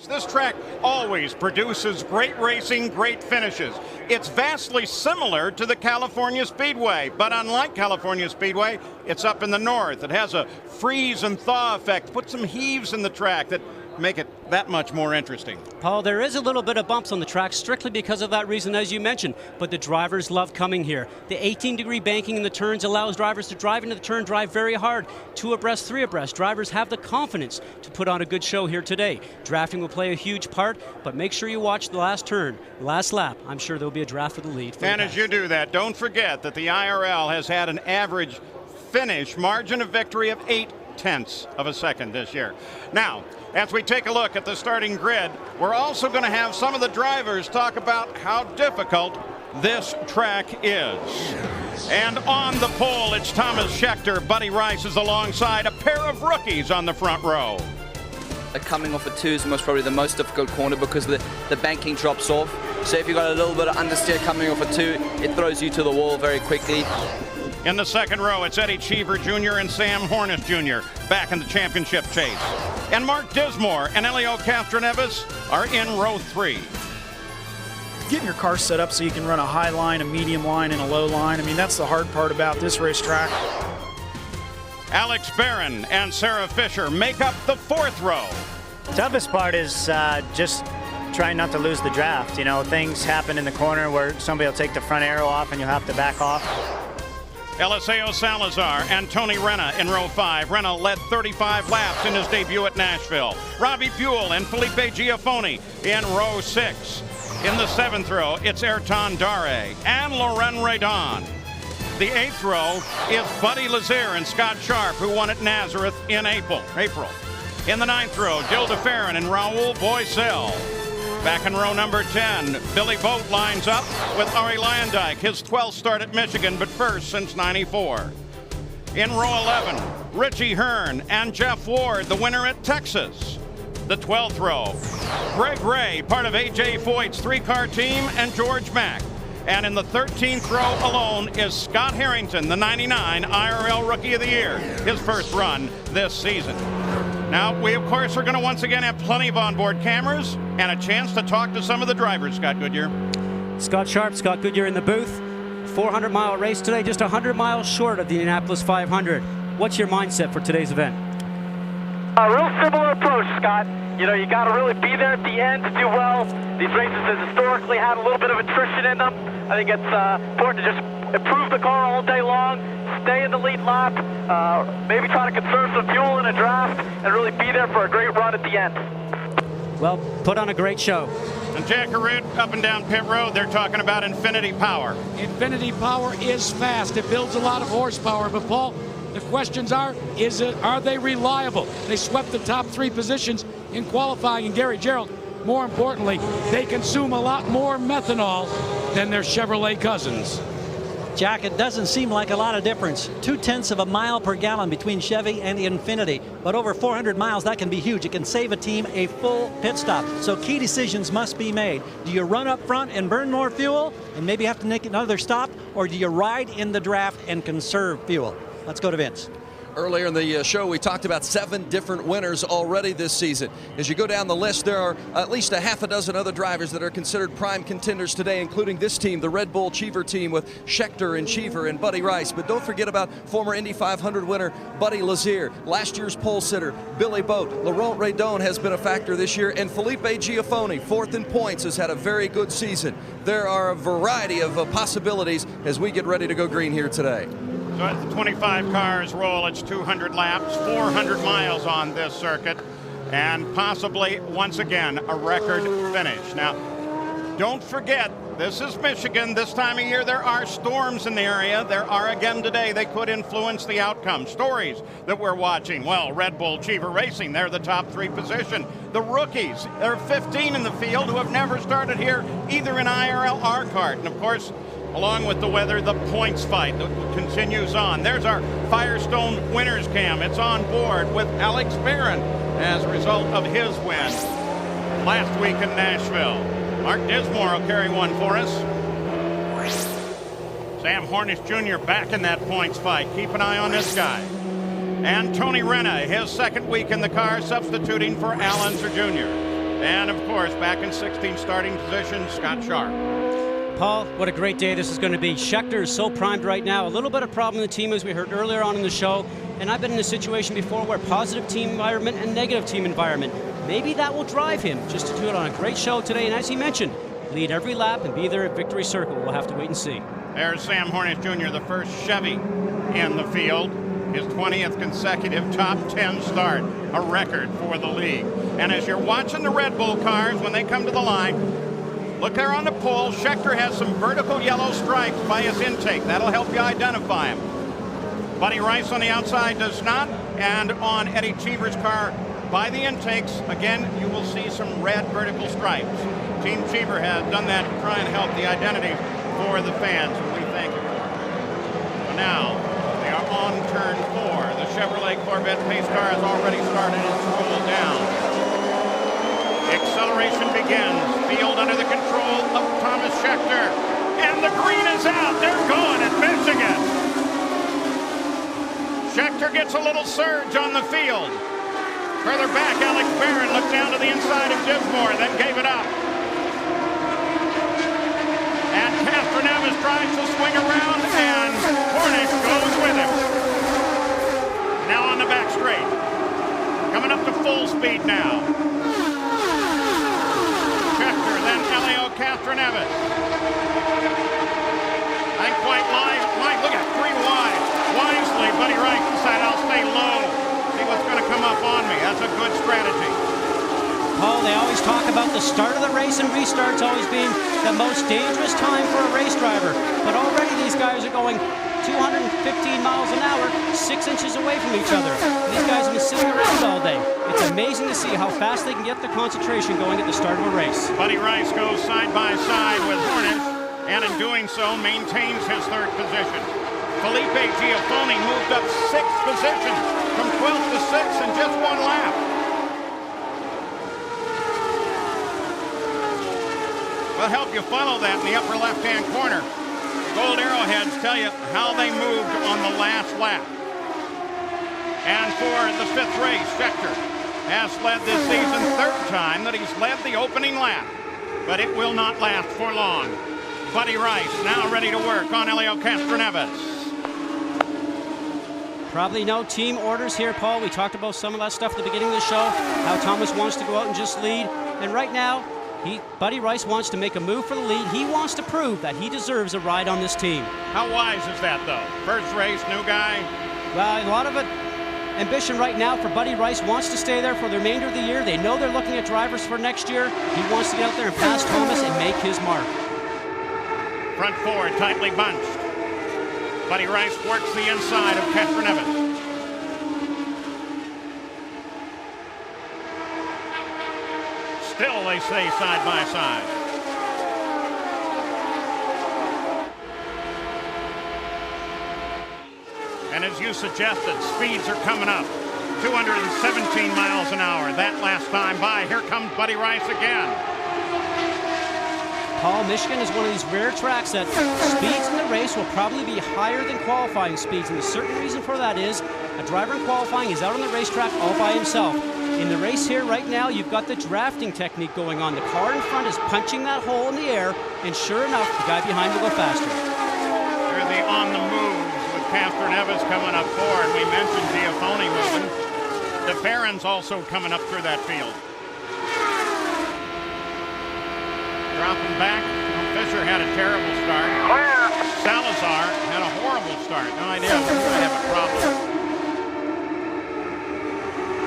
This track always produces great racing, great finishes. It's vastly similar to the California Speedway, but unlike California Speedway, it's up in the north. It has a freeze and thaw effect. Put some heaves in the track that make it that much more interesting. Paul, there is a little bit of bumps on the track strictly because of that reason, as you mentioned, but the drivers love coming here. The 18-degree banking in the turns allows drivers to drive into the turn, drive very hard, 2 abreast, 3 abreast. Drivers have the confidence to put on a good show here today. Drafting will play a huge part, but make sure you watch the last turn, last lap. I'm sure there'll be a draft for the lead. And as you do that, don't forget that the IRL has had an average finish margin of victory of 0.8 of a second this year. Now, as we take a look at the starting grid, we're also going to have some of the drivers talk about how difficult this track is. And on the pole, it's Thomas Scheckter. Buddy Rice is alongside a pair of rookies on the front row. Coming off a 2 is most probably the most difficult corner because the banking drops off. So if you've got a little bit of understeer coming off a 2, it throws you to the wall very quickly. In the second row, it's Eddie Cheever Jr. and Sam Hornish Jr. back in the championship chase. And Mark Dismore and Elio Castroneves are in row 3. Getting your car set up so you can run a high line, a medium line, and a low line. I mean, that's the hard part about this racetrack. Alex Barron and Sarah Fisher make up the 4th row. Toughest part is just trying not to lose the draft. You know, things happen in the corner where somebody will take the front arrow off and you'll have to back off. Eliseo Salazar and Tony Renna in row 5. Renna led 35 laps in his debut at Nashville. Robbie Buell and Felipe Giafoni in row 6. In the 7th row, it's Ayrton Dare and Laurent Redon. The 8th row is Buddy Lazier and Scott Sharp, who won at Nazareth in April. In the 9th row, Gil DeFerrin and Raul Boisel. Back in row number 10, Billy Boat lines up with Ari Landijk, his 12th start at Michigan, but first since '94. In row 11, Richie Hearn and Jeff Ward, the winner at Texas. The 12th row, Greg Ray, part of A.J. Foyt's 3-car team, and George Mack. And in the 13th row alone is Scott Harrington, the '99 IRL Rookie of the Year, his first run this season. Now, we, of course, are going to once again have plenty of onboard cameras and a chance to talk to some of the drivers, Scott Goodyear. Scott Sharp, Scott Goodyear in the booth. 400-mile race today, just 100 miles short of the Indianapolis 500. What's your mindset for today's event? A real similar approach, Scott. You know, you got to really be there at the end to do well. These races have historically had a little bit of attrition in them. I think it's important to just improve the car all day long, stay in the lead lap, maybe try to conserve some fuel in a draft, and really be there for a great run at the end. Well, put on a great show. And Jack Harut up and down pit road, they're talking about Infinity Power. Infinity Power is fast. It builds a lot of horsepower, but Paul, the questions are they reliable? They swept the top 3 positions in qualifying, and Gary Gerald, more importantly, they consume a lot more methanol than their Chevrolet cousins. Jack, it doesn't seem like a lot of difference. 0.2 of a mile per gallon between Chevy and the Infinity. But over 400 miles, that can be huge. It can save a team a full pit stop. So key decisions must be made. Do you run up front and burn more fuel and maybe have to make another stop? Or do you ride in the draft and conserve fuel? Let's go to Vince. Earlier in the show, we talked about 7 different winners already this season. As you go down the list, there are at least a half a dozen other drivers that are considered prime contenders today, including this team, the Red Bull Cheever team with Scheckter and Cheever and Buddy Rice. But don't forget about former Indy 500 winner Buddy Lazier, last year's pole sitter Billy Boat. Laurent Redon has been a factor this year, and Felipe Giafoni, 4th in points, has had a very good season. There are a variety of possibilities as we get ready to go green here today. So as the 25 cars roll, it's 200 laps, 400 miles on this circuit, and possibly, once again, a record finish. Now, don't forget, this is Michigan. This time of year, there are storms in the area. There are again today. They could influence the outcome. Stories that we're watching. Well, Red Bull Cheever Racing, they're the top 3 position. The rookies, there are 15 in the field who have never started here, either in IRL or kart. And, of course, along with the weather, the points fight that continues on. There's our Firestone Winners Cam. It's on board with Alex Barron as a result of his win last week in Nashville. Mark Dismore will carry one for us. Sam Hornish Jr. back in that points fight. Keep an eye on this guy. And Tony Renna, his 2nd week in the car, substituting for Al Unser Jr. And, of course, back in 16th starting position, Scott Sharp. Paul, what a great day this is going to be. Scheckter is so primed right now. A little bit of problem in the team, as we heard earlier on in the show. And I've been in a situation before where positive team environment and negative team environment. Maybe that will drive him just to do it on a great show today. And as he mentioned, lead every lap and be there at victory circle. We'll have to wait and see. There's Sam Hornish Jr., the first Chevy in the field. His 20th consecutive top 10 start, a record for the league. And as you're watching the Red Bull cars, when they come to the line, look there on the pole. Scheckter has some vertical yellow stripes by his intake. That'll help you identify him. Buddy Rice on the outside does not. And on Eddie Cheever's car by the intakes, again, you will see some red vertical stripes. Team Cheever has done that to try and help the identity for the fans, and we thank you for it. So now, they are on turn 4. The Chevrolet Corvette pace car has already started its roll down. Acceleration begins. Field under the control of Thomas Scheckter. And the green is out. They're going at Michigan. Scheckter gets a little surge on the field. Further back, Alex Barron looked down to the inside of Dismore, then gave it up. And Castroneves tries to swing around, and Hornish goes with him. Now on the back straight. Coming up to full speed now. Scheckter, then Elio Castroneves. Ain't quite live. Look at 3 wide. Wisely, Buddy Rice decided I'll stay low. See what's going to come up on me. That's a good strategy. Paul, they always talk about the start of the race and restarts always being the most dangerous time for a race driver. But already these guys are going 215 miles an hour, 6 inches away from each other. These guys have been sitting around all day. It's amazing to see how fast they can get the concentration going at the start of a race. Buddy Rice goes side by side with Hornish, and in doing so maintains his 3rd position. Felipe Giafone moved up 6 positions from 12th to 6th in just 1 lap. We'll help you follow that in the upper left-hand corner. Gold arrowheads tell you how they moved on the last lap. And for the 5th race, Scheckter has led this season 3rd time that he's led the opening lap. But it will not last for long. Buddy Rice now ready to work on Elio Castroneves. Probably no team orders here, Paul. We talked about some of that stuff at the beginning of the show, how Thomas wants to go out and just lead. And right now, Buddy Rice wants to make a move for the lead. He wants to prove that he deserves a ride on this team. How wise is that, though? First race, new guy. Well, a lot of ambition right now for Buddy Rice. Wants to stay there for the remainder of the year. They know they're looking at drivers for next year. He wants to get out there and pass Thomas and make his mark. Front 4 tightly bunched. Buddy Rice works the inside of Castroneves. Still, they say side by side. And as you suggested, speeds are coming up. 217 miles an hour. That last time by. Here comes Buddy Rice again. Paul, Michigan is one of these rare tracks that speeds in the race will probably be higher than qualifying speeds. And the certain reason for that is a driver in qualifying is out on the racetrack all by himself. In the race here right now, you've got the drafting technique going on. The car in front is punching that hole in the air, and sure enough, the guy behind will go faster. They're the on the moves with Castroneves coming up 4, and we mentioned Giafone moving. The Barron's also coming up through that field. Dropping back. Fisher had a terrible start. Salazar had a horrible start. No idea. We're going to have a problem.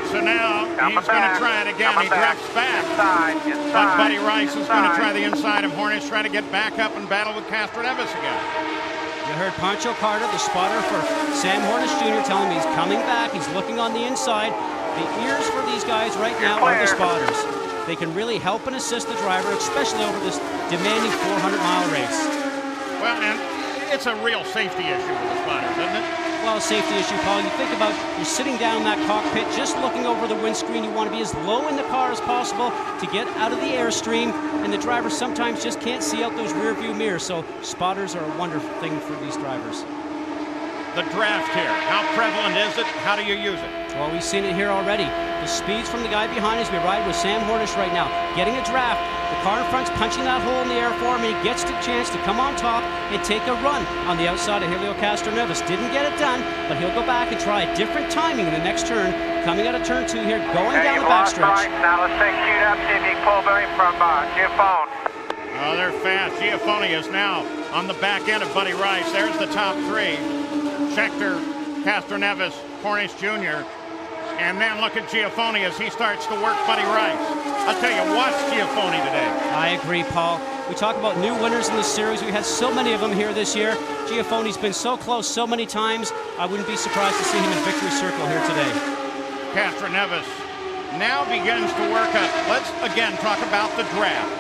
So now he's going to try it again. He drafts back. But Buddy Rice is going to try the inside of Hornish, try to get back up and battle with Castroneves again. You heard Pancho Carter, the spotter for Sam Hornish Jr., telling me he's coming back. He's looking on the inside. The ears for these guys right now are the spotters. They can really help and assist the driver, especially over this demanding 400-mile race. Well, and it's a real safety issue with the spotters, isn't it? Well, a safety issue, Paul. You think about you're sitting down in that cockpit, just looking over the windscreen. You want to be as low in the car as possible to get out of the airstream, and the driver sometimes just can't see out those rear view mirrors. So spotters are a wonderful thing for these drivers. The draft here, how prevalent is it? How do you use it? Well, we've seen it here already. The speeds from the guy behind us. We ride with Sam Hornish right now, getting a draft. The car in front's punching that hole in the air for him, and he gets the chance to come on top and take a run on the outside of Helio Castroneves. Didn't get it done, but he'll go back and try a different timing in the next turn. Coming out of turn 2 here, going down the backstretch. Now let's take queued up, see if you can pull Barry from Giafone. Oh, they're fast. Giafone is now on the back end of Buddy Rice. There's the top 3. Scheckter, Castroneves, Hornish Jr., and then look at Giafone as he starts to work Buddy Rice. I'll tell you, watch Giafone today. I agree, Paul. We talk about new winners in the series. We had so many of them here this year. Giafone's been so close so many times. I wouldn't be surprised to see him in victory circle here today. Castroneves now begins to work up. Let's again talk about the draft.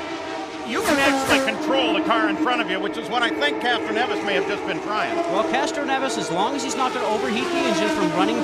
You can actually control the car in front of you, which is what I think Castroneves may have just been trying. Well, Castroneves, as long as he's not going to overheat the engine from running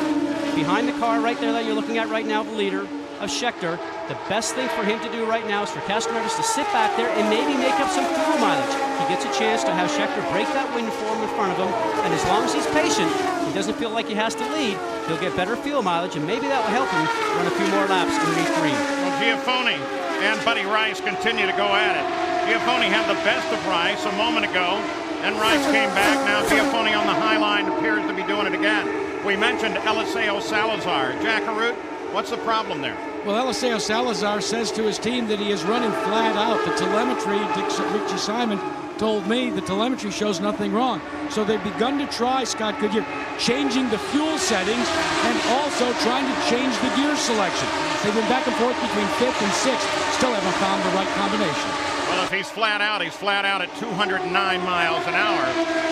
behind the car right there that you're looking at right now, the leader of Scheckter, the best thing for him to do right now is for Castroneves to sit back there and maybe make up some fuel mileage. He gets a chance to have Scheckter break that wind form in front of him, and as long as he's patient, he doesn't feel like he has to lead, he'll get better fuel mileage, and maybe that will help him run a few more laps underneath green. Well, Giafone and Buddy Rice continue to go at it. Giafone had the best of Rice a moment ago, and Rice came back. Now Giafone on the high line appears to be doing it again. We mentioned Eliseo Salazar. Jack Arute, what's the problem there? Well, Eliseo Salazar says to his team that he is running flat out. The telemetry, Richie Simon told me, the telemetry shows nothing wrong. So they've begun to try, Scott Goodyear, changing the fuel settings and also trying to change the gear selection. They've been back and forth between 5th and 6th. Still haven't found the right combination. Well, if he's flat out at 209 miles an hour.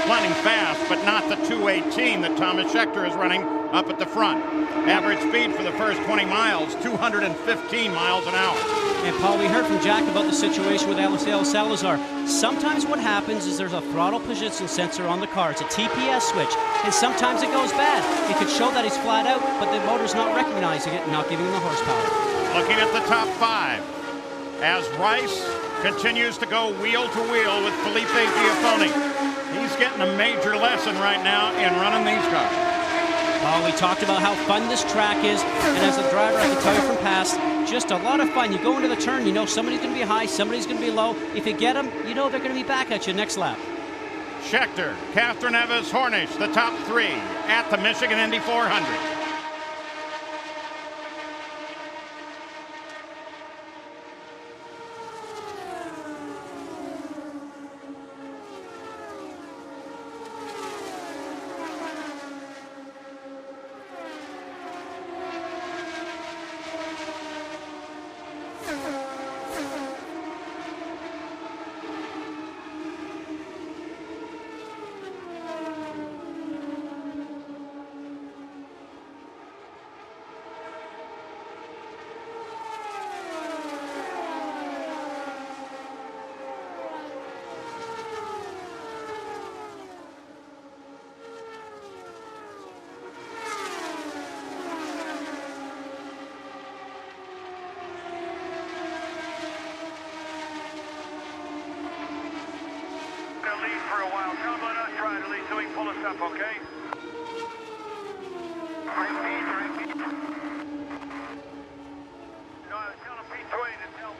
Plenty fast, but not the 218 that Thomas Scheckter is running up at the front. Average speed for the first 20 miles, 215 miles an hour. And Paul, we heard from Jack about the situation with Eliseo Salazar. Sometimes what happens is there's a throttle position sensor on the car. It's a TPS switch, and sometimes it goes bad. It could show that he's flat out, but the motor's not recognizing it and not giving him the horsepower. Looking at the top 5, as Rice continues to go wheel to wheel with Felipe Giafone. He's getting a major lesson right now in running these cars. Oh, we talked about how fun this track is, and as a driver, I can tell you from past, just a lot of fun. You go into the turn, you know somebody's going to be high, somebody's going to be low. If you get them, you know they're going to be back at you next lap. Scheckter, Castroneves, Hornish, the top 3 at the Michigan Indy 400. For a while. Come let us try it at least so we can pull us up, okay? Repeat. No, I was telling Pete Twain to tell.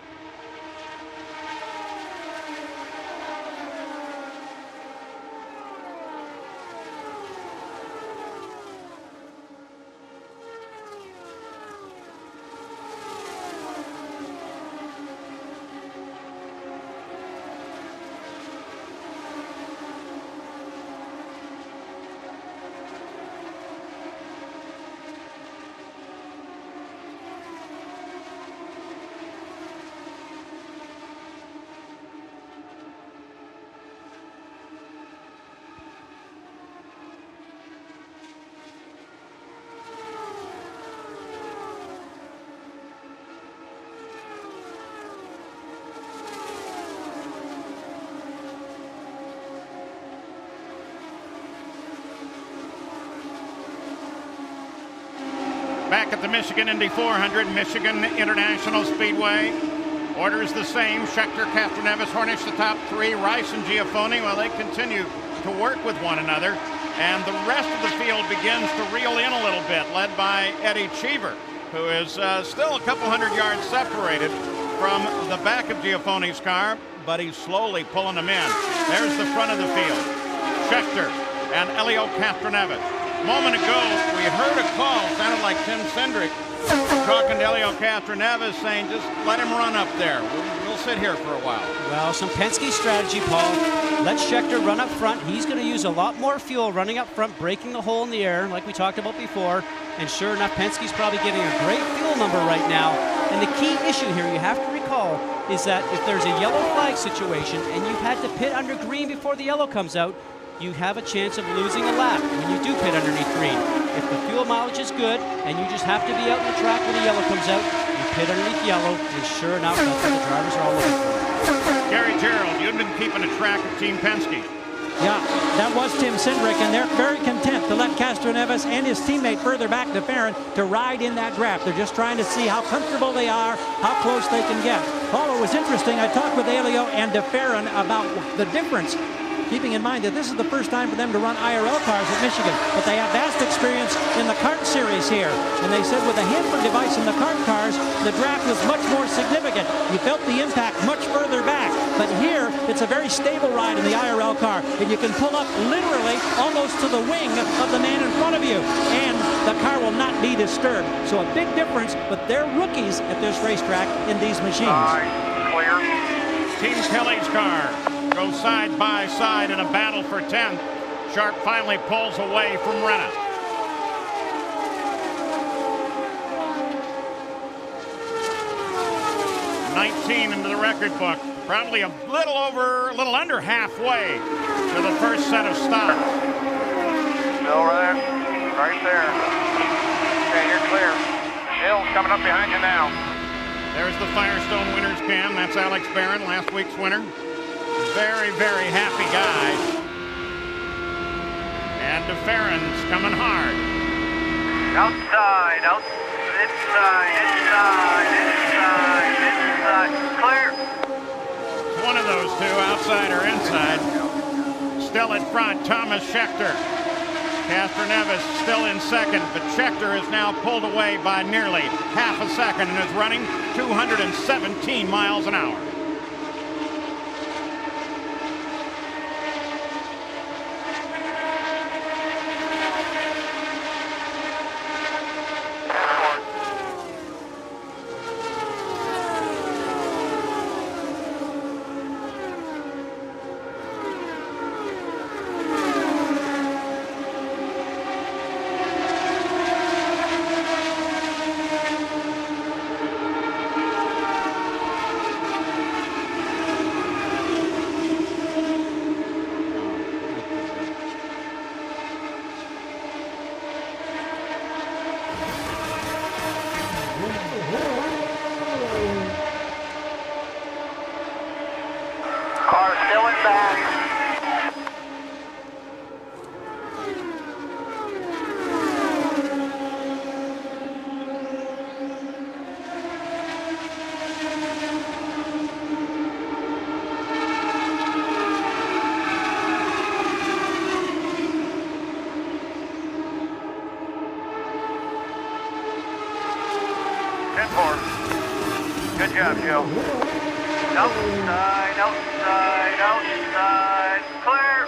Back at the Michigan Indy 400, Michigan International Speedway. Orders the same. Scheckter, Castroneves, Hornish, the top 3. Rice and Giafone, well, they continue to work with one another. And the rest of the field begins to reel in a little bit, led by Eddie Cheever. who is still a couple hundred yards separated from the back of Giafoni's car, but he's slowly pulling them in. There's the front of the field. Scheckter and Helio Castroneves. A moment ago, we heard a call, sounded like Tim Cindric, talking to Helio Castroneves, saying, just let him run up there. We'll sit here for a while. Well, some Penske strategy, Paul. Let Scheckter run up front. He's going to use a lot more fuel running up front, breaking the hole in the air, like we talked about before. And sure enough, Penske's probably getting a great fuel number right now. And the key issue here, you have to recall, is that if there's a yellow flag situation and you've had to pit under green before the yellow comes out, you have a chance of losing a lap when you do pit underneath green. If the fuel mileage is good and you just have to be out in the track when the yellow comes out, you pit underneath yellow, and sure enough, that's what the drivers are all looking for. Gary Gerald, you've been keeping a track of Team Penske. Yeah, that was Tim Cindric, and they're very content to let Castroneves and his teammate further back, DeFerrin, to ride in that draft. They're just trying to see how comfortable they are, how close they can get. Paul, it was interesting. I talked with Helio and DeFerrin about the difference, keeping in mind that this is the first time for them to run IRL cars at Michigan, but they have vast experience in the kart series here. And they said with the Hanford device in the kart cars, the draft was much more significant. You felt the impact much further back. But here, it's a very stable ride in the IRL car, and you can pull up literally almost to the wing of the man in front of you, and the car will not be disturbed. So a big difference, but they're rookies at this racetrack in these machines. Clear. Team Kelly's car goes side by side in a battle for 10th. Sharp finally pulls away from Renna. $19 into the record book. Probably a little under halfway to the first set of stops. Still right there. Okay, you're clear. Hill's coming up behind you now. There's the Firestone winner's cam. That's Alex Barron, last week's winner. Very, very happy guy. And DeFerrin's coming hard. Outside, inside. Clear. It's one of those two, outside or inside. Still at front, Thomas Scheckter. Castroneves still in second, but Scheckter is now pulled away by nearly half a second and is running 217 miles an hour. Good job, Joe. Outside. Clear.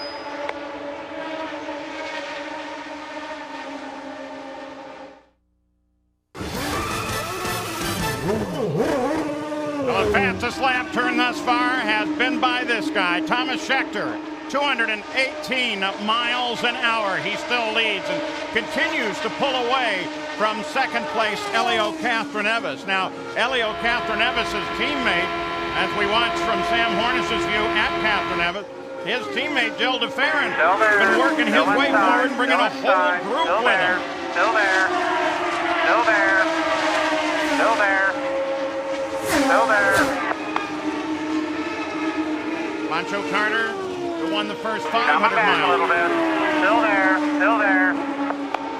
Well, the fastest lap turn thus far has been by this guy, Thomas Scheckter. 218 miles an hour. He still leads and continues to pull away from second place Helio Castroneves. Now, Helio Castroneves' teammate, as we watch from Sam Hornish's view at Castroneves, his teammate Jill DeFerrin has been working his way forward and bringing a whole group with him. Still there. Pancho Carter, who won the first 500 Coming back a little miles. bit. Still there.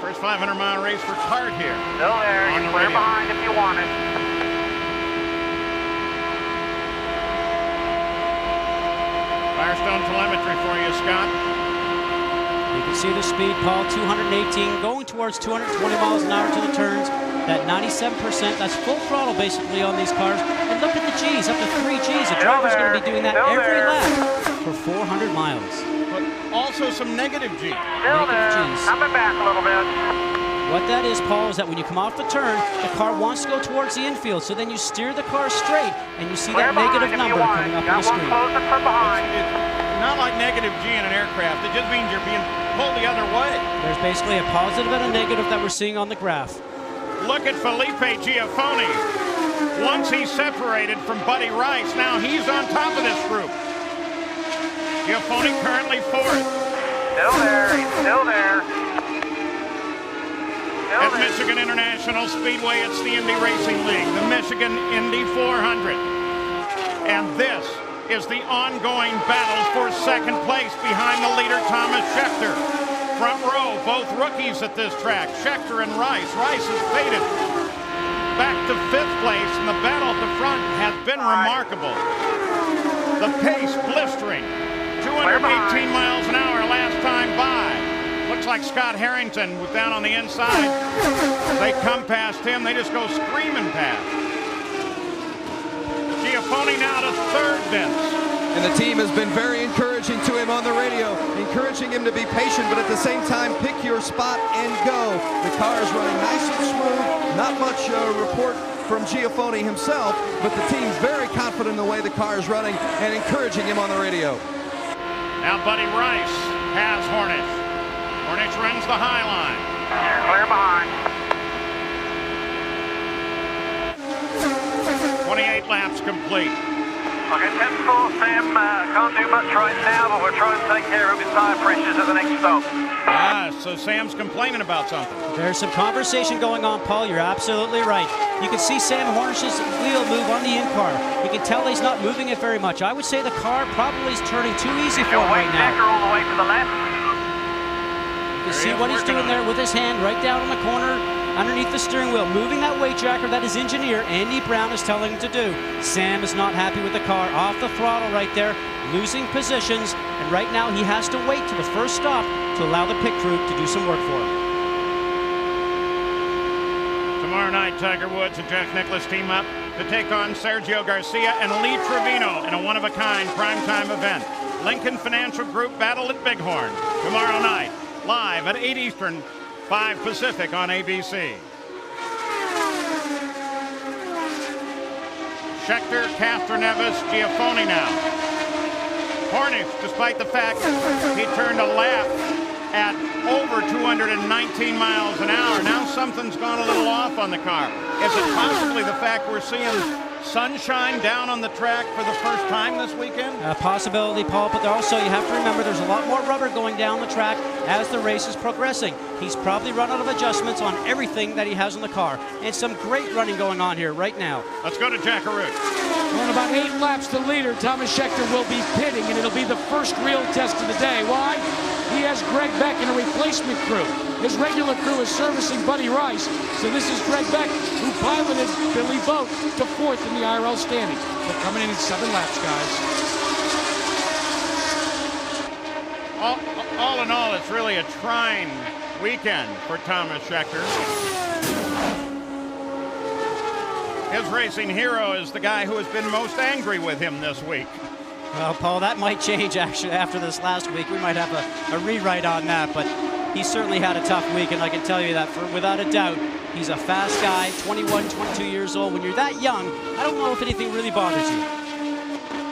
First 500-mile race for Cart here. Still there. You can clear behind if you want it. Firestone telemetry for you, Scott. You can see the speed, Paul, 218, going towards 220 miles an hour to the turns. that 97%, that's full throttle basically on these cars. And look at the G's, up to 3 G's. The driver's going to be doing that every lap for 400 miles. But also some negative G. Negative G's. Coming back a little bit. What that is, Paul, is that when you come off the turn, the car wants to go towards the infield. So then you steer the car straight, and you see that negative number coming up on the screen. It's not like negative G in an aircraft. It just means you're being pulled the other way. There's basically a positive and a negative that we're seeing on the graph. Look at Felipe Giafone. Once he separated from Buddy Rice, now he's on top of this group. Giafone currently fourth. Still there, he's still there. At Michigan International Speedway, it's the Indy Racing League, the Michigan Indy 400. And this is the ongoing battle for second place behind the leader, Thomas Scheckter. Front row, both rookies at this track, Scheckter and Rice. Rice has faded back to 5th place, and the battle at the front has been remarkable. The pace blistering, 218 miles an hour last time by. Looks like Scott Harrington was down on the inside. They come past him, they just go screaming past. Giafone now to 3rd, Vince. And the team has been very encouraging to him on the radio, encouraging him to be patient, but at the same time, pick your spot and go. The car is running nice and smooth. Not much report from Giafone himself, but the team's very confident in the way the car is running and encouraging him on the radio. Now Buddy Rice has Hornish. Hornish runs the high line. Clear behind. 28 laps complete. Okay, 10-4, Sam. Can't do much right now, but we'll try and take care of his tire pressures at the next stop. So Sam's complaining about something. There's some conversation going on, Paul. You're absolutely right. You can see Sam Hornish's wheel move on the in-car. You can tell he's not moving it very much. I would say the car probably is turning too easy for him right now. All the way to the left. You see what he's doing there with his hand right down in the corner underneath the steering wheel, moving that weight jacker that his engineer, Andy Brown, is telling him to do. Sam is not happy with the car. Off the throttle right there, losing positions, and right now he has to wait to the first stop to allow the pit crew to do some work for him. Tomorrow night, Tiger Woods and Jack Nicklaus team up to take on Sergio Garcia and Lee Trevino in a one-of-a-kind primetime event. Lincoln Financial Group battle at Bighorn tomorrow night, live at 8 Eastern, 5 Pacific on ABC. Scheckter, Castroneves, Giafone now. Hornish, despite the fact he turned a lap at over 219 miles an hour. Now something's gone a little off on the car. Is it possibly the fact we're seeing sunshine down on the track for the first time this weekend? A possibility, Paul, but also you have to remember there's a lot more rubber going down the track as the race is progressing. He's probably run out of adjustments on everything that he has on the car. And some great running going on here right now. Let's go to Jack Arute. Well, in about 8 laps, the leader, Thomas Scheckter, will be pitting, and it'll be the first real test of the day. Why? He has Greg Beck in a replacement crew. His regular crew is servicing Buddy Rice, so this is Greg Beck, who piloted Billy Boat to 4th in the IRL standings. They're coming in 7 laps, guys. All in all, it's really a trying weekend for Thomas Scheckter. His racing hero is the guy who has been most angry with him this week. Well, Paul, that might change actually after this last week. We might have a rewrite on that, but he certainly had a tough week, and I can tell you that without a doubt, he's a fast guy, 21, 22 years old. When you're that young, I don't know if anything really bothers you.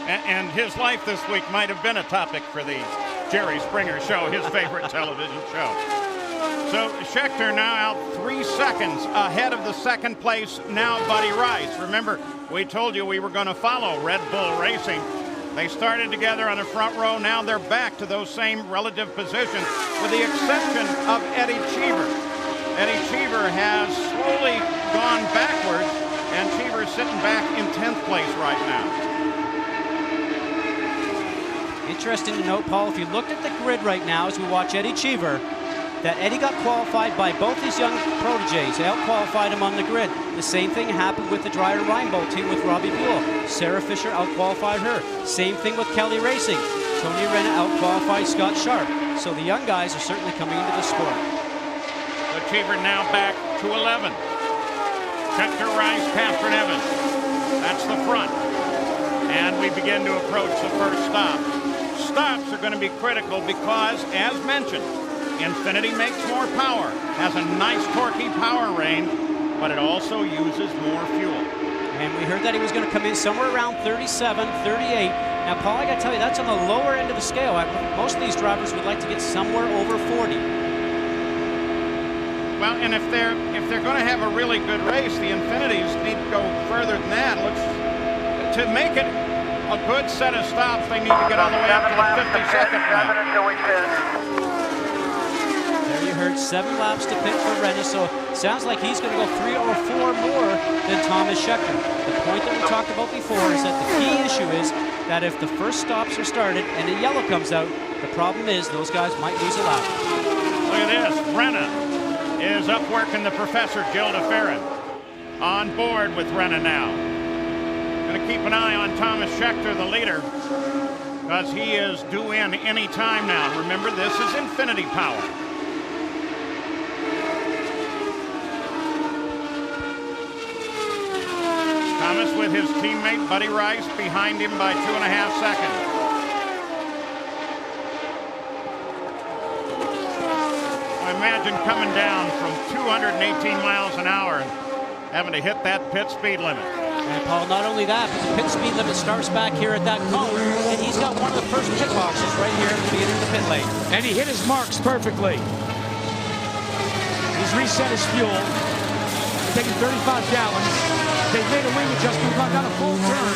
And his life this week might have been a topic for the Jerry Springer Show, his favorite television show. So Scheckter now out 3 seconds ahead of the second place, now Buddy Rice. Remember, we told you we were going to follow Red Bull Racing. They started together on the front row. Now they're back to those same relative positions, with the exception of Eddie Cheever. Eddie Cheever has slowly gone backwards, and Cheever's sitting back in 10th place right now. Interesting to note, Paul, if you looked at the grid right now as we watch Eddie Cheever, that Eddie got qualified by both his young proteges. They out-qualified him on the grid. The same thing happened with the Dreyer Reinbold team with Robbie Buell. Sarah Fisher out-qualified her. Same thing with Kelly Racing. Tony Renna out-qualified Scott Sharp. So the young guys are certainly coming into the sport. So Cheever now back to 11. Scheckter, Rice, Castroneves. That's the front. And we begin to approach the first stop. Stops are going to be critical because, as mentioned, Infinity makes more power, has a nice torquey power range, but it also uses more fuel. And we heard that he was going to come in somewhere around 37, 38. Now, Paul, I got to tell you, that's on the lower end of the scale. Most of these drivers would like to get somewhere over 40. Well, and if they're going to have a really good race, the Infinities need to go further than that. To make it a good set of stops, they need to get all the way up to the 52nd lap. There you heard 7 laps to pit for Renna, so it sounds like he's going to go 3 or 4 more than Thomas Scheckter. The point that we talked about before is that the key issue is that if the first stops are started and a yellow comes out, the problem is those guys might lose a lap. Look at this. Renna is up working the Professor Jill DeFerrin. On board with Renna now. Going to keep an eye on Thomas Scheckter, the leader, because he is due in any time now. Remember, this is Infinity power. Thomas with his teammate Buddy Rice behind him by 2.5 seconds. Imagine coming down from 218 miles an hour and having to hit that pit speed limit. And Paul, not only that, but the pit speed limit starts back here at that cone, and he's got one of the first pit boxes right here at the beginning of the pit lane. And he hit his marks perfectly. He's reset his fuel, taking 35 gallons. They've made a wing adjustment, got a full turn.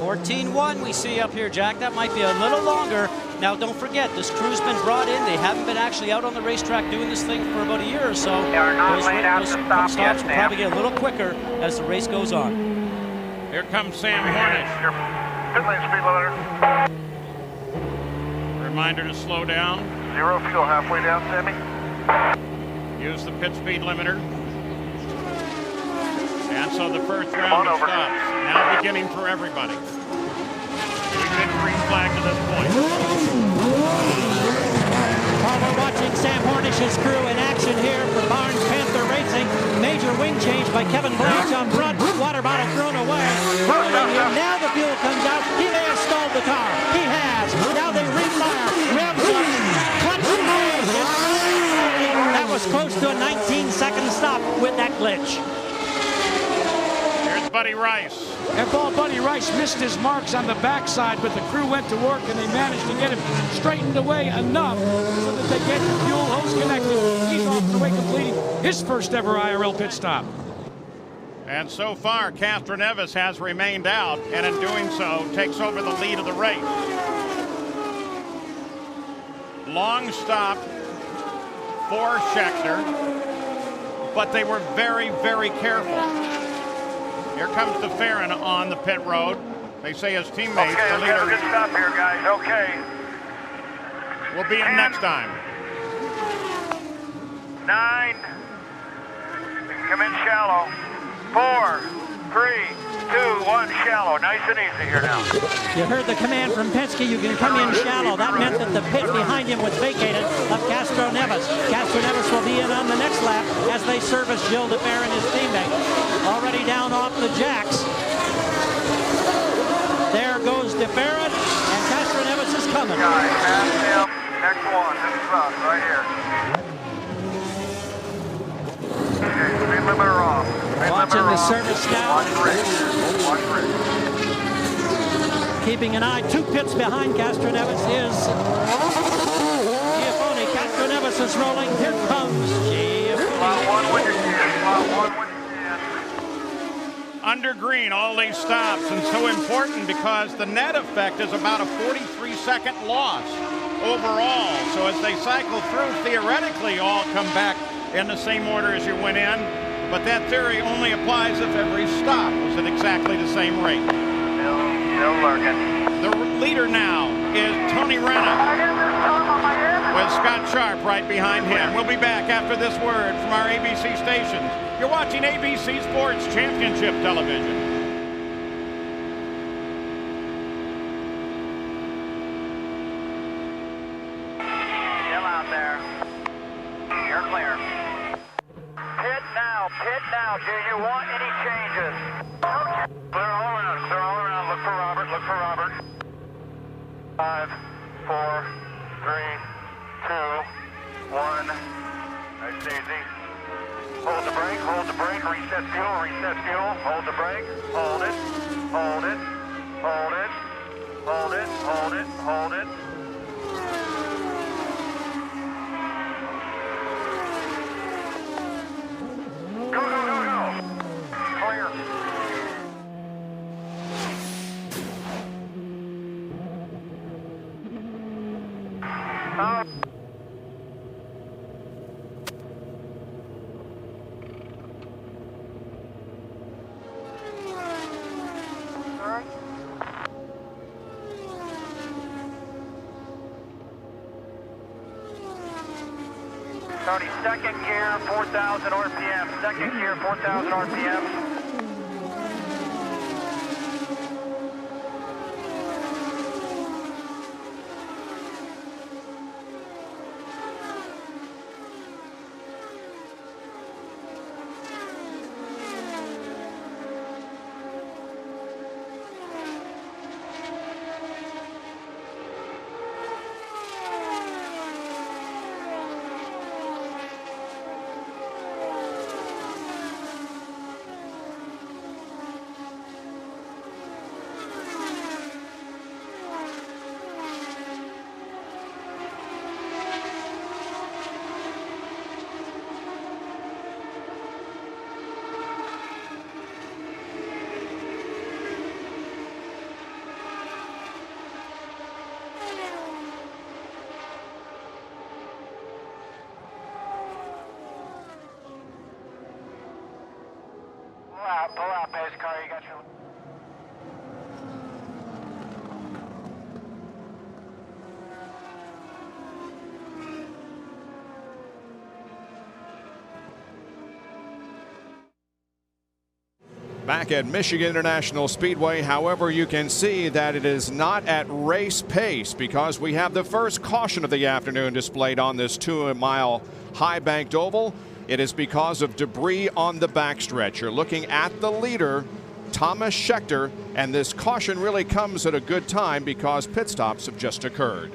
14-1 we see up here, Jack. That might be a little longer. Now, don't forget, this crew's been brought in. They haven't been actually out on the racetrack doing this thing for about a year or so. They are not laid out to stop stops yet, will Sam. probably get a little quicker as the race goes on. Here comes Sam Hornish. Your pit lane speed limiter. Reminder to slow down. 0 fuel halfway down, Sammy. Use the pit speed limiter. And so the first round of stops now beginning for everybody. We've been green flag to this point. While we're watching Sam Hornish's crew in action here for Barnes Panther Racing, major wing change by Kevin Blanche on front, water bottle thrown away. Now the fuel comes out. He may have stalled the car. He has. Now they refire. Revs up. Clutch engage. That was close to a 19-second stop with that glitch. Here's Buddy Rice. And Buddy Rice missed his marks on the backside, but the crew went to work and they managed to get him straightened away enough so that they get the fuel hose connected. He's off the way completing his first ever IRL pit stop. And so far, Castroneves has remained out, and in doing so, takes over the lead of the race. Long stop for Scheckter, but they were very, very careful. Here comes DeFerrin on the pit road. They say his teammates, the leader, good stop here, guys. Okay. will be in next time. 9. We can come in shallow. 4, 3, 2, 1, shallow. Nice and easy here now. You heard the command from Penske, you can come in shallow. That meant that the pit behind him was vacated of Castroneves. Castroneves will be in on the next lap as they service Jill DeFerrin, his teammate. Already down off the jacks. There goes DeFerrin, and Castroneves is coming. Guys, pass him. Next one. This is us right here. Okay, speed limiter off. Watching the service now. Watch bridge. Watch bridge. Keeping an eye 2 pits behind Castroneves is Giafone. Castroneves is rolling. Here comes Giafone. Slot 1 when you can. Slot 1 when you can. Under green, all these stops, and so important because the net effect is about a 43-second loss overall. So as they cycle through, theoretically, all come back in the same order as you went in. But that theory only applies if every stop was at exactly the same rate. Still lurking. The leader now is Tony Renna, with Scott Sharp right behind him. We'll be back after this word from our ABC stations. You're watching ABC Sports Championship Television. now. Do you want any changes? Clear all around. Clear all around. Look for Robert. Look for Robert. 5, 4, 3, 2, 1. Nice, easy. Hold the brake. Hold the brake. Reset fuel. Reset fuel. Hold the brake. Hold it. Hold it. Hold it. Hold it. Hold it. Hold it. Go, go, go, go. Clear. Alright. 32nd gear, 4,000 RPM. Second gear, 4,000 RPM. Pull out, pace car, you got your... Back at Michigan International Speedway, however, you can see that it is not at race pace because we have the first caution of the afternoon displayed on this 2-mile high-banked oval. It is because of debris on the backstretch. You're looking at the leader, Thomas Schechter, and this caution really comes at a good time because pit stops have just occurred.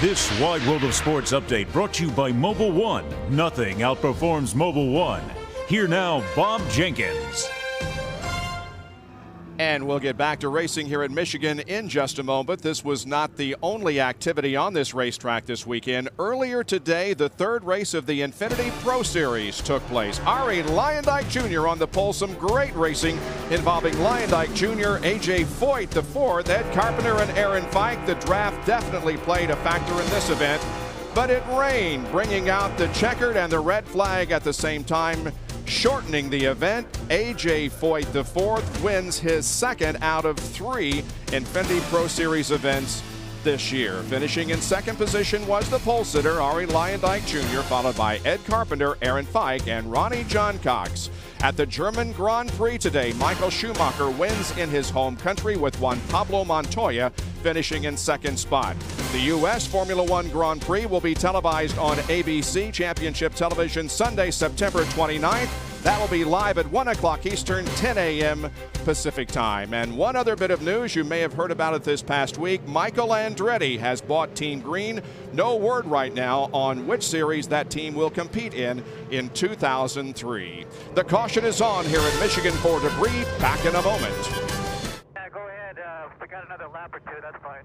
This Wide World of Sports update brought to you by Mobile One. Nothing outperforms Mobile One. Here now, Bob Jenkins. And we'll get back to racing here in Michigan in just a moment. This was not the only activity on this racetrack this weekend. Earlier today, the third race of the Infinity Pro Series took place. Ari Luyendyk Jr. on the pole. Some great racing involving Luyendyk Jr., A.J. Foyt the fourth, Ed Carpenter, and Aaron Fike. The draft definitely played a factor in this event, but it rained, bringing out the checkered and the red flag at the same time, shortening the event. A.J. Foyt the fourth wins his second out of 3 Infinity Pro Series events this year. Finishing in second position was the pole sitter, Ari Luyendyk Jr., followed by Ed Carpenter, Aaron Fike, and Ronnie John Cox. At the German Grand Prix today, Michael Schumacher wins in his home country with Juan Pablo Montoya finishing in second spot. The U.S. Formula One Grand Prix will be televised on ABC Championship Television Sunday, September 29th. That will be live at 1 o'clock Eastern, 10 a.m. Pacific time. And one other bit of news, you may have heard about it this past week. Michael Andretti has bought Team Green. No word right now on which series that team will compete in 2003. The caution is on here in Michigan for debris. Back in a moment. Yeah, go ahead. We got another lap or two. That's fine.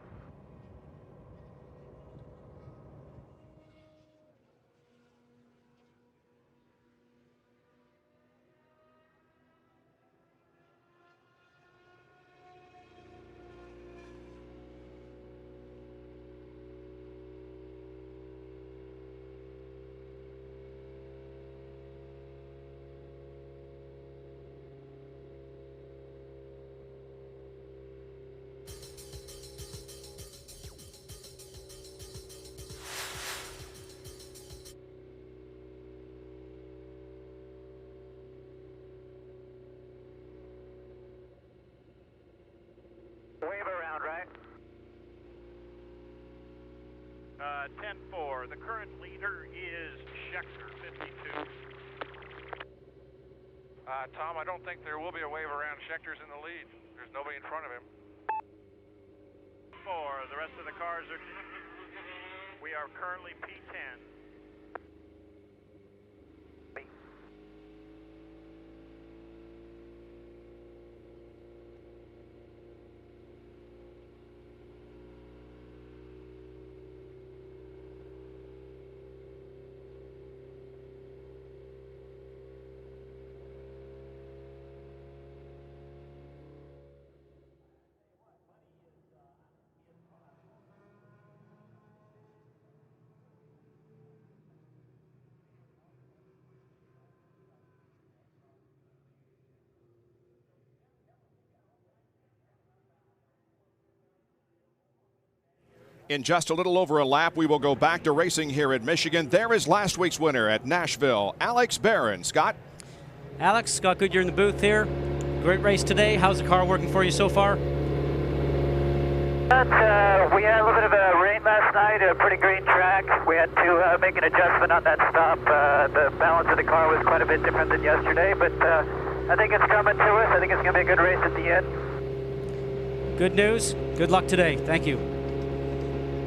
Wave around, right? 10-4. The current leader is Schechter, 52. Tom, I don't think there will be a wave around. Schechter's in the lead. There's nobody in front of him. The rest of the cars are... We are currently P10. In just a little over a lap, we will go back to racing here at Michigan. There is last week's winner at Nashville, Alex Barron. Scott? Alex, Scott Goodyear in the booth here. Great race today. How's the car working for you so far? We had a little bit of a rain last night, a pretty green track. We had to make an adjustment on that stop. The balance of the car was quite a bit different than yesterday, but I think it's coming to us. I think it's going to be a good race at the end. Good news. Good luck today. Thank you.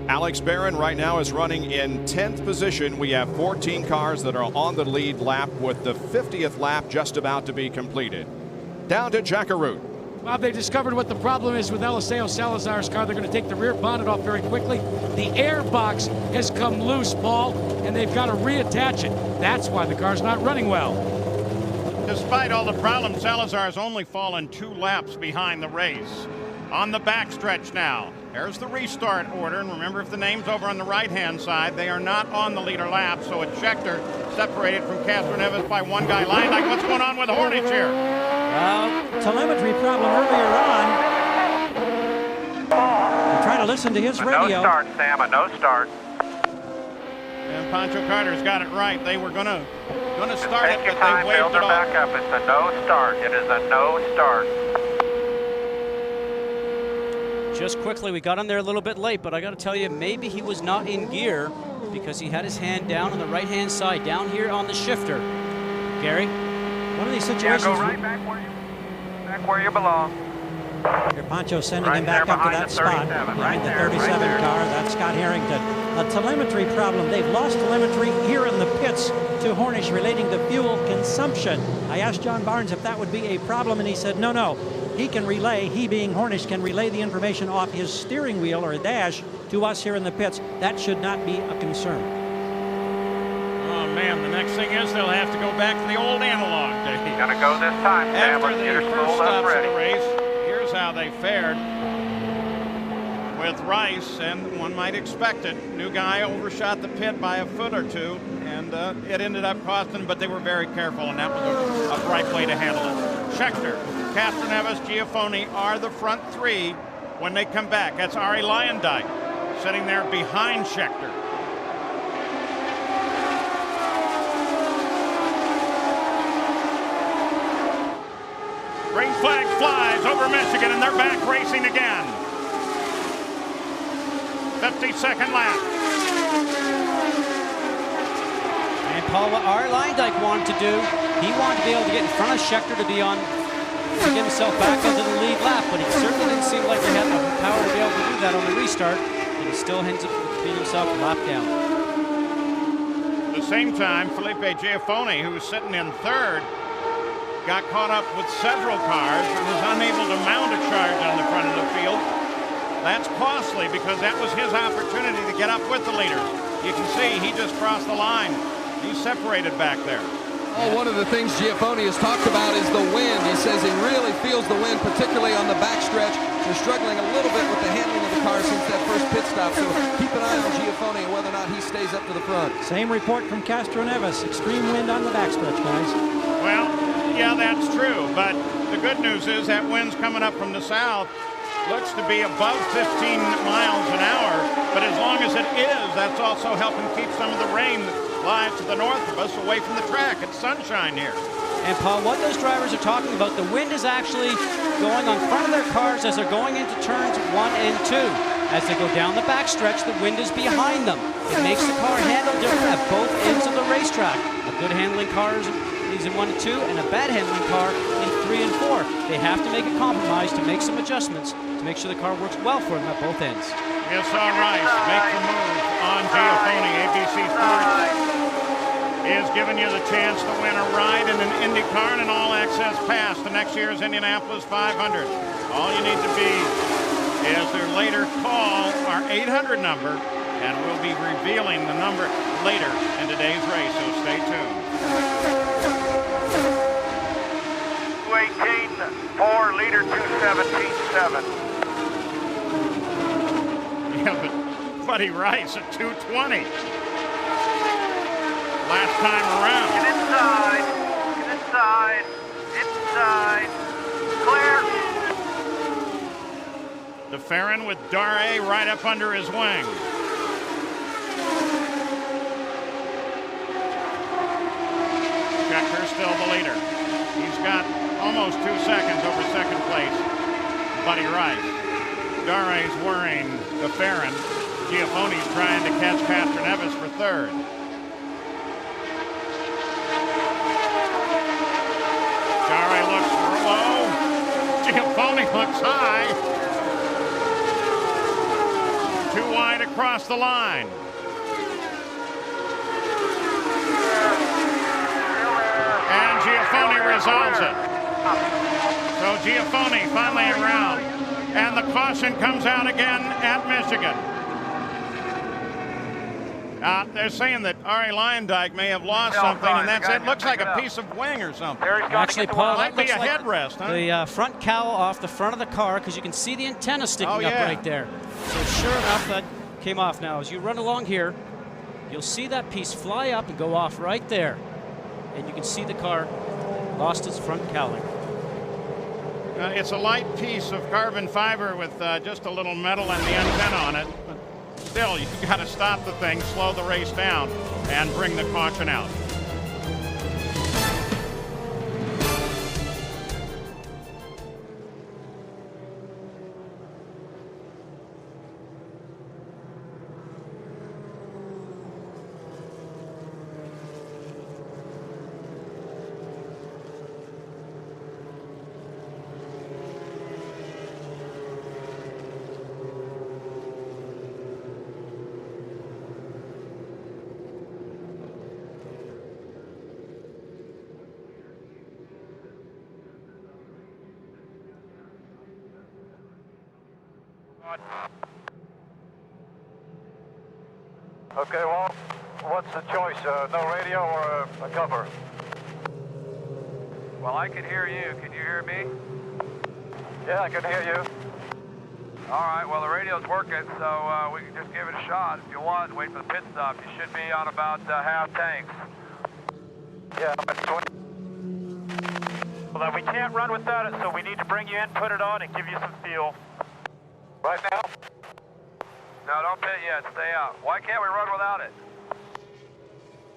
Alex Barron right now is running in 10th position. We have 14 cars that are on the lead lap with the 50th lap just about to be completed. Down to Jack Arute. Bob, they discovered what the problem is with Eliseo Salazar's car. They're going to take the rear bonnet off very quickly. The air box has come loose, Paul, and they've got to reattach it. That's why the car's not running well. Despite all the problems, Salazar has only fallen 2 laps behind the race. On the backstretch now. There's the restart order, and remember, if the name's over on the right-hand side, they are not on the leader lap, so it's Schechter separated from Castroneves by 1 guy. Line like, what's going on with Hornish here? Telemetry problem earlier on. Trying to listen to his radio. No start, Sam, a no start. And Pancho Carter's got it right. They were gonna start it, but they waved it off. Back up. It's a no start. It is a no start. Just quickly, we got on there a little bit late, but I got to tell you, maybe he was not in gear because he had his hand down on the right-hand side, down here on the shifter. Gary? One of these situations... Yeah, go right back where you belong. Here, Pancho sending him back up to that spot behind the 37 car. That's Scott Harrington. A telemetry problem. They've lost telemetry here in the pits to Hornish relating to fuel consumption. I asked John Barnes if that would be a problem, and he said, no. He can relay, he being Hornish, can relay the information off his steering wheel or dash to us here in the pits. That should not be a concern. Oh, man, the next thing is they'll have to go back to the old analog day. Gotta go this time, Sam. After the first stops of the race, here's how they fared with Rice, and one might expect it. New guy overshot the pit by a foot or 2, and it ended up costing them, but they were very careful, and that was a right way to handle it. Schechter, Castroneves, Giafoni are the front 3 when they come back. That's Ari Lyondike sitting there behind Schechter. Green flag flies over Michigan, and they're back racing again. 52nd lap. And Paul, what Ari Lyondike wanted to do, he wanted to be able to get in front of Schechter to be on, to get himself back onto the lead lap, but he certainly didn't seem like he had the power to be able to do that on the restart, and he still ends up being himself a lap down. At the same time, Felipe Giafoni, who was sitting in 3rd, got caught up with several cars and was unable to mount a charge on the front of the field. That's costly because that was his opportunity to get up with the leaders. You can see he just crossed the line. He's separated back there. Oh, one of the things Giafoni has talked about is the wind. He says he really feels the wind, particularly on the backstretch. They're struggling a little bit with the handling of the car since that first pit stop, so keep an eye on Giafoni and whether or not he stays up to the front. Same report from Castroneves. Extreme wind on the backstretch, guys. Well, yeah, that's true, but the good news is that wind's coming up from the south. Looks to be above 15 miles an hour, but as long as it is, that's also helping keep some of the rain that lies to the north of us away from the track. It's sunshine here. And Paul, what those drivers are talking about, the wind is actually going on front of their cars as they're going into turns 1 and 2. As they go down the backstretch, the wind is behind them. It makes the car handle different at both ends of the racetrack. A good handling car is Mercedes in 1 and 2, and a bad handling car in 3 and 4. They have to make a compromise to make some adjustments to make sure the car works well for them at both ends. You saw Rice make the move on Giafone. ABC Sports is giving you the chance to win a ride in an IndyCar and an all-access pass to next year's Indianapolis 500. All you need to be is their later call our 800 number, and we'll be revealing the number later in today's race, so stay tuned. 218.4, leader 217.7. Yeah, but Buddy Rice at 220. Last time around. Get inside, clear. DeFerrin with Dare right up under his wing. Scheckter still the leader. He's got almost 2 seconds over second place. Buddy Rice. Dare's worrying DeFerrin. Giafone's trying to catch Castroneves for third. Dare looks low. Giafone looks high. Too wide across the line. And Giafone resolves it. So Giafone finally around. And the caution comes out again at Michigan. They're saying that Arie Luyendyk may have lost something, and that's it. Looks like a piece of wing or something. Actually, Paul, might that be a looks like headrest, huh? the front cowl off the front of the car, because you can see the antenna sticking up right there. So sure enough, that came off. Now, as you run along here, you'll see that piece fly up and go off right there. And you can see the car lost its front cowling. It's a light piece of carbon fiber with just a little metal and the antenna on it. But still, you've got to stop the thing, slow the race down, and bring the caution out. Okay, well, what's the choice? No radio or a cover? Well, I can hear you. Can you hear me? Yeah, I can hear you. All right, well, the radio's working, so we can just give it a shot if you want. Wait for the pit stop. You should be on about half tanks. Yeah, I'm at 20. Well, then we can't run without it, so we need to bring you in, put it on, and give you some fuel. Right now? No, don't pit yet. Stay out. Why can't we run without it?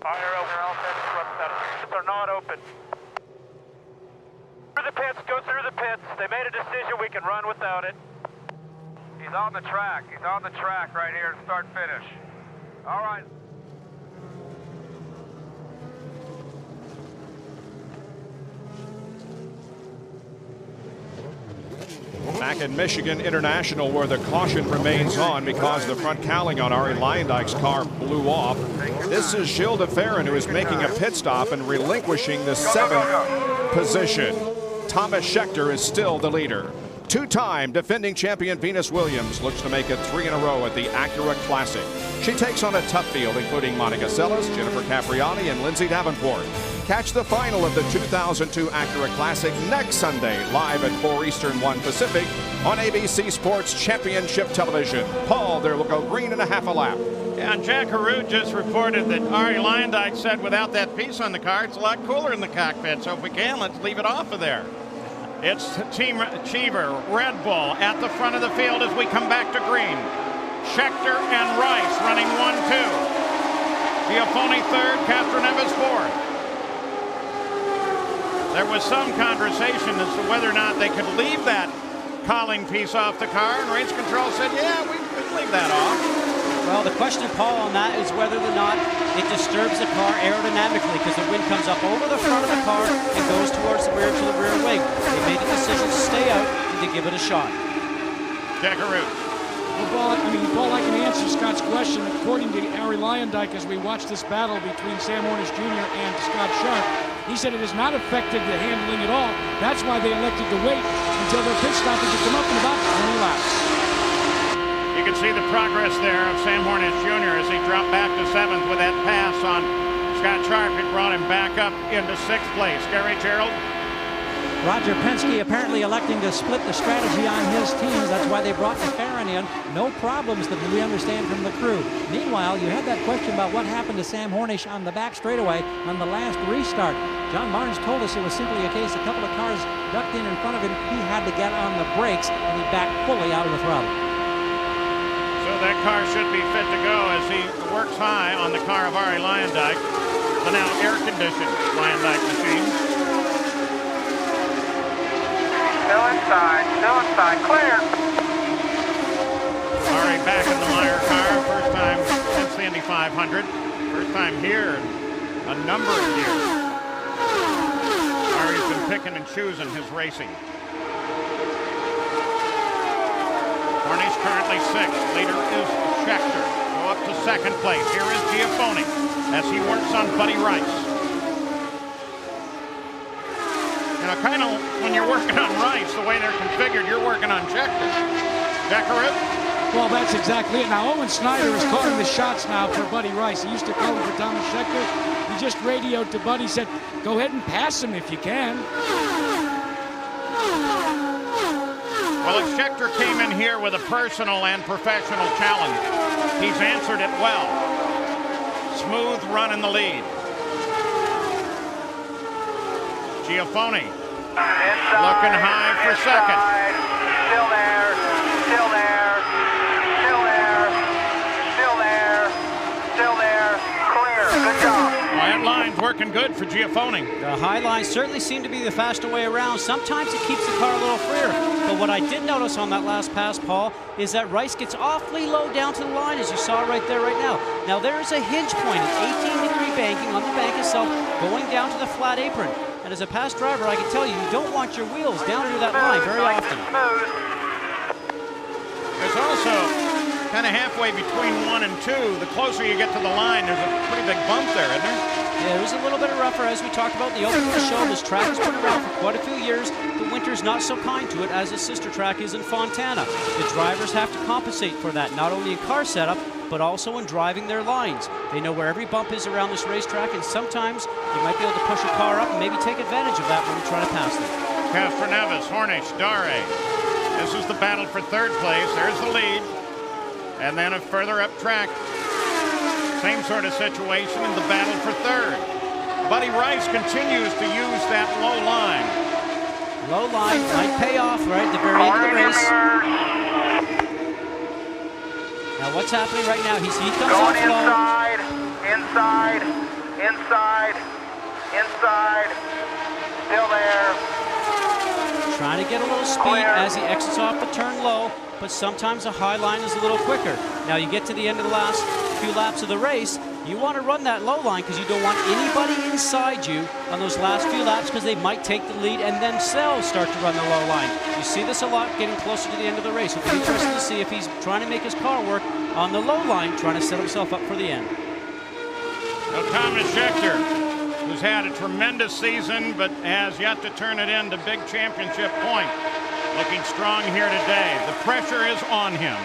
IRL says to run without it. The pits are not open. Through the pits, go through the pits. They made a decision we can run without it. He's on the track. He's on the track right here to start finish. All right. Back in Michigan International, where the caution remains on because the front cowling on Arie Luyendyk's car blew off. This is Gilles DeFerrin, who is making a pit stop and relinquishing the 7th position. Thomas Scheckter is still the leader. Two-time defending champion Venus Williams looks to make it 3 in a row at the Acura Classic. She takes on a tough field, including Monica Seles, Jennifer Capriati, and Lindsay Davenport. Catch the final of the 2002 Acura Classic next Sunday, live at 4 Eastern, 1 Pacific, on ABC Sports Championship Television. Paul, there will go green and a half a lap. Yeah, and Jack Harut just reported that Arie Luyendyk said without that piece on the car, it's a lot cooler in the cockpit. So if we can, let's leave it off of there. It's Team Cheever, Red Bull, at the front of the field as we come back to green. Scheckter and Rice running 1-2. Giafone third, Castroneves fourth. There was some conversation as to whether or not they could leave that cowling piece off the car, and race control said, yeah, we could leave that off. Well, the question, Paul, on that is whether or not it disturbs the car aerodynamically, because the wind comes up over the front of the car and goes towards the rear to the rear wing. They made a decision to stay out and to give it a shot. Jackaroo. Well, Paul, I can answer Scott's question. According to Arie Luyendyk, as we watched this battle between Sam Hornish Jr. and Scott Sharp, he said it has not affected the handling at all. That's why they elected to wait until their pit stop to come up in about 20 laps. You can see the progress there of Sam Hornish Jr. as he dropped back to 7th with that pass on Scott Sharp. It brought him back up into 6th place. Gary Gerald. Roger Penske apparently electing to split the strategy on his teams. That's why they brought McLaren in. No problems that we understand from the crew. Meanwhile, you had that question about what happened to Sam Hornish on the back straightaway on the last restart. John Barnes told us it was simply a case a couple of cars ducked in front of him. He had to get on the brakes, and he backed fully out of the throttle. So that car should be fit to go as he works high on the car of Arie Luyendyk, the now air-conditioned Luyendyk machine. Still inside, clear. Arie back in the Meyer car, first time since the Indy 500. First time here in a number of years. Arie's been picking and choosing his racing. Hornish currently 6th. Leader is Scheckter. Go up to 2nd place. Here is Giafone as he works on Buddy Rice. You know, kind of when you're working on Rice, the way they're configured, you're working on Scheckter. Jackaroo? Well, that's exactly it. Now, Owen Snyder is calling the shots now for Buddy Rice. He used to call him for Thomas Scheckter. He just radioed to Buddy, said, go ahead and pass him if you can. Well, if Scheckter came in here with a personal and professional challenge, he's answered it well. Smooth run in the lead. Giafone looking high for 2nd. Still there, still there, still there, still there, still there, clear, good job. Well, that line's working good for Giafone. The high lines certainly seem to be the faster way around. Sometimes it keeps the car a little freer. But what I did notice on that last pass, Paul, is that Rice gets awfully low down to the line, as you saw right there right now. Now there is a hinge point, an 18-degree banking on the bank itself, going down to the flat apron. And as a past driver, I can tell you, you don't want your wheels down into that line very often. There's also kind of halfway between 1 and 2. The closer you get to the line, there's a pretty big bump there, isn't there? Yeah, it was a little bit rougher, as we talked about in the opening of the show. This track has been around for quite a few years. The winter's not so kind to it as its sister track is in Fontana. The drivers have to compensate for that, not only in car setup, but also in driving their lines. They know where every bump is around this racetrack, and sometimes you might be able to push a car up and maybe take advantage of that when you try to pass them. Castroneves, Hornish, Dare. This is the battle for 3rd place. There's the lead. And then a further up track, same sort of situation in the battle for 3rd. Buddy Rice continues to use that low line. Low line might pay off right at the very end of the race. Now what's happening right now? He comes going off low. Inside, still there. Trying to get a little speed as he exits off the turn low, but sometimes a high line is a little quicker. Now you get to the end of the last few laps of the race, you want to run that low line because you don't want anybody inside you on those last few laps because they might take the lead and themselves start to run the low line. You see this a lot getting closer to the end of the race. It'll be interesting to see if he's trying to make his car work on the low line, trying to set himself up for the end. Now Thomas Scheckter, who's had a tremendous season but has yet to turn it into big championship point, looking strong here today. The pressure is on him.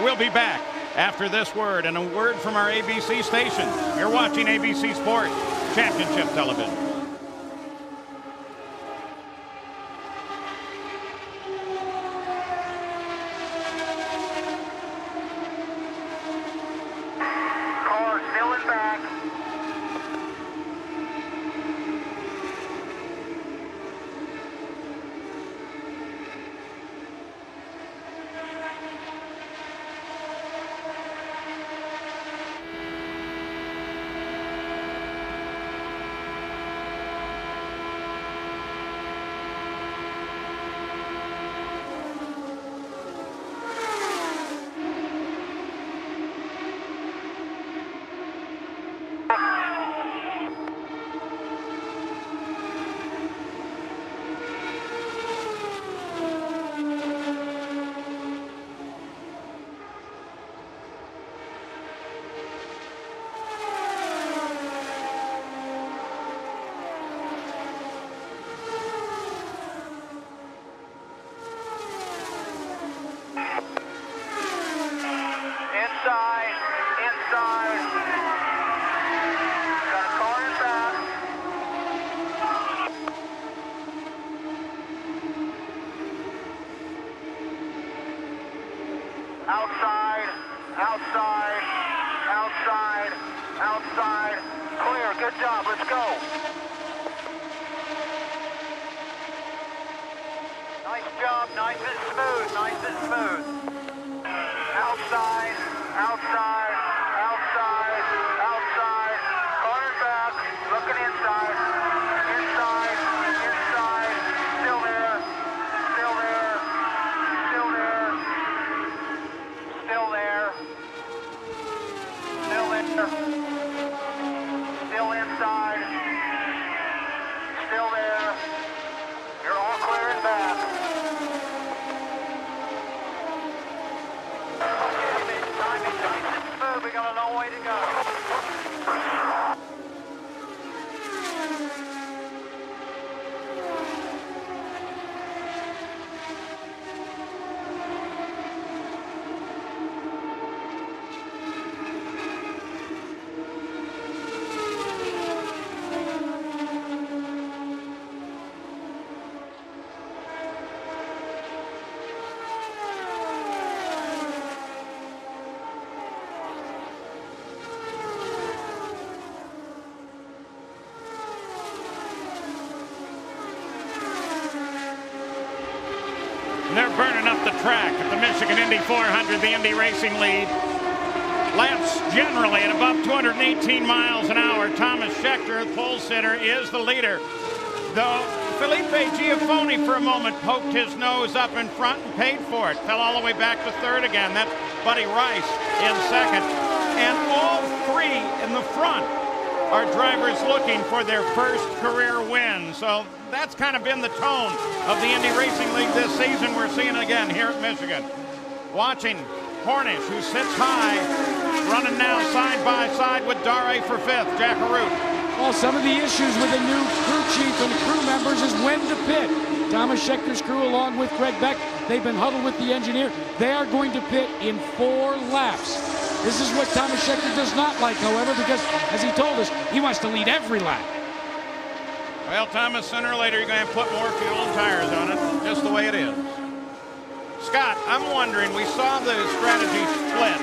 We'll be back after this word and a word from our ABC station. You're watching ABC Sports Championship Television. Car still in back. outside, clear, good job, let's go. Nice job, nice and smooth, nice and smooth. Outside, outside, outside, outside, corner back, looking inside, inside, inside, still there, still there, still there, still there, still there, still inside, still there, you're all clear and back. We got a long way to go. They're burning up the track at the Michigan Indy 400, the Indy Racing lead. Laps generally at above 218 miles an hour. Thomas Scheckter, the pole sitter, is the leader. Though Felipe Giafoni for a moment poked his nose up in front and paid for it. Fell all the way back to third again. That's Buddy Rice in second. And all three in the front are drivers looking for their first career win. So that's kind of been the tone of the Indy Racing League this season. We're seeing it again here at Michigan. Watching Hornish, who sits high, running now side by side with Dare for fifth, Jack Arute. Well, some of the issues with the new crew chief and the crew members is when to pit. Thomas Schecter's crew, along with Greg Beck, they've been huddled with the engineer. They are going to pit in 4 laps. This is what Thomas Scheckter does not like, however, because, as he told us, he wants to lead every lap. Well, Thomas, sooner or later, you're going to put more fuel and tires on it, just the way it is. Scott, I'm wondering, we saw the strategy split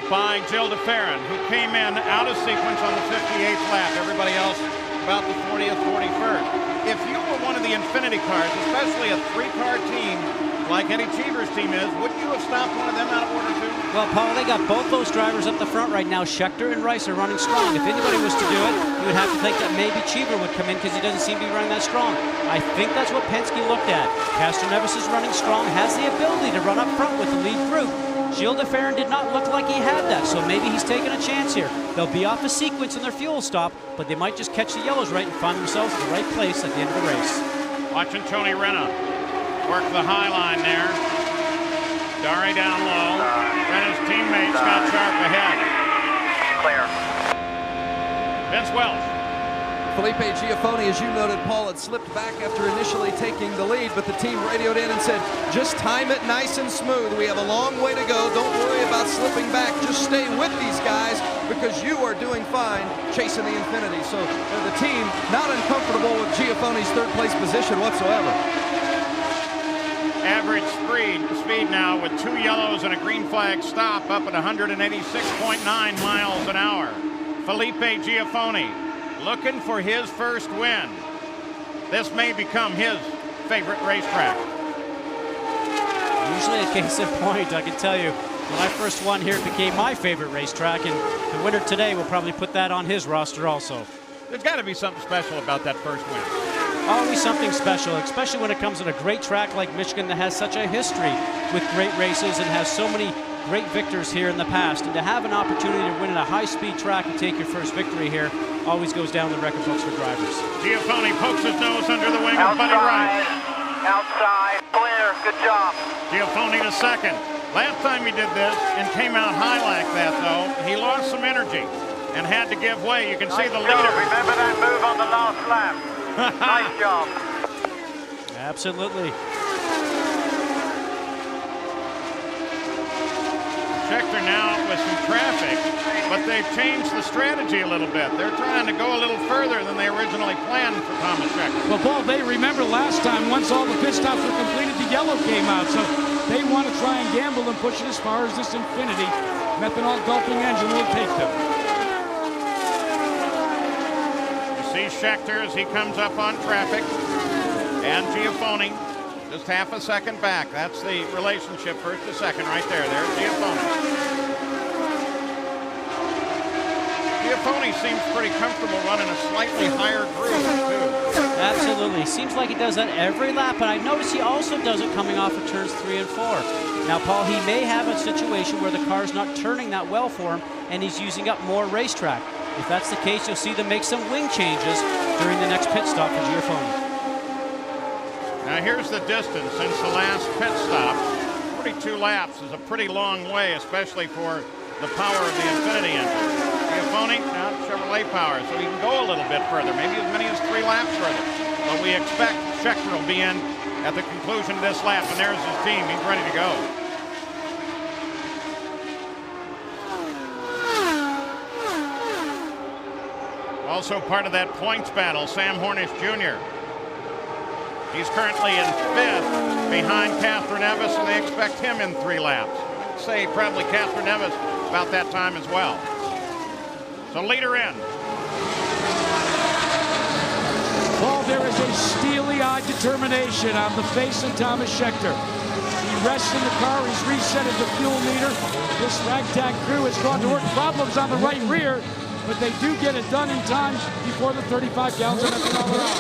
by Gilles de Ferran, who came in out of sequence on the 58th lap. Everybody else about the 40th, 41st. If you were one of the Infinity cars, especially a 3-car team like Eddie Cheever's team is, wouldn't you have stopped one of them out of order too? Well, Paul, they got both those drivers up the front right now. Scheckter and Rice are running strong. If anybody was to do it, you would have to think that maybe Cheever would come in because he doesn't seem to be running that strong. I think that's what Penske looked at. Castroneves is running strong, has the ability to run up front with the lead group. Gilles de Ferran did not look like he had that, so maybe he's taking a chance here. They'll be off a sequence in their fuel stop, but they might just catch the yellows right and find themselves in the right place at the end of the race. Watching Tony Renna work the high line there. Dare down low. Renna's teammate Scott Sharp ahead. Clear. Vince Welch. Felipe Giafoni, as you noted, Paul, had slipped back after initially taking the lead, but the team radioed in and said, just time it nice and smooth. We have a long way to go. Don't worry about slipping back. Just stay with these guys because you are doing fine chasing the Infinity. So the team not uncomfortable with Giafoni's third-place position whatsoever. Average speed now with 2 yellows and a green flag stop up at 186.9 miles an hour. Felipe Giafoni looking for his first win. This may become his favorite racetrack. Usually a case in point, I can tell you. When I first won here, it became my favorite racetrack, and the winner today will probably put that on his roster also. There's got to be something special about that first win. Always something special, especially when it comes to a great track like Michigan that has such a history with great races and has so many great victors here in the past. And to have an opportunity to win at a high-speed track and take your first victory here always goes down the record books for drivers. Giafoni pokes his nose under the wing of Buddy Rice. Outside, clear, good job. Giafoni to second. Last time he did this and came out high like that, though, he lost some energy and had to give way. You can see the leader. Remember that move on the last lap. Nice job. Absolutely. Scheckter now with some traffic, but they've changed the strategy a little bit. They're trying to go a little further than they originally planned for Thomas Scheckter. Well, Paul, they remember last time, once all the pit stops were completed, the yellow came out. So they want to try and gamble and push it as far as this Infinity methanol gulping engine will take them. See Schechter as he comes up on traffic. And Giafone just half a second back. That's the relationship, first to second, right there. There's Giafone. Giafone seems pretty comfortable running a slightly higher groove, too. Absolutely. Seems like he does that every lap, and I notice he also does it coming off of turns 3 and 4. Now, Paul, he may have a situation where the car's not turning that well for him, and he's using up more racetrack. If that's the case, you'll see them make some wing changes during the next pit stop for Giafone. Now, here's the distance since the last pit stop. 42 laps is a pretty long way, especially for the power of the Infinity engine. Giafone, now Chevrolet power, so he can go a little bit further, maybe as many as 3 laps further. But we expect Schechter will be in at the conclusion of this lap, and there's his team. He's ready to go. Also part of that points battle, Sam Hornish Jr. He's currently in 5th behind Catherine Evis, and they expect him in 3 laps. I'd say probably Catherine Evis about that time as well. So leader in. Paul, there is a steely-eyed determination on the face of Thomas Schechter. He rests in the car, he's resetted the fuel meter. This ragtag crew has gone to work. Problems on the right rear, but they do get it done in time before the 35 gallons of ethanol are out.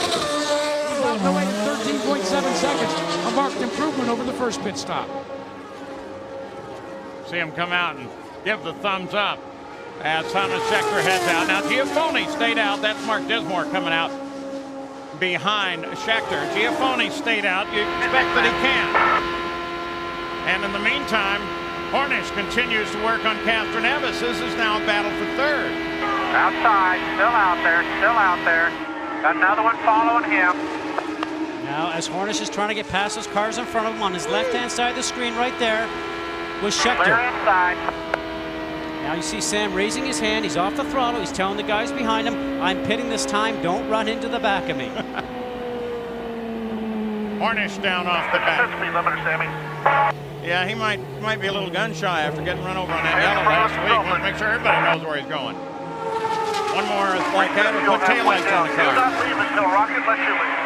He's out of the way in 13.7 seconds, a marked improvement over the first pit stop. See him come out and give the thumbs up as Thomas Schechter heads out. Now Giafone stayed out. That's Mark Dismore coming out behind Schechter. Giafone stayed out. You expect that he can. And in the meantime, Hornish continues to work on Catherine Evis. This is now a battle for 3rd. Outside, still out there, still out there. Got another one following him. Now, as Hornish is trying to get past those cars in front of him, on his left-hand side of the screen right there was Schechter. Clear inside. Now you see Sam raising his hand. He's off the throttle. He's telling the guys behind him, I'm pitting this time. Don't run into the back of me. Hornish down off the back. Speed limiter, Sammy. Yeah, he might be a little gun shy after getting run over on that yellow last week. Let's make sure everybody knows where he's going. One more like that will put taillights on the car. Do not leave until Rocket lets you leave.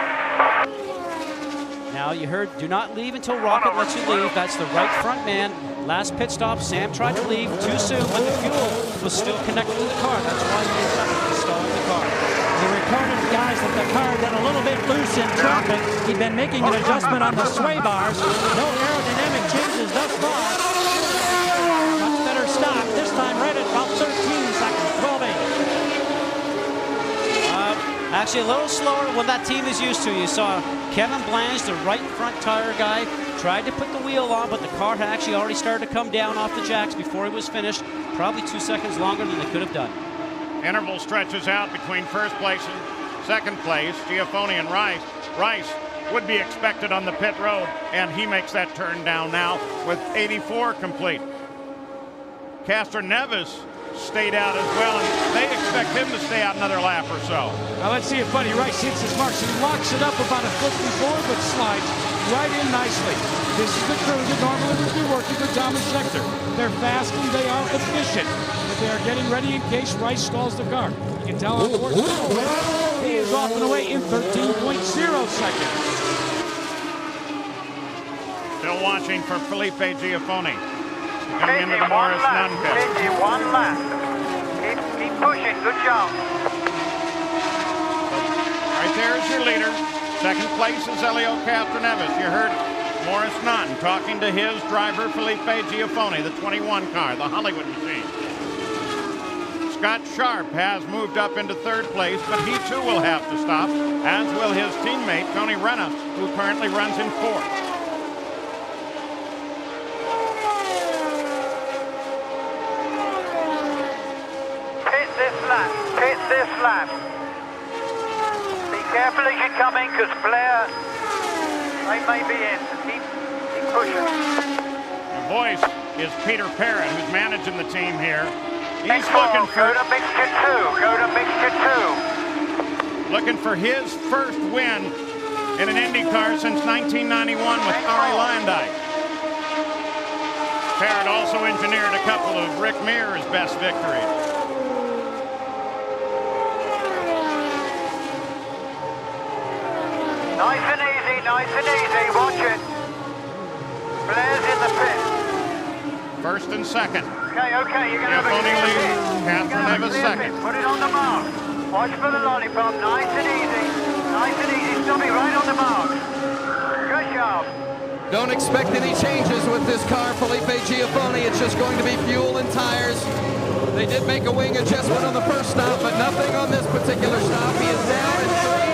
Now you heard, do not leave until Rocket lets you leave. That's the right front man. Last pit stop, Sam tried to leave too soon, but the fuel was still connected to the car. That's why he ended up installing the car. He recorded, guys, that the car got a little bit loose in traffic. He'd been making an adjustment on the sway bars. No aerodynamic changes thus far. Much better stop. This time right at about 13 seconds, 12.8. Actually, a little slower than what that team is used to. You saw Kevin Blanche, the right front tire guy, tried to put the wheel on, but the car had actually already started to come down off the jacks before he was finished. Probably 2 seconds longer than they could have done. Interval stretches out between first place and second place. Giafone and Rice. Rice would be expected on the pit road, and he makes that turn down now with 84 complete. Catherine Evis stayed out as well, and they expect him to stay out another lap or so. Now let's see if Buddy Rice hits his marks. He locks it up about a foot before, but slides right in nicely. This is the crew that normally would be working for Thomas Schechter. They're fast and they are efficient, but they are getting ready in case Rice stalls the car. You can tell how important he is off and away in 13.0 seconds. Still watching for Felipe Giafone. Coming into the Morris Nunn pit. KG, 1 lap. Keep pushing. Good job. Right there is your leader. Second place is Elio Castroneves. You heard Morris Nunn talking to his driver, Felipe Giafone, the 21 car, the Hollywood machine. Scott Sharp has moved up into 3rd place, but he too will have to stop, as will his teammate, Tony Renna, who currently runs in 4th. Pit this lap. Be careful as you come in, because Blair, they may be in. Keep pushing. The voice is Peter Perrin, who's managing the team here. He's looking for... Go to mixture 2. Go to mixture 2. Looking for his first win in an IndyCar since 1991 with Ari Landike. Perrin also engineered a couple of Rick Mears' best victories. nice and easy. Watch it. Blair's in the pit. First and second. Okay, you're going to have a Giafone clear leads. pit. Catherine Evans second. Put it on the mark. Watch for the lollipop. Nice and easy. Nice and easy. Stop it right on the mark. Good job. Don't expect any changes with this car, Felipe Giafone. It's just going to be fuel and tires. They did make a wing adjustment on the first stop, but nothing on this particular stop. He is down in 3.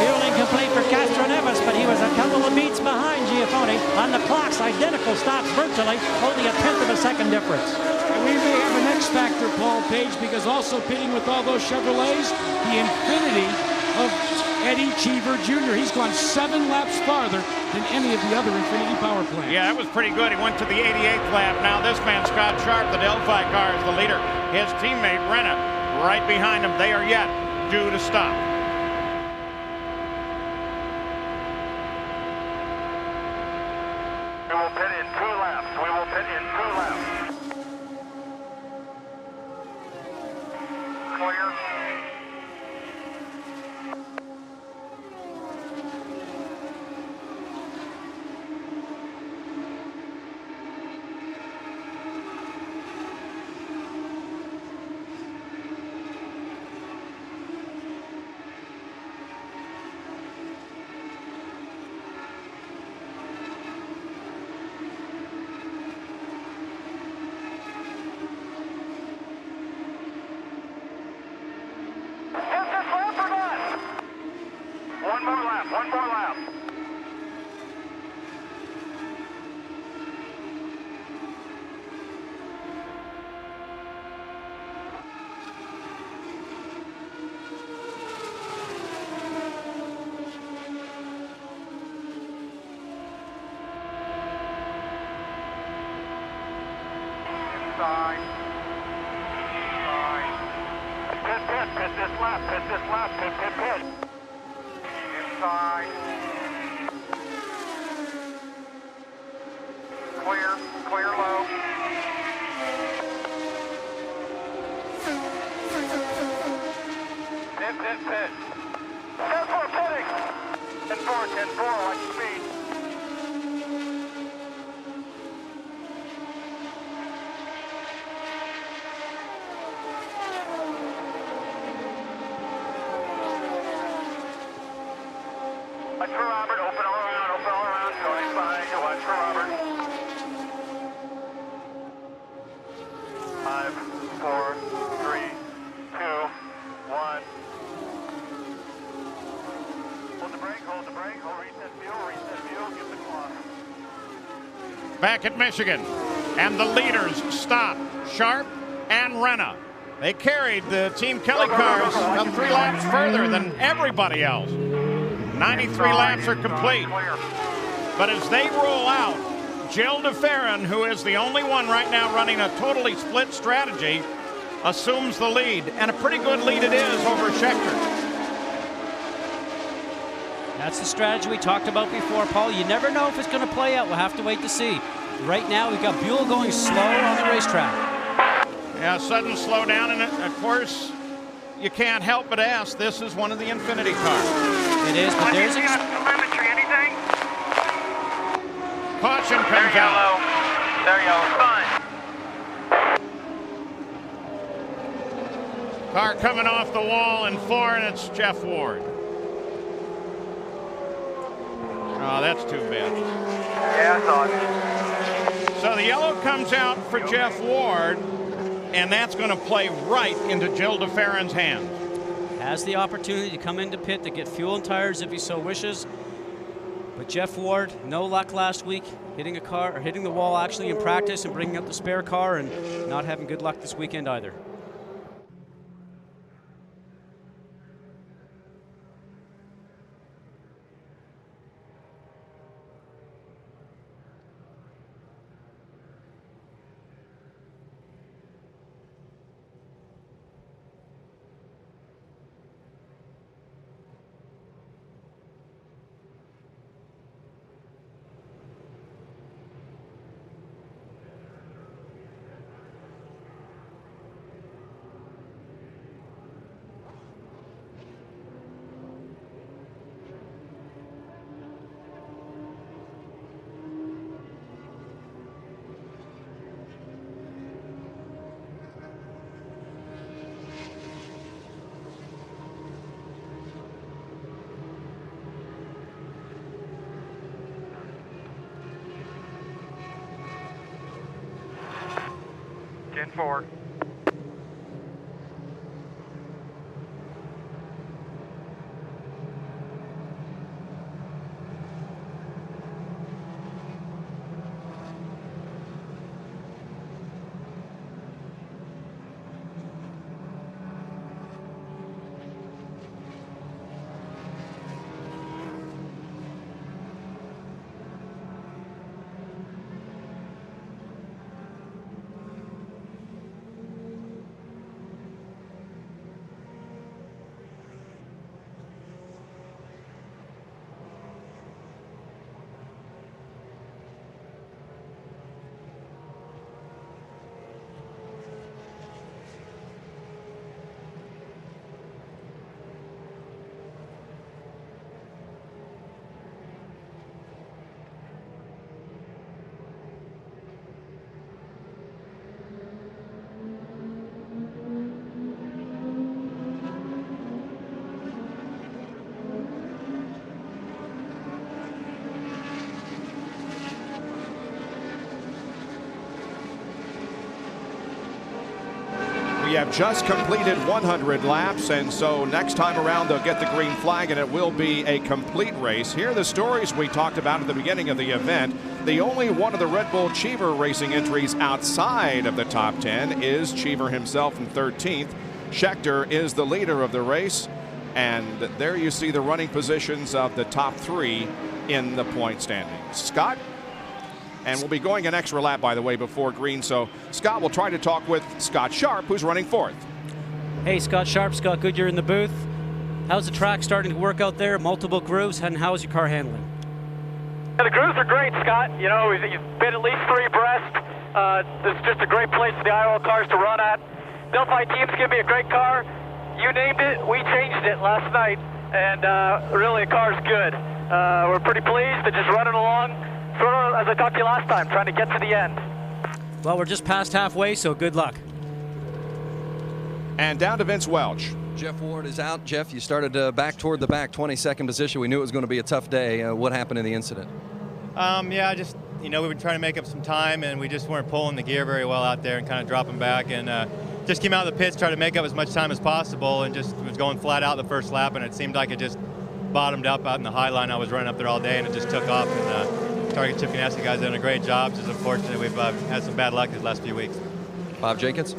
Fuel incomplete for Castro Neves, but he was a couple of beats behind Giafone. On the clocks, identical stops virtually, only a tenth of a second difference. And we may have an X factor, Paul Page, because also pitting with all those Chevrolets, the Infinity of Eddie Cheever Jr. He's gone 7 laps farther than any of the other Infinity power plants. Yeah, that was pretty good. He went to the 88th lap. Now this man, Scott Sharp, the Delphi car, is the leader. His teammate, Renna, right behind him. They are yet due to stop. We will pit in 2 laps. We will pit in 2 laps. Clear. One more lap. Inside. Pit this lap, pit. Inside. Clear low. Pit. 10-4 pitting. 10-4, like speed. Watch for Robert, open all around, going behind you, watch for Robert. 5, 4, 3, 2, 1. Hold the brake, reset fuel, get the clock. Back at Michigan, and the leaders stop, Sharp and Renna. They carried the Team Kelly cars 3 laps further than everybody else. 93 laps are complete. But as they roll out, Jill DeFerrin, who is the only one right now running a totally split strategy, assumes the lead. And a pretty good lead it is over Schechter. That's the strategy we talked about before, Paul. You never know if it's going to play out. We'll have to wait to see. Right now, we've got Buell going slow on the racetrack. Yeah, sudden slowdown, and of course, you can't help but ask, this is one of the Infinity cars. It is, but there's a telemetry, anything? Caution comes out. There you go, fine. Car coming off the wall in 4, and it's Jeff Ward. Oh, that's too bad. Yeah, I saw it. So the yellow comes out for Jeff Ward, and that's going to play right into Jill DeFerrin's hands. Has the opportunity to come into pit to get fuel and tires if he so wishes. But Jeff Ward, no luck last week, hitting the wall actually in practice and bringing up the spare car, and not having good luck this weekend either. 10-4. We have just completed 100 laps, and so next time around they'll get the green flag and it will be a complete race. Here are the stories we talked about at the beginning of the event. The only one of the Red Bull Cheever Racing entries outside of the top 10 is Cheever himself in 13th. Scheckter is the leader of the race, and there you see the running positions of the top 3 in the point standings. Scott? And we'll be going an extra lap, by the way, before green. So Scott will try to talk with Scott Sharp, who's running 4th. Hey, Scott Sharp, Scott Goodyear in the booth. How's the track starting to work out there? Multiple grooves, and how's your car handling? Yeah, the grooves are great, Scott. You know, you've been at least 3 abreast. This is just a great place for the IRL cars to run at. Delphi team's gonna be a great car. You named it, we changed it last night, and really the car's good. We're pretty pleased to just running along. Sort of as I talked to you last time, trying to get to the end. Well, we're just past halfway, so good luck. And down to Vince Welch. Jeff Ward is out. Jeff, you started back toward the back, 22nd position. We knew it was going to be a tough day. What happened in the incident? Yeah, just, you know, we were trying to make up some time, and we just weren't pulling the gear very well out there and kind of dropping back. And just came out of the pits, tried to make up as much time as possible, and just was going flat out the first lap, and it seemed like it just bottomed up out in the high line. I was running up there all day, and it just took off. And Target Chip Ganassi guys done a great job. Just unfortunately, we've had some bad luck these last few weeks. Bob Jenkins?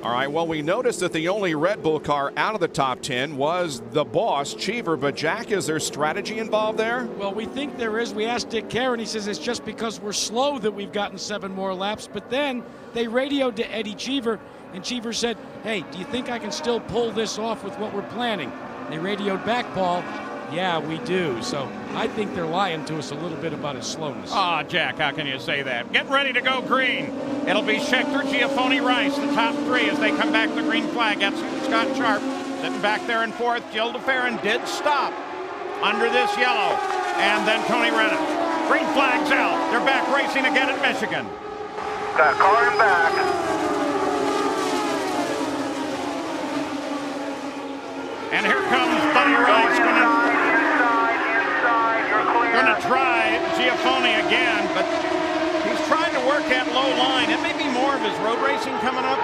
All right, well, we noticed that the only Red Bull car out of the top 10 was the boss, Cheever. But, Jack, is there strategy involved there? Well, we think there is. We asked Dick Kerr, and he says it's just because we're slow that we've gotten 7 more laps. But then they radioed to Eddie Cheever, and Cheever said, hey, do you think I can still pull this off with what we're planning? And they radioed back, Paul. Yeah, we do. So I think they're lying to us a little bit about his slowness. Ah, Jack, how can you say that? Get ready to go green. It'll be Scheckter, Giafone, Rice, the top 3 as they come back to the green flag. That's Scott Sharp sitting back there in 4th. Jill DeFerrin did stop under this yellow. And then Tony Renna. Green flag's out. They're back racing again at Michigan. Got a car in back. And here comes Buddy Rice. Going to try Giafone again, but he's trying to work that low line. It may be more of his road racing coming up.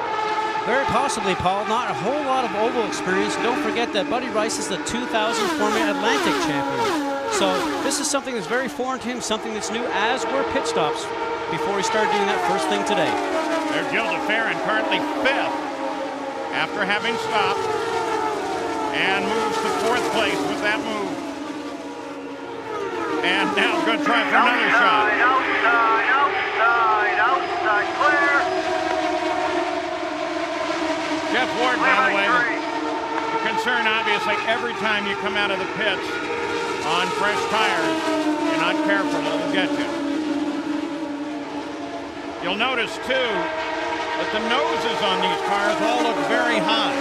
Very possibly, Paul. Not a whole lot of oval experience. Don't forget that Buddy Rice is the 2000 Formula Atlantic champion. So this is something that's very foreign to him, something that's new, as were pit stops before he started doing that first thing today. There's Jill DeFerrin, currently 5th after having stopped, and moves to 4th place with that move. And now going to try for another shot. Outside, clear. Jeff Ward, by the way, the concern obviously every time you come out of the pits on fresh tires, you're not careful, it'll get you. You'll notice too that the noses on these cars all look very high.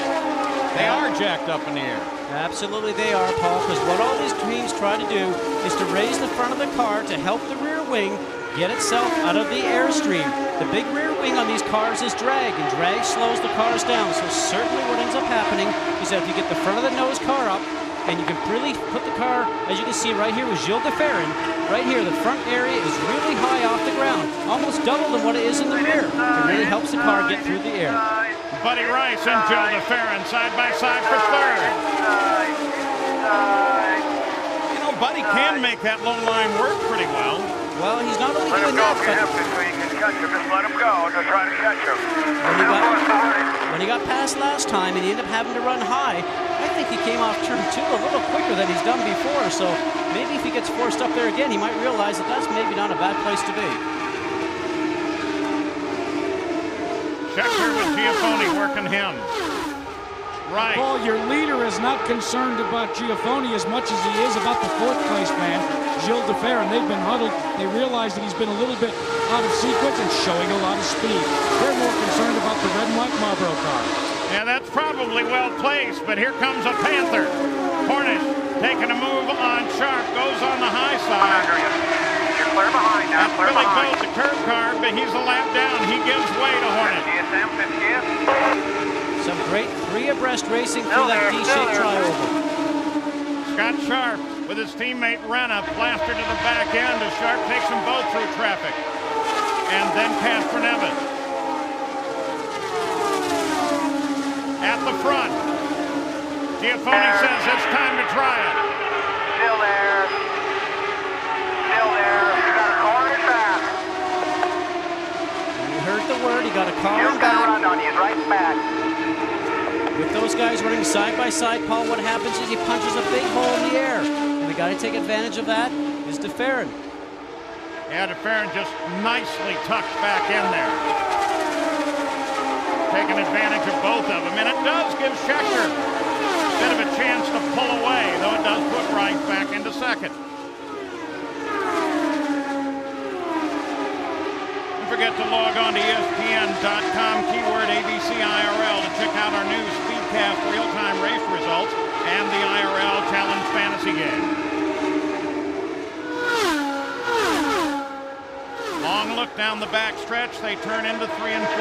They are jacked up in the air. Absolutely they are, Paul, because what all these teams try to do is to raise the front of the car to help the rear wing get itself out of the airstream. The big rear wing on these cars is drag, and drag slows the cars down. So certainly what ends up happening is that if you get the front of the nose car up, and you can really put the car, as you can see right here with Gilles de Ferran, right here, the front area is really high off the ground, almost double than what it is in the rear. It really helps the car get through the air. Buddy Rice and Gilles de Ferran side by side for third. You know, Buddy can make that low line work pretty well. Well, he's not only doing that, but just let him go. Just try to catch him. When he got past last time and he ended up having to run high, I think he came off turn 2 a little quicker than he's done before. So maybe if he gets forced up there again, he might realize that that's maybe not a bad place to be. Scheckter with Giafone working him. Right. Paul, your leader is not concerned about Giafone as much as he is about the 4th place man, Gilles de Ferran. They've been huddled. They realize that he's been a little bit out of sequence and showing a lot of speed. They're more concerned about the red and white Marlboro car. Yeah, that's probably well placed, but here comes a Panther. Hornet taking a move on Sharp, goes on the high side. You're clear behind now. That's Billy Boat, the curb car, but he's a lap down. He gives way to Hornet. Some great 3 abreast racing through that D-shaped trioval. Scott Sharp with his teammate Renna plastered to the back end as Sharp takes them both through traffic. And then Castroneves. At the front, Giafone says it's time to try it. Still there. Still there. You got a car in back. You heard the word. He got a car in back. Run on you right back. With those guys running side by side, Paul, what happens is he punches a big hole in the air. And the guy to take advantage of that is de Ferran. Yeah, de Ferran just nicely tucked back in there. Taking advantage of both of them. And it does give Scheckter a bit of a chance to pull away, though it does put Rice back into second. Don't forget to log on to ESPN.com, keyword ABC IRL, to check out our new Speedcast real-time race results and the IRL Challenge Fantasy game. Long look down the back stretch. They turn into 3 and 4.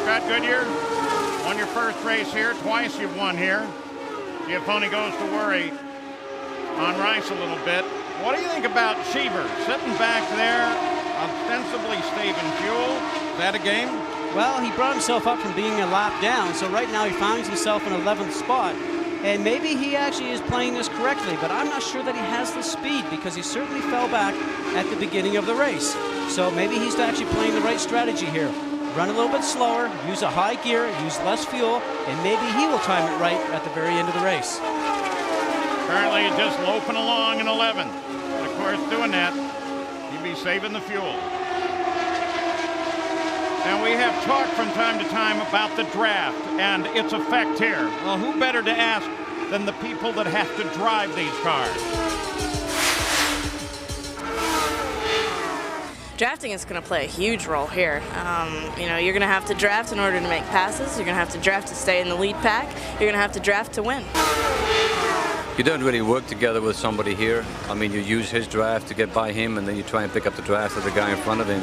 Scott Goodyear won your first race here. Twice you've won here. Giafone goes to worry on Rice a little bit. What do you think about Cheever sitting back there, ostensibly saving fuel? Is that a game? Well, he brought himself up from being a lap down, so right now he finds himself in 11th spot. And maybe he actually is playing this correctly, but I'm not sure that he has the speed because he certainly fell back at the beginning of the race. So maybe he's actually playing the right strategy here. Run a little bit slower, use a high gear, use less fuel, and maybe he will time it right at the very end of the race. Currently just loping along in 11th. But of course, doing that, he'd be saving the fuel. Now, we have talked from time to time about the draft and its effect here. Well, who better to ask than the people that have to drive these cars? Drafting is going to play a huge role here. You know, you're going to have to draft in order to make passes. You're going to have to draft to stay in the lead pack. You're going to have to draft to win. You don't really work together with somebody here. I mean, you use his draft to get by him, and then you try and pick up the draft of the guy in front of him.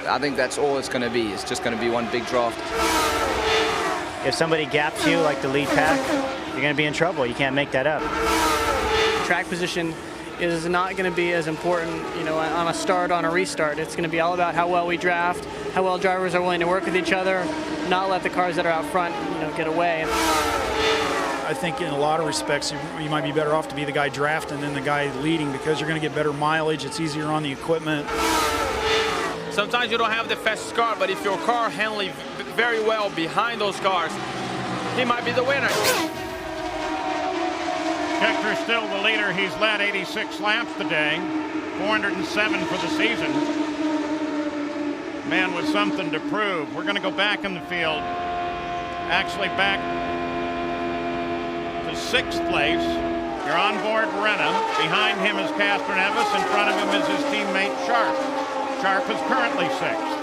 I think that's all it's going to be. It's just going to be one big draft. If somebody gaps you like the lead pack, you're going to be in trouble. You can't make that up. Track position is not going to be as important, you know, on a start, on a restart. It's going to be all about how well we draft, how well drivers are willing to work with each other, not let the cars that are out front, you know, get away. I think in a lot of respects, you might be better off to be the guy drafting than the guy leading because you're going to get better mileage. It's easier on the equipment. Sometimes you don't have the fastest car, but if your car handling very well behind those cars, he might be the winner. Scheckter's still the leader. He's led 86 laps today, 407 for the season. Man with something to prove. We're going to go back in the field, actually back to 6th place. You're on board Renna. Behind him is Castroneves. In front of him is his teammate Sharp. Sharp is currently 6th.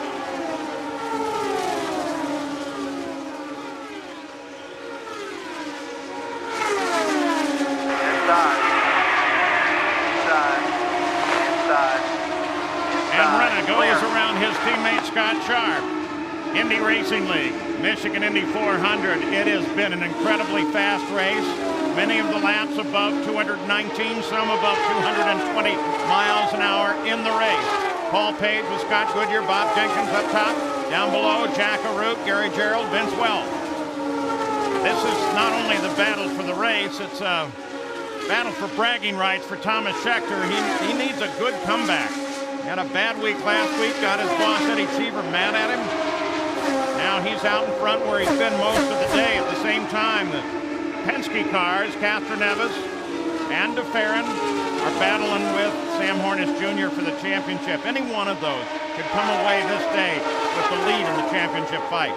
And Renna goes around his teammate Scott Sharp. Indy Racing League, Michigan Indy 400. It has been an incredibly fast race. Many of the laps above 219, some above 220 miles an hour in the race. Paul Page with Scott Goodyear, Bob Jenkins up top. Down below, Jack Arute, Gary Gerald, Vince Welch. This is not only the battle for the race, it's a battle for bragging rights for Thomas Scheckter. He needs a good comeback. Had a bad week last week, got his boss Eddie Cheever mad at him. Now he's out in front where he's been most of the day. At the same time, the Penske cars, Castroneves and DeFerrin, are battling with Sam Hornish Jr. for the championship. Any one of those could come away this day with the lead in the championship fight.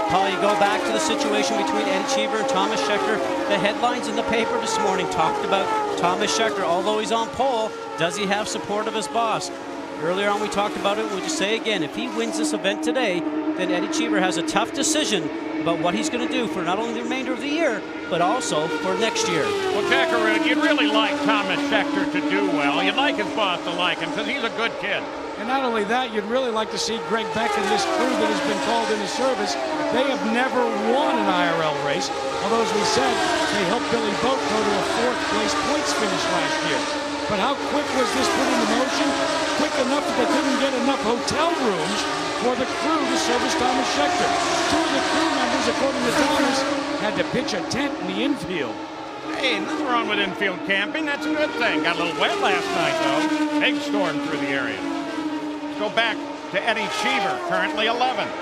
Paul, you go back to the situation between Eddie Cheever and Thomas Scheckter. The headlines in the paper this morning talked about Thomas Scheckter. Although he's on pole, does he have support of his boss? Earlier on we talked about it. We'll just say again, if he wins this event today, then Eddie Cheever has a tough decision about what he's going to do for not only the remainder of the year, but also for next year. Well, Jack Arute, you'd really like Thomas Scheckter to do well. You'd like his boss to like him because he's a good kid. And not only that, you'd really like to see Greg Beck and this crew that has been called into service. They have never won an IRL race, although, as we said, they helped Billy Boat go to a 4th place points finish last year. But how quick was this put into motion? Quick enough that they couldn't get enough hotel rooms for the crew to service Thomas Scheckter. 2 of the crew members, according to Thomas, had to pitch a tent in the infield. Hey, nothing wrong with infield camping. That's a good thing. Got a little wet last night, though. Big storm through the area. Go back to Eddie Cheever, currently 11th.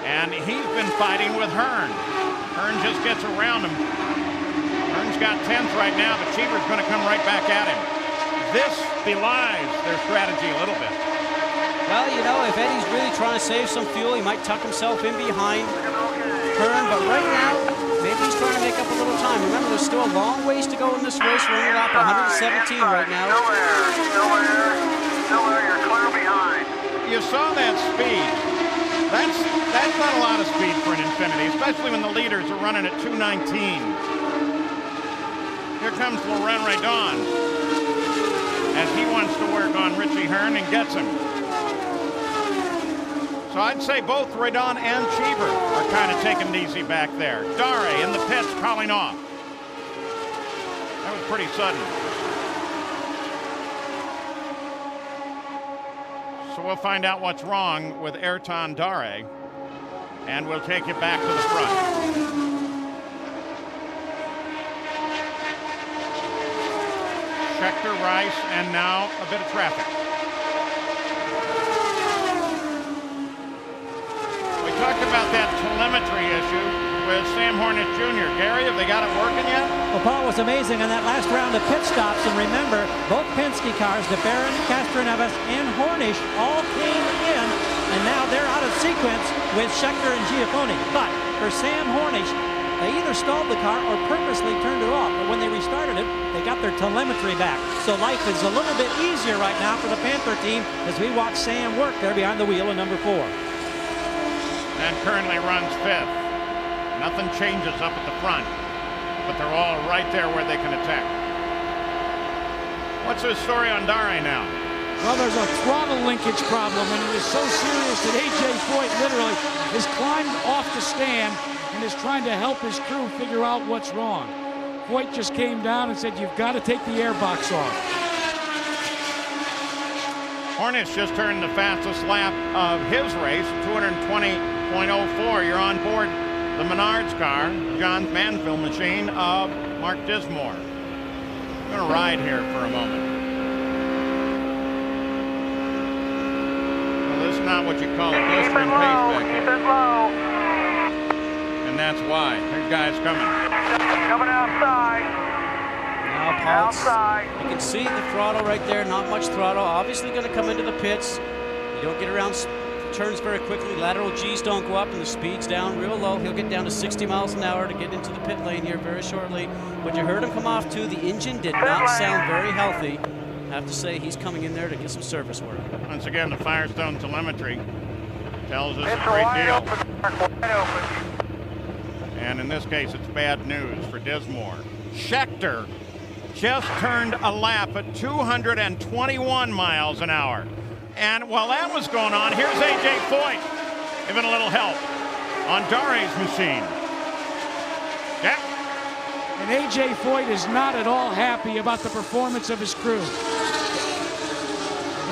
And he's been fighting with Hearn. Hearn just gets around him. Hearn's got 10th right now, but Cheever's going to come right back at him. This belies their strategy a little bit. Well, you know, if Eddie's really trying to save some fuel, he might tuck himself in behind Hearn, but right now, maybe he's trying to make up a little time. Remember, there's still a long ways to go in this race. We're only lap 117 right now. Still there, you're clear behind. You saw that speed. That's not a lot of speed for an Infinity, especially when the leaders are running at 219. Here comes Laurent Redon as he wants to work on Richie Hearn and gets him. So I'd say both Redon and Cheever are kind of taking it easy back there. Dare in the pits calling off. That was pretty sudden. So we'll find out what's wrong with Ayrton Dare, and we'll take you back to the front. Scheckter, Rice, and now a bit of traffic. We talked about that telemetry issue with Sam Hornish Jr. Gary, have they got it working yet? Well, Paul, was amazing on that last round of pit stops, and remember, both Penske cars, DeFerrin, Castroneves, and Hornish all came in, and now they're out of sequence with Scheckter and Giafone. But for Sam Hornish, they either stalled the car or purposely turned it off, but when they restarted it, they got their telemetry back. So life is a little bit easier right now for the Panther team as we watch Sam work there behind the wheel in number 4. And currently runs 5th. Nothing changes up at the front, but they're all right there where they can attack. What's the story on Dare now? Well, there's a throttle linkage problem, and it is so serious that A.J. Foyt literally has climbed off the stand and is trying to help his crew figure out what's wrong. Foyt just came down and said, you've got to take the airbox off. Hornish just turned the fastest lap of his race, 220.04. You're on board the Menards car, John Manfield machine of Mark Dismore. I'm going to ride here for a moment. Well, this is not what you call a blistering pace back here. Keep it low. And that's why. There's guys coming. Coming outside. Now, Paul, you can see the throttle right there, not much throttle. Obviously going to come into the pits. You don't get around turns very quickly. Lateral G's don't go up and the speed's down real low. He'll get down to 60 miles an hour to get into the pit lane here very shortly. But you heard him come off too. The engine did not sound very healthy. I have to say he's coming in there to get some service work. Once again, the Firestone telemetry tells us a great deal. And in this case, it's bad news for Dismore. Scheckter just turned a lap at 221 miles an hour. And while that was going on, here's A.J. Foyt giving a little help on Dare's machine. Yeah. And A.J. Foyt is not at all happy about the performance of his crew.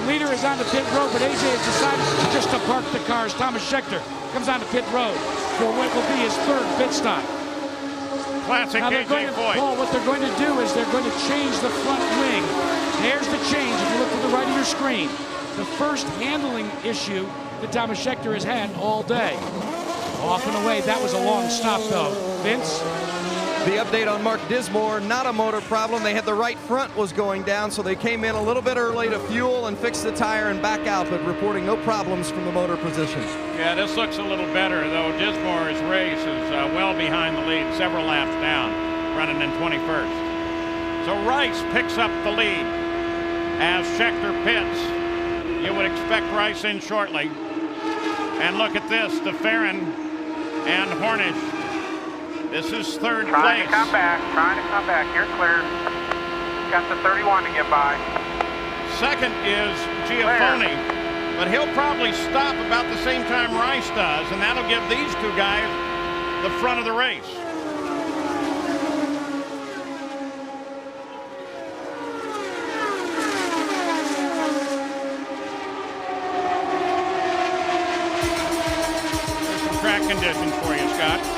The leader is on the pit road, but A.J. has decided just to park the cars. Thomas Scheckter comes on the pit road for what will be his third pit stop. Classic A.J. Foyt. Paul, what they're going to do is they're going to change the front wing. There's the change if you look to the right of your screen. The first handling issue that Thomas Scheckter has had all day. Off and away, that was a long stop though. Vince? The update on Mark Dismore, not a motor problem. They had the right front was going down, so they came in a little bit early to fuel and fix the tire and back out, but reporting no problems from the motor position. Yeah, this looks a little better, though. Dismore's race is well behind the lead, several laps down, running in 21st. So Rice picks up the lead as Scheckter pits. You would expect Rice in shortly. And look at this, DeFerrin and Hornish. This is third place. Trying to come back. You're clear. Got the 31 to get by. Second is Giafone, but he'll probably stop about the same time Rice does, and that'll give these two guys the front of the race. There's some track conditions for you, Scott.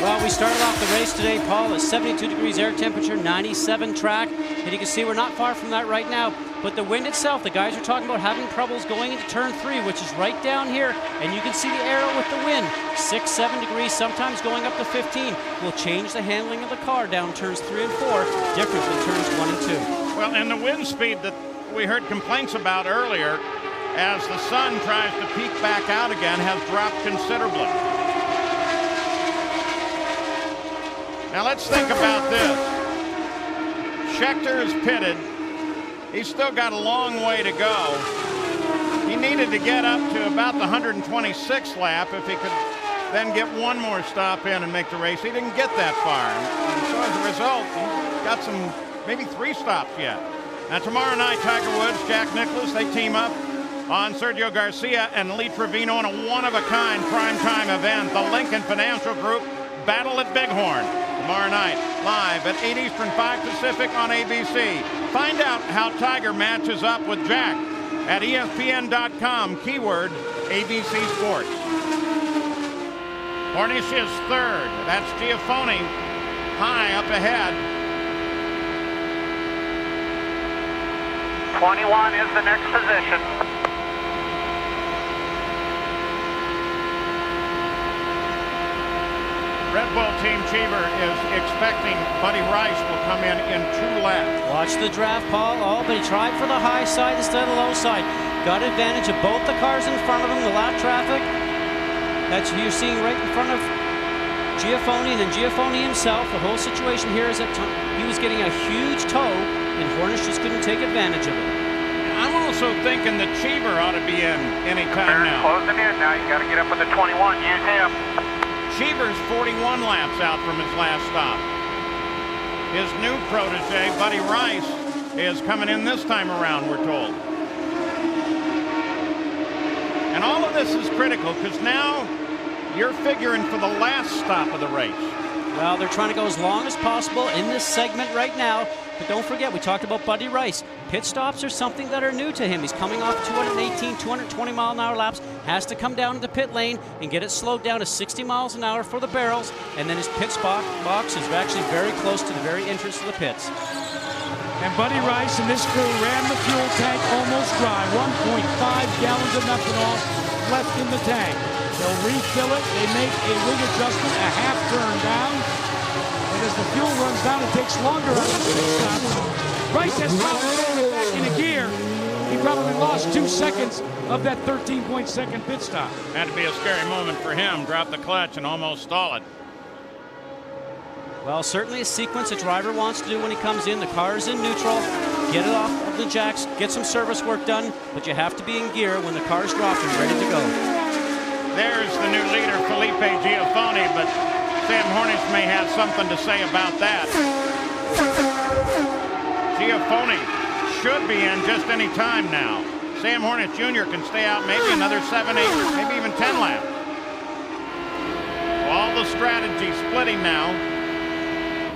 Well, we started off the race today, Paul, at 72 degrees air temperature, 97 track, and you can see we're not far from that right now. But the wind itself, the guys are talking about having troubles going into turn 3, which is right down here, and you can see the arrow with the wind, 6, 7 degrees, sometimes going up to 15. Will change the handling of the car down turns 3 and 4, different than turns 1 and 2. Well, and the wind speed that we heard complaints about earlier, as the sun tries to peek back out again, has dropped considerably. Now let's think about this. Scheckter is pitted. He's still got a long way to go. He needed to get up to about the 126th lap if he could then get one more stop in and make the race. He didn't get that far. And so as a result, he's got some, maybe 3 stops yet. Now tomorrow night, Tiger Woods, Jack Nicklaus, they team up on Sergio Garcia and Lee Trevino in a one-of-a-kind primetime event. The Lincoln Financial Group Battle at Bighorn. Tomorrow night, live at 8 Eastern, 5 Pacific on ABC. Find out how Tiger matches up with Jack at ESPN.com, keyword ABC Sports. Hornish is third. That's Giafone high up ahead. 21 is the next position. Red Bull Team Cheever is expecting Buddy Rice will come in 2 laps. Watch the draft, Paul. Oh, but he tried for the high side instead of the low side. Got advantage of both the cars in front of him, the lap traffic. That's who you're seeing right in front of Giafone, and then Giafone himself. The whole situation here is that he was getting a huge tow, and Hornish just couldn't take advantage of it. I'm also thinking that Cheever ought to be in any time now. Closing in now. You got to get up with the 21. Use him. Cheever's 41 laps out from his last stop. His new protege, Buddy Rice, is coming in this time around, we're told. And all of this is critical because now you're figuring for the last stop of the race. Well, they're trying to go as long as possible in this segment right now. But don't forget, we talked about Buddy Rice. Pit stops are something that are new to him. He's coming off 218, 220 mile an hour laps, has to come down to the pit lane and get it slowed down to 60 miles an hour for the barrels, and then his pit box is actually very close to the very entrance of the pits. And Buddy Rice and this crew ran the fuel tank almost dry. 1.5 gallons of methanol left in the tank. They'll refill it. They make a wing adjustment, a half turn down. And as the fuel runs down, it takes longer on the pit stop. Rice has probably back in a gear. He probably lost 2 seconds of that 13.2 pit stop. Had to be a scary moment for him. Drop the clutch and almost stall it. Well, certainly a sequence a driver wants to do when he comes in. The car is in neutral. Get it off of the jacks, get some service work done, but you have to be in gear when the car's dropping, ready to go. There's the new leader, Felipe Giafone, but Sam Hornish may have something to say about that. Giafone should be in just any time now. Sam Hornish Jr. can stay out maybe another 7, 8, maybe even 10 laps. All the strategy splitting now.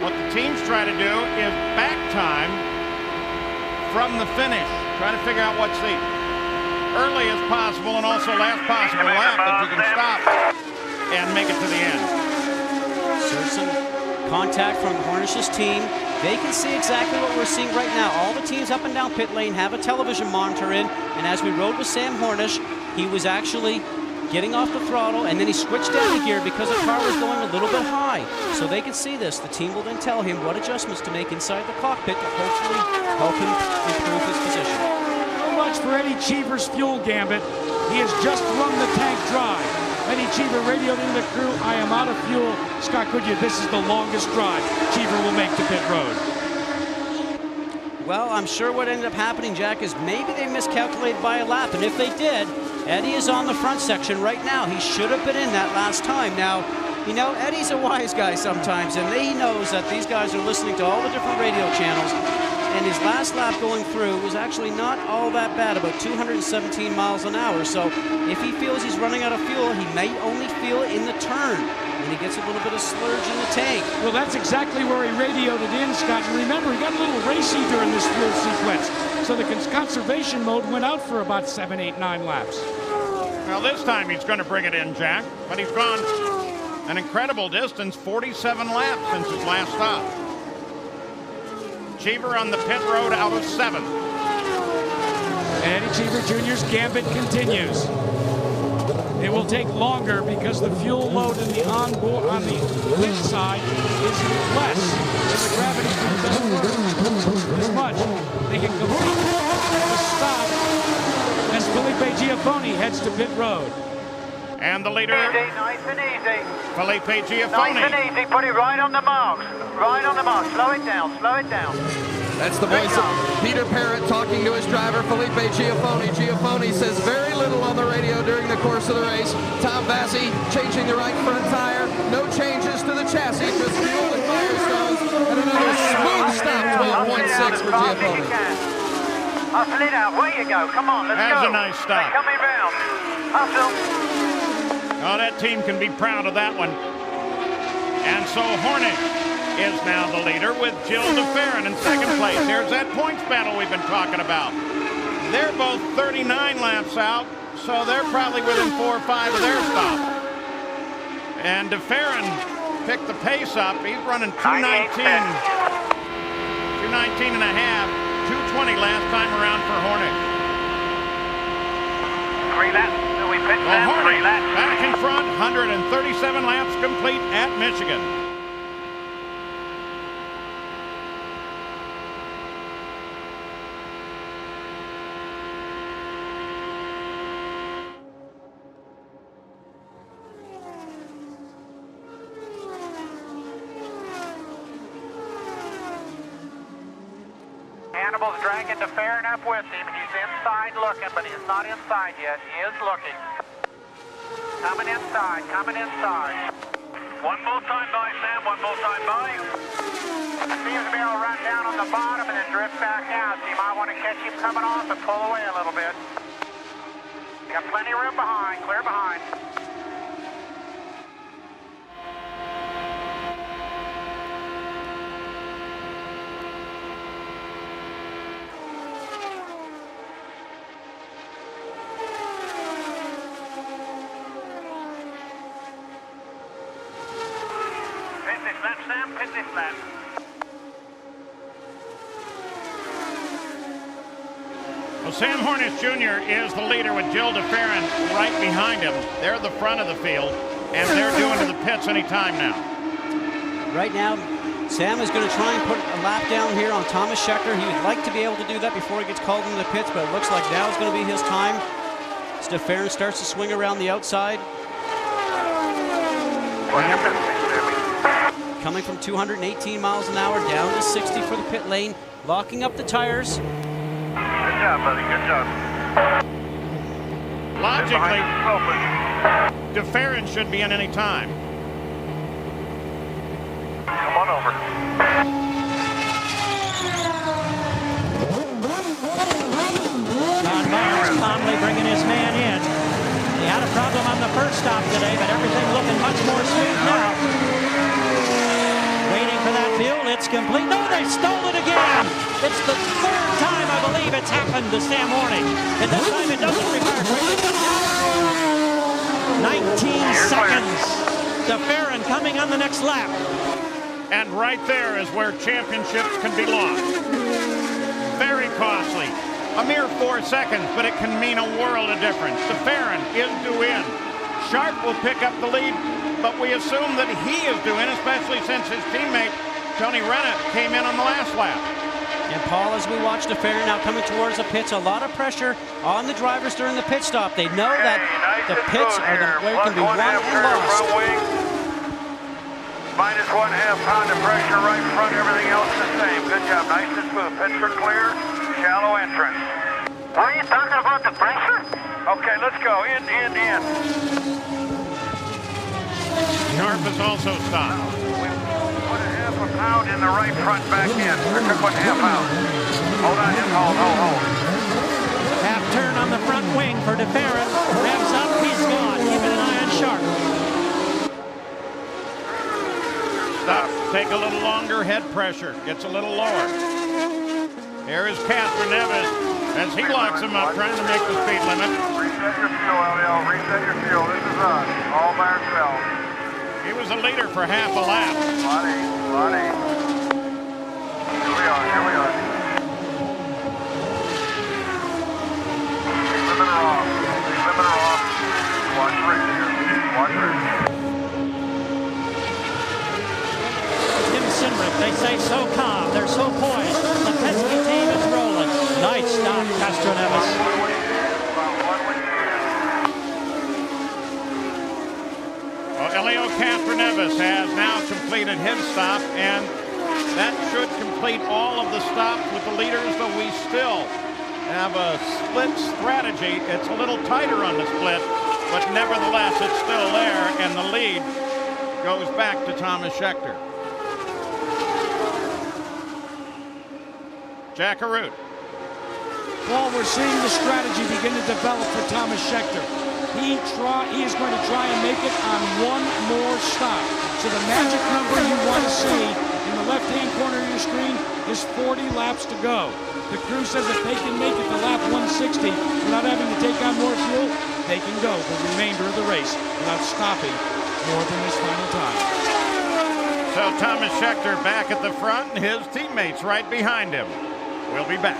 What the teams try to do is back time from the finish. Try to figure out what's the earliest possible and also last possible lap that you can stop and make it to the end. Some contact from Hornish's team. They can see exactly what we're seeing right now. All the teams up and down pit lane have a television monitor in, and as we rode with Sam Hornish, he was actually getting off the throttle, and then he switched down the gear because the car was going a little bit high. So they can see this. The team will then tell him what adjustments to make inside the cockpit to hopefully help him improve his position. So much for Eddie Cheever's fuel gambit. He has just run the tank dry. Eddie Cheever radioed into the crew, I am out of fuel. Scott Goodyear, this is the longest drive Cheever will make to pit road. Well, I'm sure what ended up happening, Jack, is maybe they miscalculated by a lap, and if they did, Eddie is on the front section right now. He should have been in that last time. Now, you know, Eddie's a wise guy sometimes, and he knows that these guys are listening to all the different radio channels, and his last lap going through was actually not all that bad, about 217 miles an hour. So if he feels he's running out of fuel, he may only feel it in the turn when he gets a little bit of slurge in the tank. Well, that's exactly where he radioed it in, Scott. And remember, he got a little racy during this fuel sequence. So the conservation mode went out for about 7, 8, 9 laps. Well, this time he's going to bring it in, Jack. But he's gone an incredible distance, 47 laps since his last stop. Cheever on the pit road out of 7. Eddie Cheever Jr.'s gambit continues. It will take longer because the fuel load in the onboard on the pit side is less. And the gravity doesn't work as much. They can complete the stop as Felipe Giafone heads to pit road. And the leader, Easy, nice and easy. Felipe Giafone. Nice and easy, put it right on the marks. Right on the mark, slow it down, slow it down. That's the voice of Peter Parrott talking to his driver, Felipe Giafone. Giafone says very little on the radio during the course of the race. Tom Bassi changing the right front tire. No changes to the chassis, just fuel and Firestones. And another smooth stop, 12.6 for Giafone. Hustle it out, where you go, come on, let's go. That's a nice stop. They're coming round. Hustle. Oh, that team can be proud of that one. And so Hornish is now the leader with Jill DeFerrin in second place. Here's that points battle we've been talking about. They're both 39 laps out, so they're probably within 4 or 5 of their stop. And DeFerrin picked the pace up. He's running 219 and a half, 220 last time around for Hornish. 3 laps. We pit Well, them, 3 Hornish laps. back in front, 137 laps complete at Michigan. Hannibal's dragging DeFerrin up with him. He's inside looking, but he's not inside yet. He is looking. Coming inside, coming inside. One more time by, Sam, one more time by. Seems to be able to run down on the bottom and then drift back out, so you might want to catch him coming off and pull away a little bit. Got plenty of room behind, clear behind. Pit this lap. Well, Sam Hornish Jr. is the leader with Jill DeFerrin right behind him. They're the front of the field, and they're doing to the pits any time now. Right now, Sam is going to try and put a lap down here on Thomas Scheckter. He would like to be able to do that before he gets called into the pits, but it looks like now is going to be his time. DeFerrin starts to swing around the outside. Coming from 218 miles an hour down to 60 for the pit lane, locking up the tires. Good job, buddy, good job. Logically, DeFerrin should be in any time. Come on over. Don Myers first stop today, but everything looking much more smooth now. Waiting for that fuel. It's complete. No, they stole it again. It's the third time, I believe, it's happened to Sam Horning. And this time it doesn't require quickly. 19 seconds. DeFerrin coming on the next lap. And right there is where championships can be lost. Very costly. A mere 4 seconds, but it can mean a world of difference. DeFerrin is due in. Sharp will pick up the lead, but we assume that he is due in, especially since his teammate, Tony Renna, came in on the last lap. And Paul, as we watch DeFerrin now coming towards the pits, a lot of pressure on the drivers during the pit stop. They know that the pits are where it can be won and lost. Minus 1/2 pound of pressure right front, everything else the same. Good job, nice and smooth. Pits are clear, shallow entrance. What are you talking about, the pressure? Okay, let's go, in. Sharp has also stopped. We put a 1/2 pound in the right front back end. We're going to put 1/2 out. Hold on, hold. Half turn on the front wing for DeFerrin. Revs up, he's gone. Keeping an eye on Sharp. Stop, take a little longer, head pressure gets a little lower. Here is Catherine Nevis as he locks him up, trying to make the speed limit. Reset your fuel, LL, reset your fuel. This is us, all by ourselves. He was a leader for half a lap. Lonnie. Here we are. Limiter off. Watch Rich here. Tim Sinrick, they say so calm, they're so poised. The Penske team is rolling. Nice stop, Castroneves. Elio Castroneves has now completed his stop, and that should complete all of the stops with the leaders, though we still have a split strategy. It's a little tighter on the split, but nevertheless, it's still there, and the lead goes back to Thomas Scheckter. Jack Arute. Well, we're seeing the strategy begin to develop for Thomas Scheckter. He is going to try and make it on one more stop. So the magic number you want to see in the left-hand corner of your screen is 40 laps to go. The crew says if they can make it to lap 160 without having to take on more fuel, they can go the remainder of the race without stopping more than this final time. So Thomas Scheckter back at the front, and his teammates right behind him. We'll be back.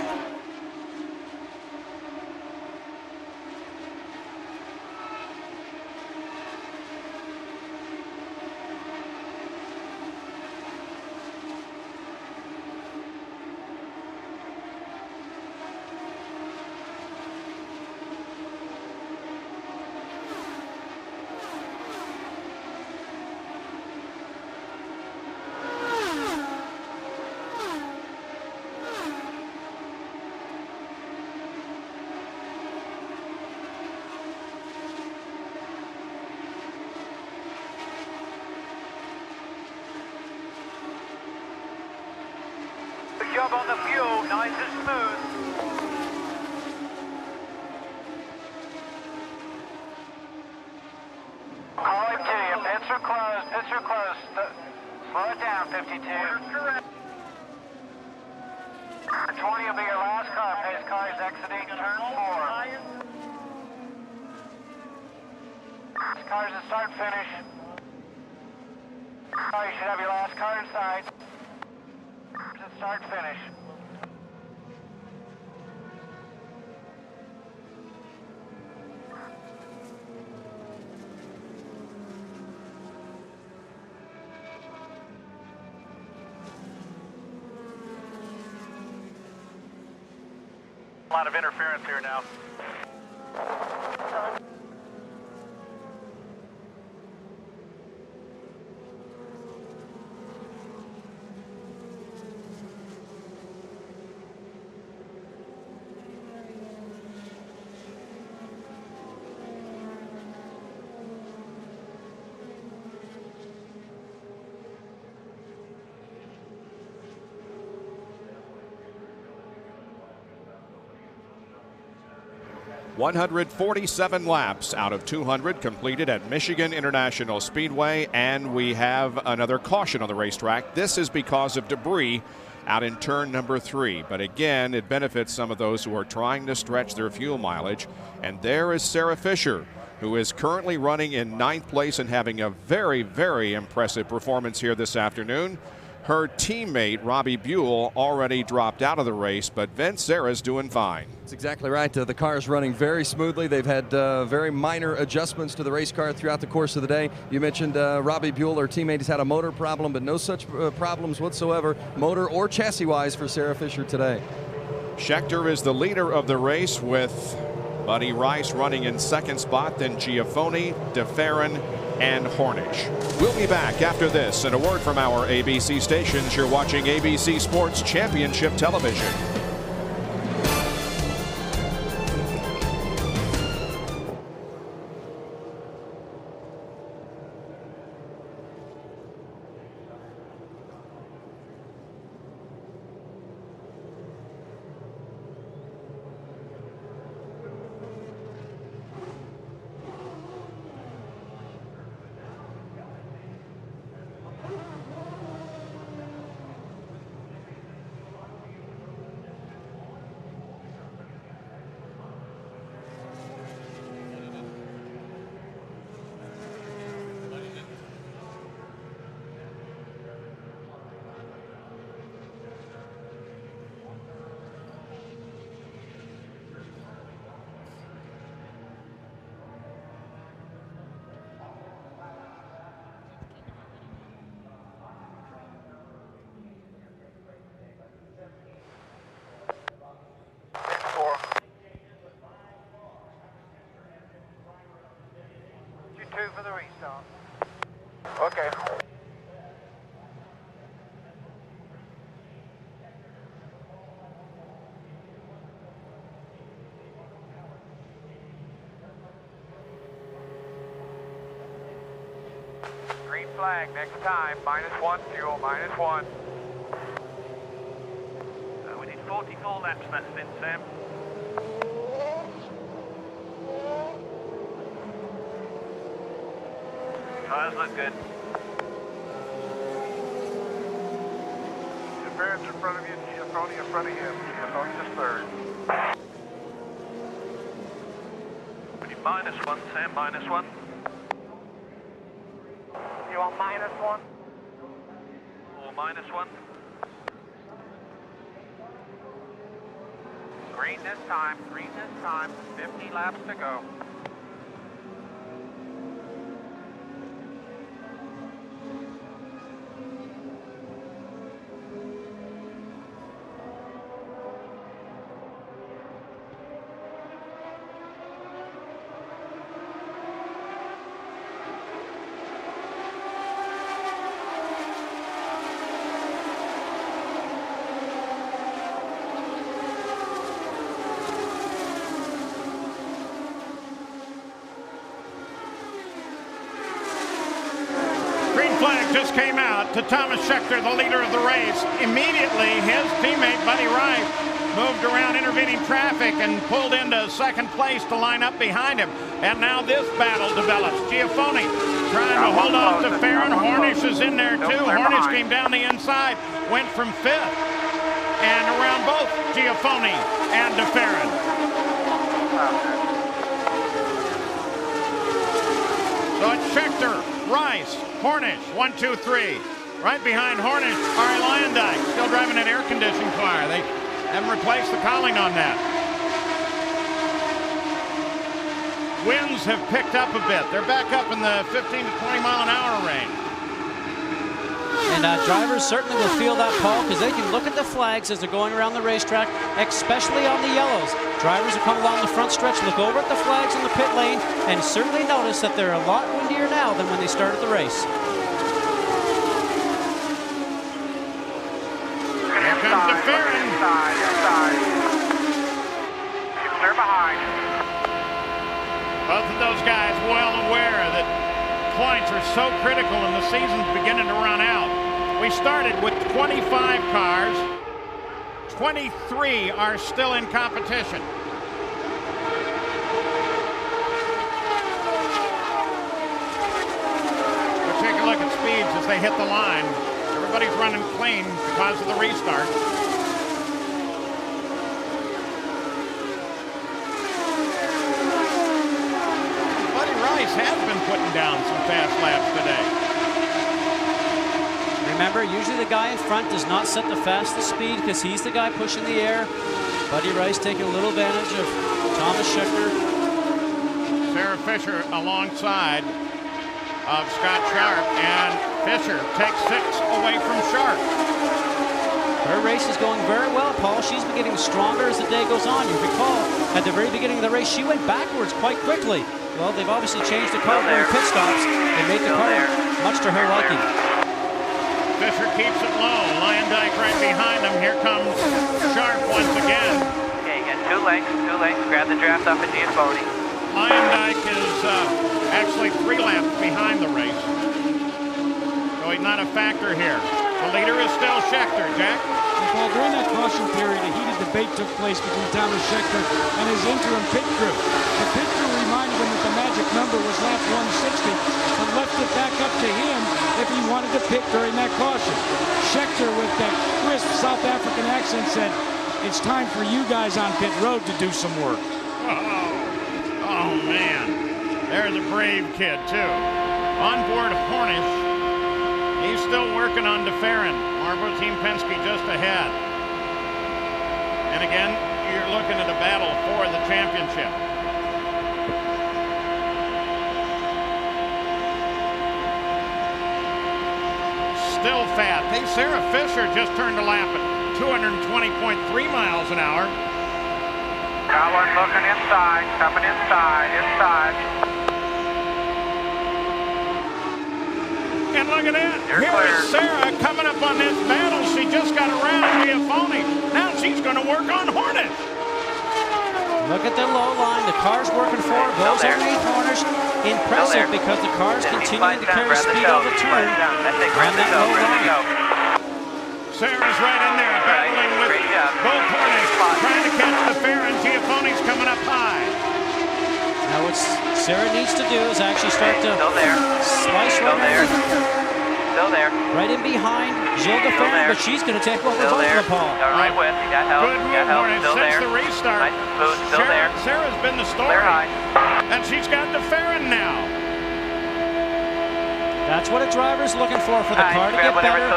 Good job on the fuel, nice and smooth. Call it to you, pits are closed. Slow it down, 52. 20 will be your last car. Pace car is exiting turn 4. This car's a start finish. Oh, you should have your last car inside. Start finish. A lot of interference here now. 147 laps out of 200 completed at Michigan International Speedway, and we have another caution on the racetrack. This is because of debris out in turn number 3. But again, it benefits some of those who are trying to stretch their fuel mileage. And there is Sarah Fisher, who is currently running in 9th place and having a very, very impressive performance here this afternoon. Her teammate, Robbie Buell, already dropped out of the race, but Sarah's doing fine. That's exactly right. The car is running very smoothly. They've had very minor adjustments to the race car throughout the course of the day. You mentioned Robbie Buell, her teammate, has had a motor problem, but no such problems whatsoever, motor or chassis-wise, for Sarah Fisher today. Schechter is the leader of the race with Buddy Rice running in 2nd spot, then Giafoni, DeFerrin, and Hornish. We'll be back after this, and a word from our ABC stations. You're watching ABC Sports Championship Television. For the restart. Okay. Green flag next time. -1 fuel, -1. We did 44 laps that stint, Sam. Tires look good. Interference in front of you, Giafoni in front of him. Giafoni just 3rd. We need -1, Sam, -1. You want -1? Or -1? Green this time, 50 laps to go. Flag just came out to Thomas Schechter, the leader of the race. Immediately, his teammate, Buddy Rice, moved around intervening traffic and pulled into 2nd place to line up behind him. And now this battle develops. Giafoni trying to hold off to Farron. Hornish is in there too. Hornish came down the inside, went from 5th, and around both Giafoni and DeFerrin. So it's Schechter, Rice, Hornish, 1, 2, 3. Right behind Hornish, Ari Lyondike, still driving an air-conditioned car. They haven't replaced the cowling on that. Winds have picked up a bit. They're back up in the 15 to 20 mile an hour range. And drivers certainly will feel that, Paul, because they can look at the flags as they're going around the racetrack, especially on the yellows. Drivers who come along the front stretch look over at the flags in the pit lane and certainly notice that they're a lot windier now than when they started the race. Here comes DeFerrin. Inside. Clear behind. Both of those guys well aware that points are so critical and the season's beginning to run out. We started with 25 cars. 23 are still in competition. as they hit the line. Everybody's running clean because of the restart. Buddy Rice has been putting down some fast laps today. Remember, usually the guy in front does not set the fastest speed because he's the guy pushing the air. Buddy Rice taking a little advantage of Thomas Scheckter. Sarah Fisher alongside of Scott Sharp, and Fisher takes 6 away from Sharp. Her race is going very well, Paul. She's been getting stronger as the day goes on. You recall, at the very beginning of the race, she went backwards quite quickly. Well, they've obviously changed the car during pit stops. They made the car much to her liking. Fisher keeps it low. Lyondike right behind him. Here comes Sharp once again. Okay, you got 2 lengths. Grab the draft off of Giafone. Lyondike is actually 3 laps behind the race. So he's not a factor here. The leader is still Scheckter, Jack. Well, during that caution period, a heated debate took place between Thomas Scheckter and his interim pit crew. The pit crew reminded him that the magic number was lap 160, but left it back up to him if he wanted to pit during that caution. Scheckter, with that crisp South African accent, said, "It's time for you guys on pit road to do some work." Oh man, there's a brave kid too. On board Hornish, he's still working on DeFerrin. Marble Team Penske just ahead. And again, you're looking at a battle for the championship. Still fat. Hey, Sarah Fisher just turned a lap at 220.3 miles an hour. Got one looking inside, coming inside. And look at that. Here is Sarah coming up on this battle. She just got around Giafone. Now she's going to work on Hornet. Look at the low line. The car's working for her. Goes underneath Hornish. Impressive because the car's continuing to carry speed over the turn on that low line. Sarah's right in there battling with both Hornish, trying to catch the fair, and Giafone's coming up high. Now what Sarah needs to do is actually start to slice right in behind Gilles DeFerrin, but she's going to take over both of the Paul. Right with, you got help. Good move, Hornish, since the restart. Sarah's been the story, and she's got DeFerrin now. That's what a driver's looking for the car to get better.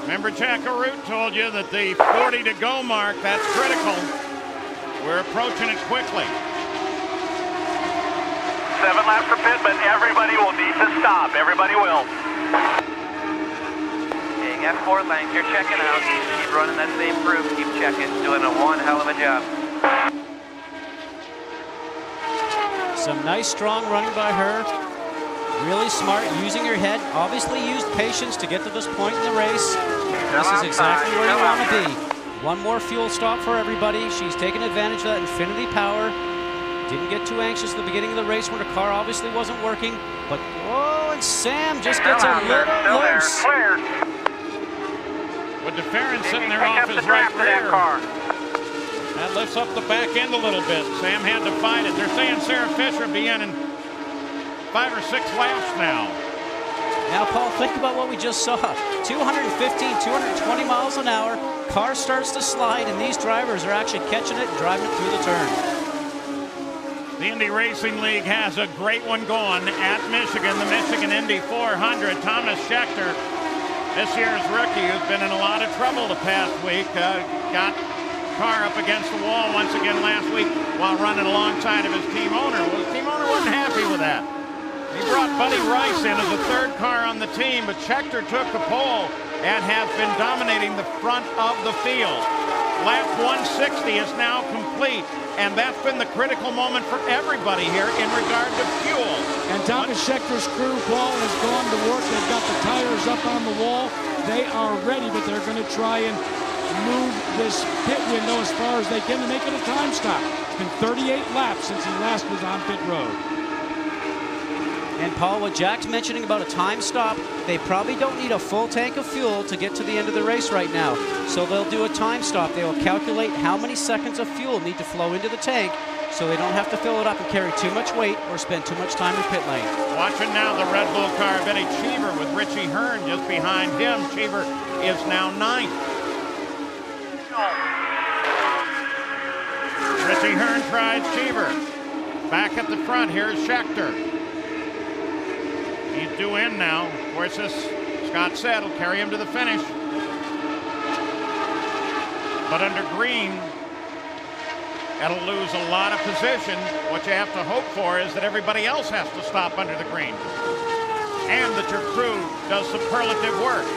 Remember, Jack Arute told you that the 40 to go mark, that's critical. We're approaching it quickly. 7 laps for pit, but everybody will need to stop. Everybody will. Okay, you got 4 lengths. You're checking out. Keep running that same groove. Keep checking. Doing one hell of a job. Some nice, strong running by her. Really smart, using her head. Obviously used patience to get to this point in the race. This is exactly where you want to be. One more fuel stop for everybody. She's taking advantage of that infinity power. Didn't get too anxious at the beginning of the race when her car obviously wasn't working. But, whoa, and Sam just gets a little loose. With DeFerrin sitting there off his right rear. That lifts up the back end a little bit. Sam had to fight it. They're saying Sarah Fisher will be in 5 or 6 laps now. Now, Paul, think about what we just saw. 215, 220 miles an hour. Car starts to slide, and these drivers are actually catching it and driving it through the turn. The Indy Racing League has a great one going at Michigan, the Michigan Indy 400. Thomas Scheckter, this year's rookie, who's been in a lot of trouble the past week, got car up against the wall once again last week while running alongside of his team owner. Well, his team owner wasn't happy with that. He brought Buddy Rice in as the 3rd car on the team, but Scheckter took the pole and has been dominating the front of the field. Lap 160 is now complete, and that's been the critical moment for everybody here in regard to fuel. And Thomas Schecter's crew, Paul, has gone to work. They've got the tires up on the wall. They are ready, but they're going to try and move this pit window as far as they can to make it a time stop. It's been 38 laps since he last was on pit road. And Paul, what Jack's mentioning about a time stop, they probably don't need a full tank of fuel to get to the end of the race right now. So they'll do a time stop. They will calculate how many seconds of fuel need to flow into the tank so they don't have to fill it up and carry too much weight or spend too much time in pit lane. Watching now the Red Bull car of Eddie Cheever with Richie Hearn just behind him. Cheever is now 9th. Richie Hearn tries Cheever. Back at the front, here's Schechter. He's due in now. Of course, as Scott said, will carry him to the finish. But under green, that'll lose a lot of position. What you have to hope for is that everybody else has to stop under the green. And that your crew does superlative work.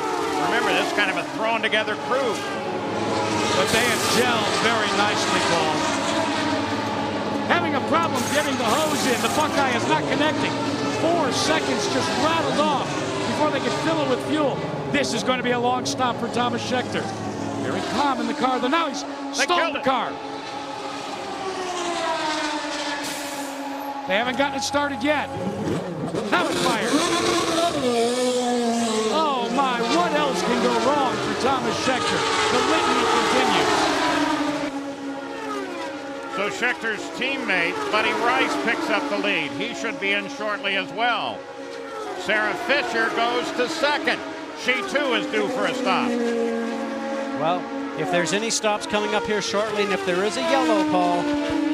Remember, this is kind of a thrown together crew. But they have gelled very nicely, Paul. Having a problem getting the hose in. The Buckeye is not connecting. 4 seconds just rattled off before they can fill it with fuel. This is going to be a long stop for Thomas Schechter. Very calm in the car. Now he's stalled the car. They haven't gotten it started yet. Now it's fired. Oh my, what else can go wrong for Thomas Schechter? The litany continues. So Schechter's teammate, Buddy Rice, picks up the lead. He should be in shortly as well. Sarah Fisher goes to 2nd. She too is due for a stop. Well, if there's any stops coming up here shortly, and if there is a yellow, Paul,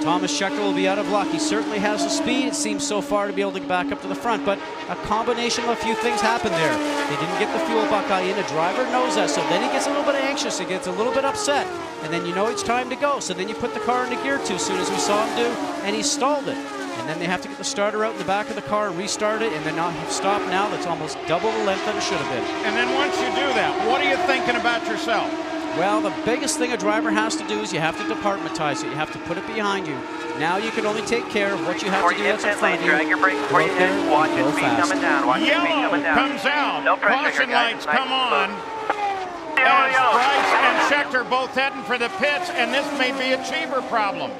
Thomas Schechter will be out of luck. He certainly has the speed, it seems so far, to be able to get back up to the front, but a combination of a few things happened there. They didn't get the fuel Buckeye in. The driver knows that, so then he gets a little bit anxious. He gets a little bit upset, and then you know it's time to go. So then you put the car into gear too soon, as we saw him do, and he stalled it. And then they have to get the starter out in the back of the car and restart it, and then not stop now. That's almost double the length that it should have been. And then once you do that, what are you thinking about yourself? Well, the biggest thing a driver has to do is you have to departmentalize it. You have to put it behind you. Now you can only take care of what you have to do that's in front of you. Drag your brakes before you hit. Watch your speed coming down. Watch your speed Yellow coming down. comes out. No pressure, Caution guys. lights Nice come on. Yellow, As yellow. Bryce and Schechter both heading for the pits, and this may be a Cheever problem.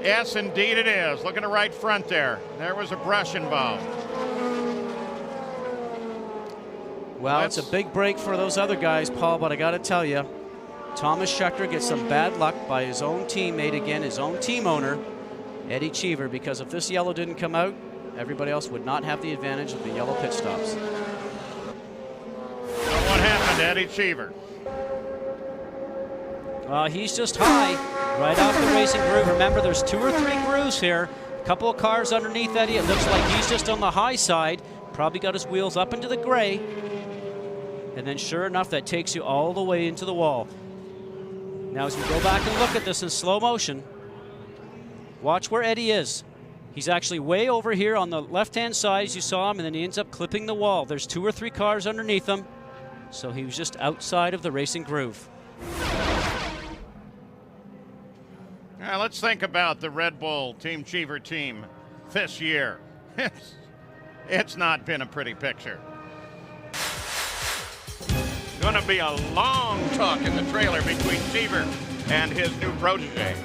Yes, indeed it is. Look at the right front there. There was a brush involved. Well, it's a big break for those other guys, Paul, but I got to tell you, Thomas Schechter gets some bad luck by his own teammate again, his own team owner, Eddie Cheever, because if this yellow didn't come out, everybody else would not have the advantage of the yellow pit stops. What happened to Eddie Cheever? He's just high, right off the racing groove. Remember, there's 2 or 3 grooves here. A couple of cars underneath Eddie. It looks like he's just on the high side. Probably got his wheels up into the gray. And then sure enough, that takes you all the way into the wall. Now as we go back and look at this in slow motion, watch where Eddie is. He's actually way over here on the left-hand side as you saw him, and then he ends up clipping the wall. There's 2 or 3 cars underneath him, so he was just outside of the racing groove. Now let's think about the Red Bull Team Cheever team this year. It's not been a pretty picture. Going to be a long talk in the trailer between Cheever and his new protege.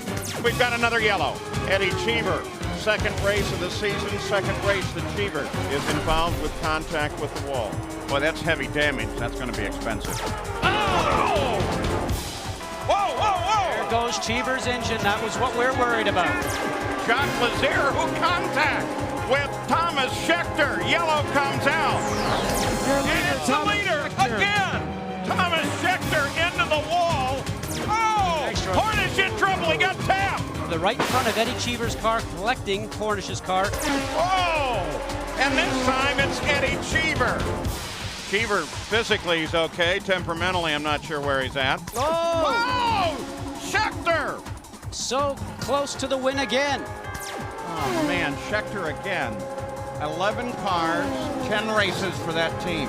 We've got another yellow. Eddie Cheever, 2nd race of the season, 2nd race that Cheever is involved with contact with the wall. Boy, that's heavy damage. That's going to be expensive. Oh! Whoa, whoa, whoa! There goes Cheever's engine. That was what we're worried about. Jacques Lazier, who contact with Thomas Schechter. Yellow comes out. And it's the leader again. Thomas Schechter into the wall. Oh! Cornish in trouble. He got tapped. They're right in front of Eddie Cheever's car, collecting Cornish's car. Oh! And this time it's Eddie Cheever. Cheever physically is okay. Temperamentally, I'm not sure where he's at. Oh! Schechter! So close to the win again. Oh man, Schechter again. 11 cars, 10 races for that team.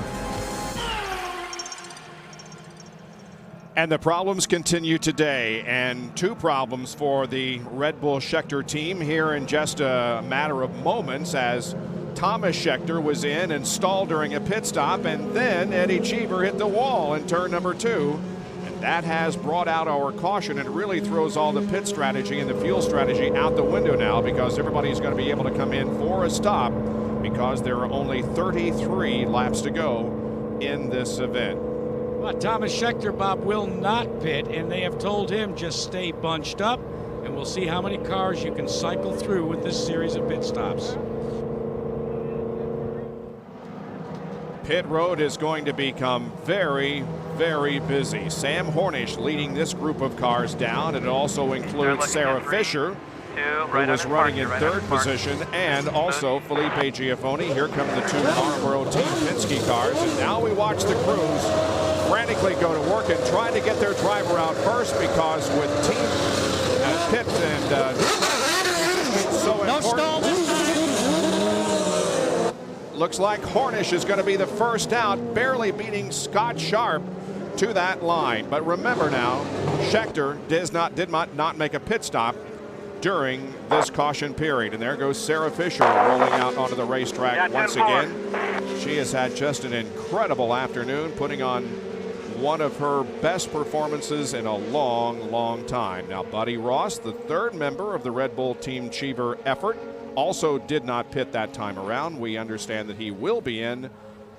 And the problems continue today, and 2 problems for the Red Bull Schechter team here in just a matter of moments, as Thomas Schechter was in and stalled during a pit stop, and then Eddie Cheever hit the wall in turn number 2. And That has brought out our caution and really throws all the pit strategy and the fuel strategy out the window now, because everybody's going to be able to come in for a stop because there are only 33 laps to go in this event. But Thomas Scheckter, Bob, will not pit, and they have told him just stay bunched up, and we'll see how many cars you can cycle through with this series of pit stops. Pit road is going to become very, very busy. Sam Hornish leading this group of cars down, and it also includes Sarah Fisher, who was running in third position, and also Felipe Giafoni. Here come the two Marlboro Team Penske cars, and now we watch the crews frantically go to work and try to get their driver out first, because with team pit and so important. Looks like Hornish is going to be the first out, barely beating Scott Sharp to that line. But remember now, Scheckter did not make a pit stop during this caution period. And there goes Sarah Fisher rolling out onto the racetrack once again. She has had just an incredible afternoon, putting on one of her best performances in a long, long time. Now, Buddy Ross, the third member of the Red Bull Team Cheever effort, also did not pit that time around. We understand that he will be in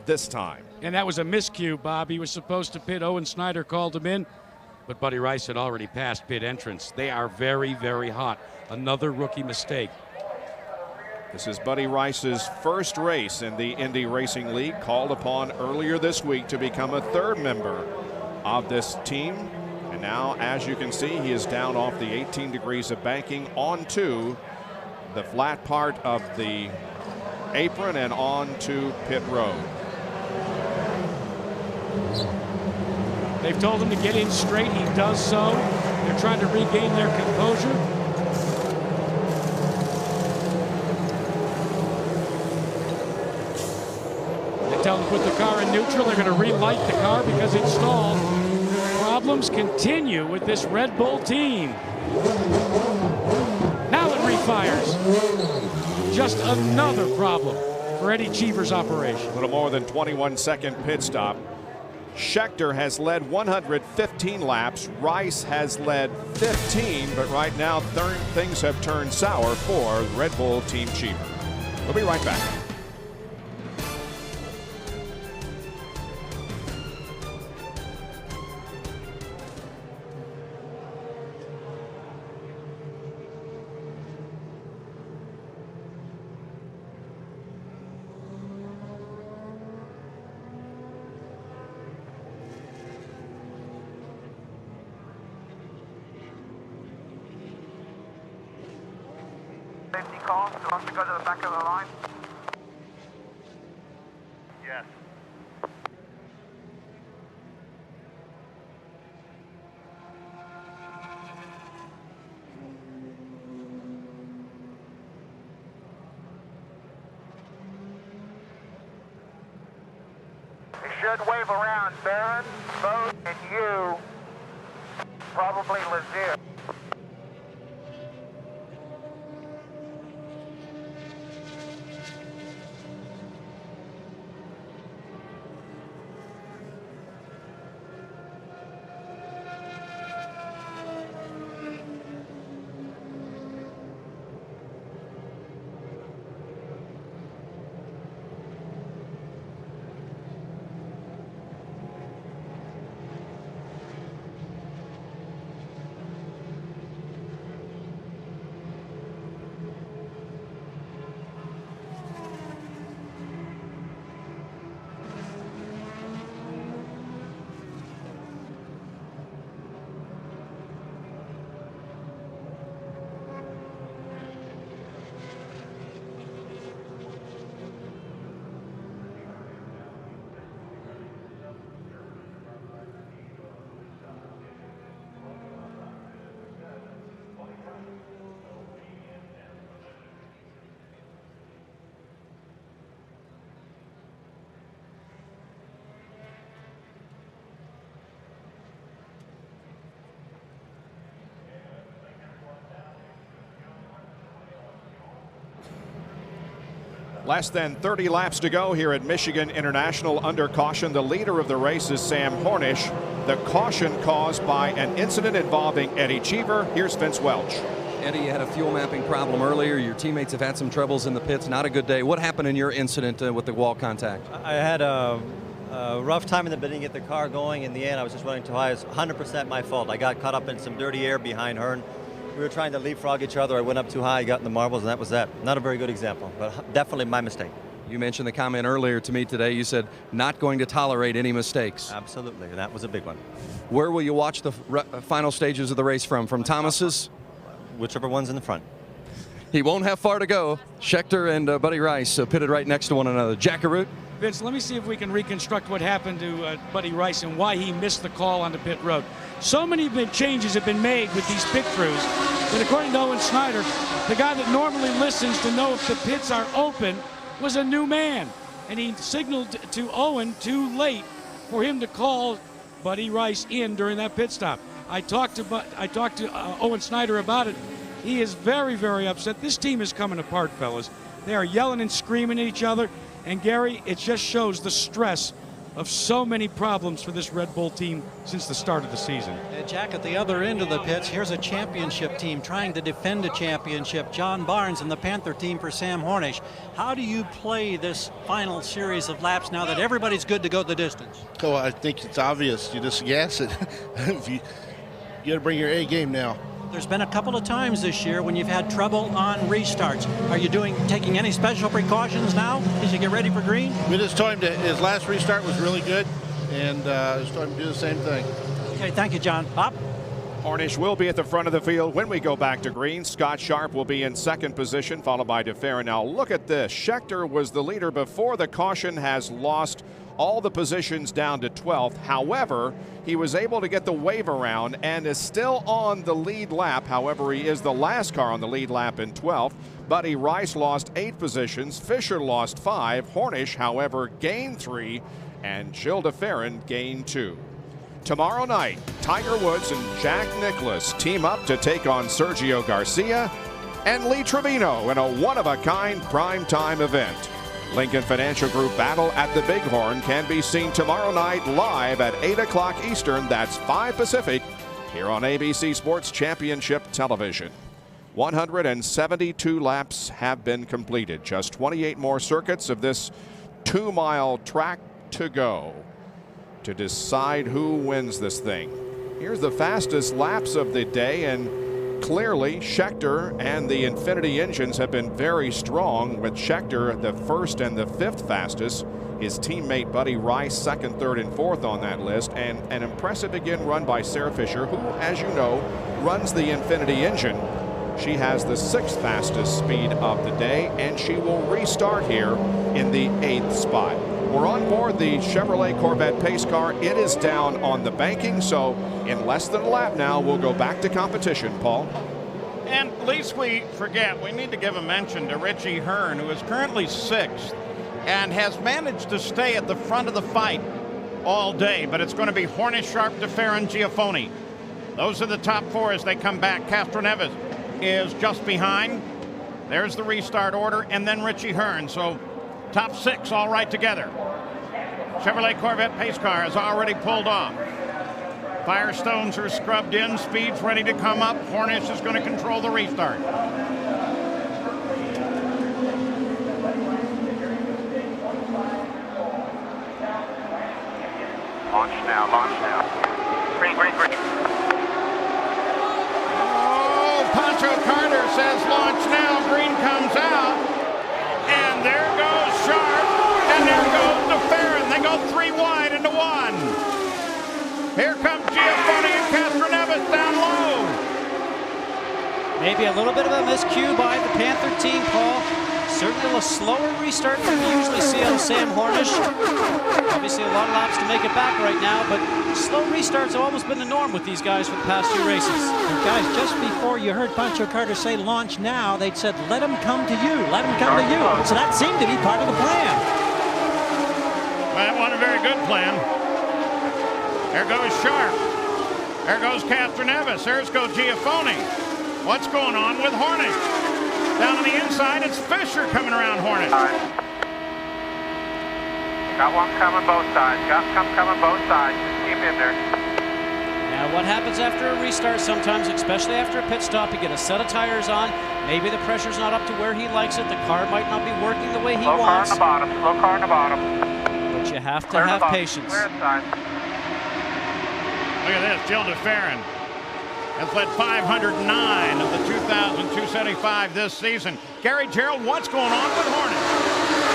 this time. And that was a miscue, Bob. He was supposed to pit. Owen Snyder called him in, but Buddy Rice had already passed pit entrance. They are very, very hot. Another rookie mistake. This is Buddy Rice's first race in the Indy Racing League, called upon earlier this week to become a third member of this team. And now, as you can see, he is down off the 18 degrees of banking onto the flat part of the apron and on to pit road. They've told him to get in straight. He does so. They're trying to regain their composure. They tell him to put the car in neutral. They're going to relight the car because it's stalled. Problems continue with this Red Bull team. Now it refires. Just another problem for Eddie Cheever's operation. A little more than 21-second pit stop. Scheckter has led 115 laps. Rice has led 15, but right now things have turned sour for Red Bull Team Cheever. We'll be right back. Safety car, so wants to go to the back of the line? Yes. It should wave around Barron, Bode, and you. Probably Lazier. Less than 30 laps to go here at Michigan International under caution. The leader of the race is Sam Hornish. the caution caused by an incident involving Eddie Cheever. Here's Vince Welch. Eddie, you had a fuel mapping problem earlier. Your teammates have had some troubles in the pits. Not a good day. What happened in your incident with the wall contact? I had a rough time in the beginning to get the car going. In the end, I was just running too high. It's 100% my fault. I got caught up in some dirty air behind Hearn. We were trying to leapfrog each other. I went up too high, got in the marbles, and that was that. Not a very good example, but definitely my mistake. You mentioned the comment earlier to me today. You said not going to tolerate any mistakes. Absolutely, and that was a big one. Where will you watch the final stages of the race from? From Thomas's? Whichever one's in the front. He won't have far to go. Schechter and Buddy Rice pitted right next to one another. Jackaroot. Vince, let me see if we can reconstruct what happened to Buddy Rice and why he missed the call on the pit road. So many changes have been made with these pit crews that according to Owen Snyder, the guy that normally listens to know if the pits are open was a new man. And he signaled to Owen too late for him to call Buddy Rice in during that pit stop. I talked to Owen Snyder about it. He is very, very upset. This team is coming apart, fellas. They are yelling and screaming at each other. And Gary, it just shows the stress of so many problems for this Red Bull team since the start of the season. Jack, at the other end of the pits, here's a championship team trying to defend a championship. John Barnes and the Panther team for Sam Hornish. How do you play this final series of laps now that everybody's good to go the distance? Oh, I think it's obvious. You just gas it. You got to bring your A game now. There's been a couple of times this year when you've had trouble on restarts. Are you taking any special precautions now as you get ready for green? We just told him his last restart was really good, and just told him to do the same thing. Okay, thank you, John. Bob? Hornish will be at the front of the field when we go back to green. Scott Sharp will be in second position, followed by DeFerrin. Now look at this. Schechter was the leader before the caution, has lost all the positions down to 12th. However, he was able to get the wave around and is still on the lead lap. However, he is the last car on the lead lap in 12th. Buddy Rice lost 8 positions. Fisher lost 5. Hornish, however, gained 3. And Gilles DeFerrin gained 2. Tomorrow night, Tiger Woods and Jack Nicklaus team up to take on Sergio Garcia and Lee Trevino in a one-of-a-kind primetime event. Lincoln Financial Group Battle at the Bighorn can be seen tomorrow night live at 8 o'clock Eastern, that's 5 Pacific, here on ABC Sports Championship Television. 172 laps have been completed. Just 28 more circuits of this 2-mile track to go to decide who wins this thing. Here's the fastest laps of the day, and clearly Schechter and the Infinity engines have been very strong, with Schechter the first and the 5th fastest. His teammate Buddy Rice second, third, and fourth on that list, and an impressive again run by Sarah Fisher, who, as you know, runs the Infinity engine. She has the 6th fastest speed of the day, and she will restart here in the 8th spot. We're on board the Chevrolet Corvette pace car. It is down on the banking, so in less than a lap now, we'll go back to competition, Paul. And least we forget, we need to give a mention to Richie Hearn, who is currently 6th and has managed to stay at the front of the fight all day, but it's going to be Hornish, Sharp, DeFerrin, Giafoni. Those are the top 4 as they come back. Castroneves is just behind. There's the restart order, and then Richie Hearn. So top 6 all right together. Chevrolet Corvette pace car has already pulled off. Firestones are scrubbed in. Speed's ready to come up. Hornish is going to control the restart. Launch now, launch now. Green, green, green. Oh, Pancho Carter says launch now. Green comes out. And there goes Sharp. And there goes DeFerrin. They go 3 wide into 1. Here comes Giafoni and Castroneves down low. Maybe a little bit of a miscue by the Panther team, Paul. Certainly a slower restart than we usually see on Sam Hornish. Obviously a lot of laps to make it back right now, but slow restarts have almost been the norm with these guys for the past 2 races. And guys, just before you heard Pancho Carter say launch now, they'd said let him come to you, let him come to you. So that seemed to be part of the plan. That wasn't a very good plan. There goes Sharp. There goes Castroneves. There goes Giafoni. What's going on with Hornish? Down on the inside, it's Fisher coming around Hornish. Got one coming both sides. Got some coming both sides. Just keep in there. what happens after a restart sometimes, especially after a pit stop, you get a set of tires on. Maybe the pressure's not up to where he likes it. The car might not be working the way he wants. Slow car on the bottom. Slow car on the bottom. But you have to have patience. Look at this, Jill DeFerrin has led 509 of the 2,275 this season. Gary Gerald, what's going on with Hornet?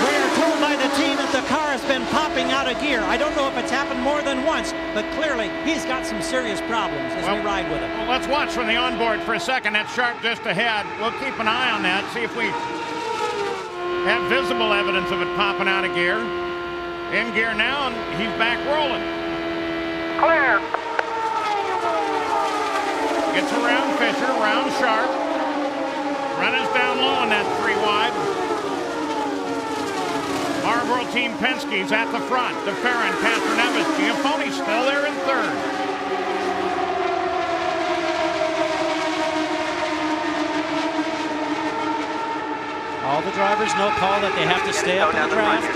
We are told by the team that the car has been popping out of gear. I don't know if it's happened more than once, but clearly he's got some serious problems as we ride with him. Well, let's watch from the onboard for a second. That sharp just ahead. We'll keep an eye on that, see if we have visible evidence of it popping out of gear. In gear now, and he's back rolling. Clear. Gets around Fisher, around Sharp. Runners down low on that 3 wide. Marlboro Team Penske's at the front. DeFerrin, Castroneves, Giafone still there in third. All the drivers know, Paul, that they have to stay up in the draft.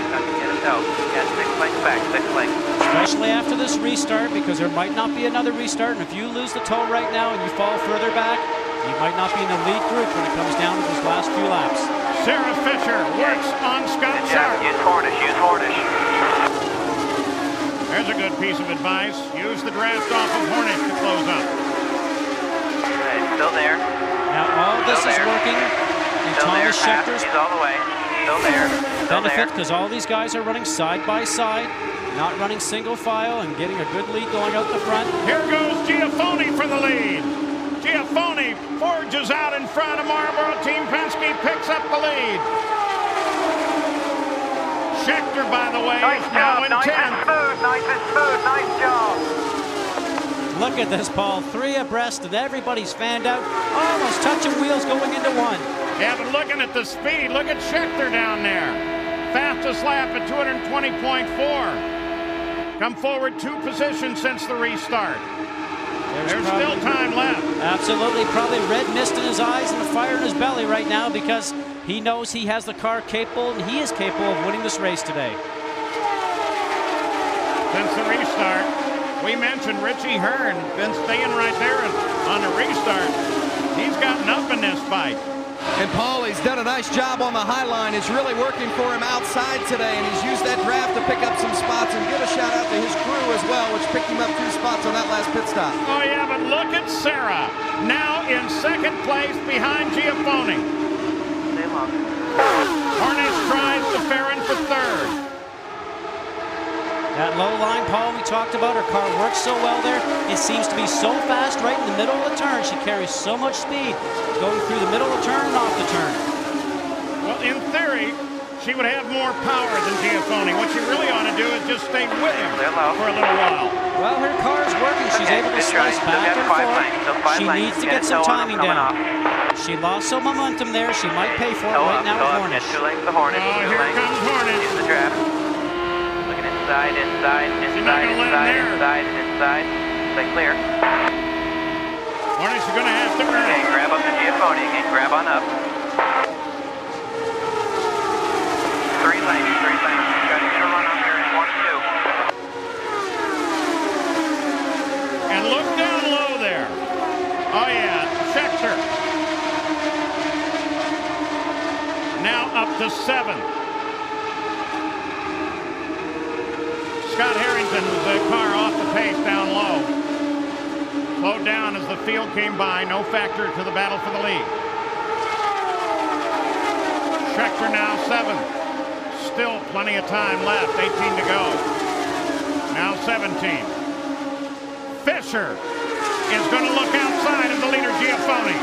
Especially after this restart, because there might not be another restart. And if you lose the toe right now and you fall further back, you might not be in the lead group when it comes down to these last few laps. Sarah Fisher works on Scott Sharp. Use Hornish, use Hornish. There's a good piece of advice. Use the draft off of Hornish to close up. Okay, still there. Now all this is working in Thomas Schechter's He's all the way. Still there. benefit, because all these guys are running side by side, not running single file and getting a good lead going out the front. Here goes Giafone for the lead. Giafone forges out in front of Marlboro. Team Penske picks up the lead. Schechter, by the way, nice is now in 10th. Nice and smooth, nice job. Look at this, Paul. 3 abreast, and everybody's fanned out, almost touching wheels going into 1. Yeah, but looking at the speed, look at Schechter down there. Fastest lap at 220.4. Come forward 2 positions since the restart. There's still time left. Absolutely, probably red mist in his eyes and a fire in his belly right now, because he knows he has the car capable, and he is capable of winning this race today. Since the restart, we mentioned Richie Hearn been staying right there on the restart. He's gotten up in this fight. And Paul, he's done a nice job on the high line. It's really working for him outside today, and he's used that draft to pick up some spots. And give a shout out to his crew as well, which picked him up 2 spots on that last pit stop. Oh yeah, but look at Sarah, now in 2nd place behind Giafone. Stay long. Hornish tries DeFerrin for 3rd. That low line, Paul, we talked about, her car works so well there. It seems to be so fast right in the middle of the turn. She carries so much speed going through the middle of the turn and off the turn. Well, in theory, she would have more power than Giafone. What she really ought to do is just stay with him for a little while. Well, her car is working. She's able to slice back and forth. She needs to get some timing down. She lost some momentum there. She might pay for it right now with Hornish. Too late for Hornish. Oh, here comes Hornish. Use the draft. Looking inside. Stay clear. Hornish is going to have to earn it. Okay, grab up the Giafone again. Grab on up. 3 lanes. Try to get a run up here in 1-2. And look down low there. Oh yeah, Schechter. Now up to 7th. Scott Harrington was the car off the pace down low. Slowed down as the field came by. No factor to the battle for the lead. Schechter now 7th. Still plenty of time left. 18 to go. Now 17. Fisher is going to look outside of the leader, Giafone.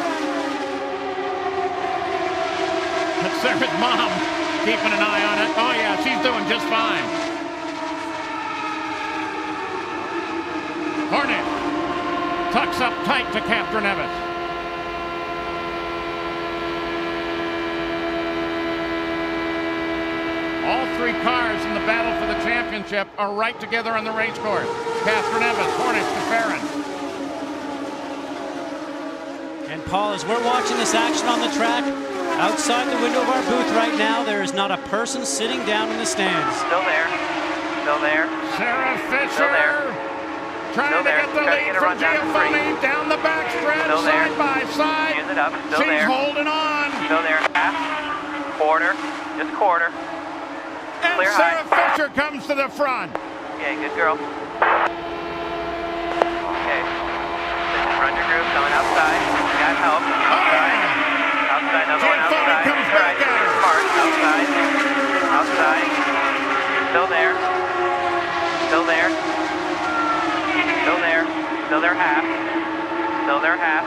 That's Sarah's mom keeping an eye on it. Oh yeah, she's doing just fine. Hornish tucks up tight to Castroneves. All 3 cars in the battle for the championship are right together on the race course. Castroneves, Hornish, DeFerrin. And Paul, as we're watching this action on the track, outside the window of our booth right now, there is not a person sitting down in the stands. Still there. Sarah Fisher. trying to get the lead from Giafoni down the backstretch, side by side. Use it up. Still She's there. holding on. Still there. Half. Quarter. Just quarter. And Clear Sarah high. Fisher comes to the front. Okay, good girl. Okay. Run your groove, coming outside. Got help. Outside. Outside, another one outside. Comes back at her. Outside. Outside. Still there. Still there. Still there. Still there half. Still there half.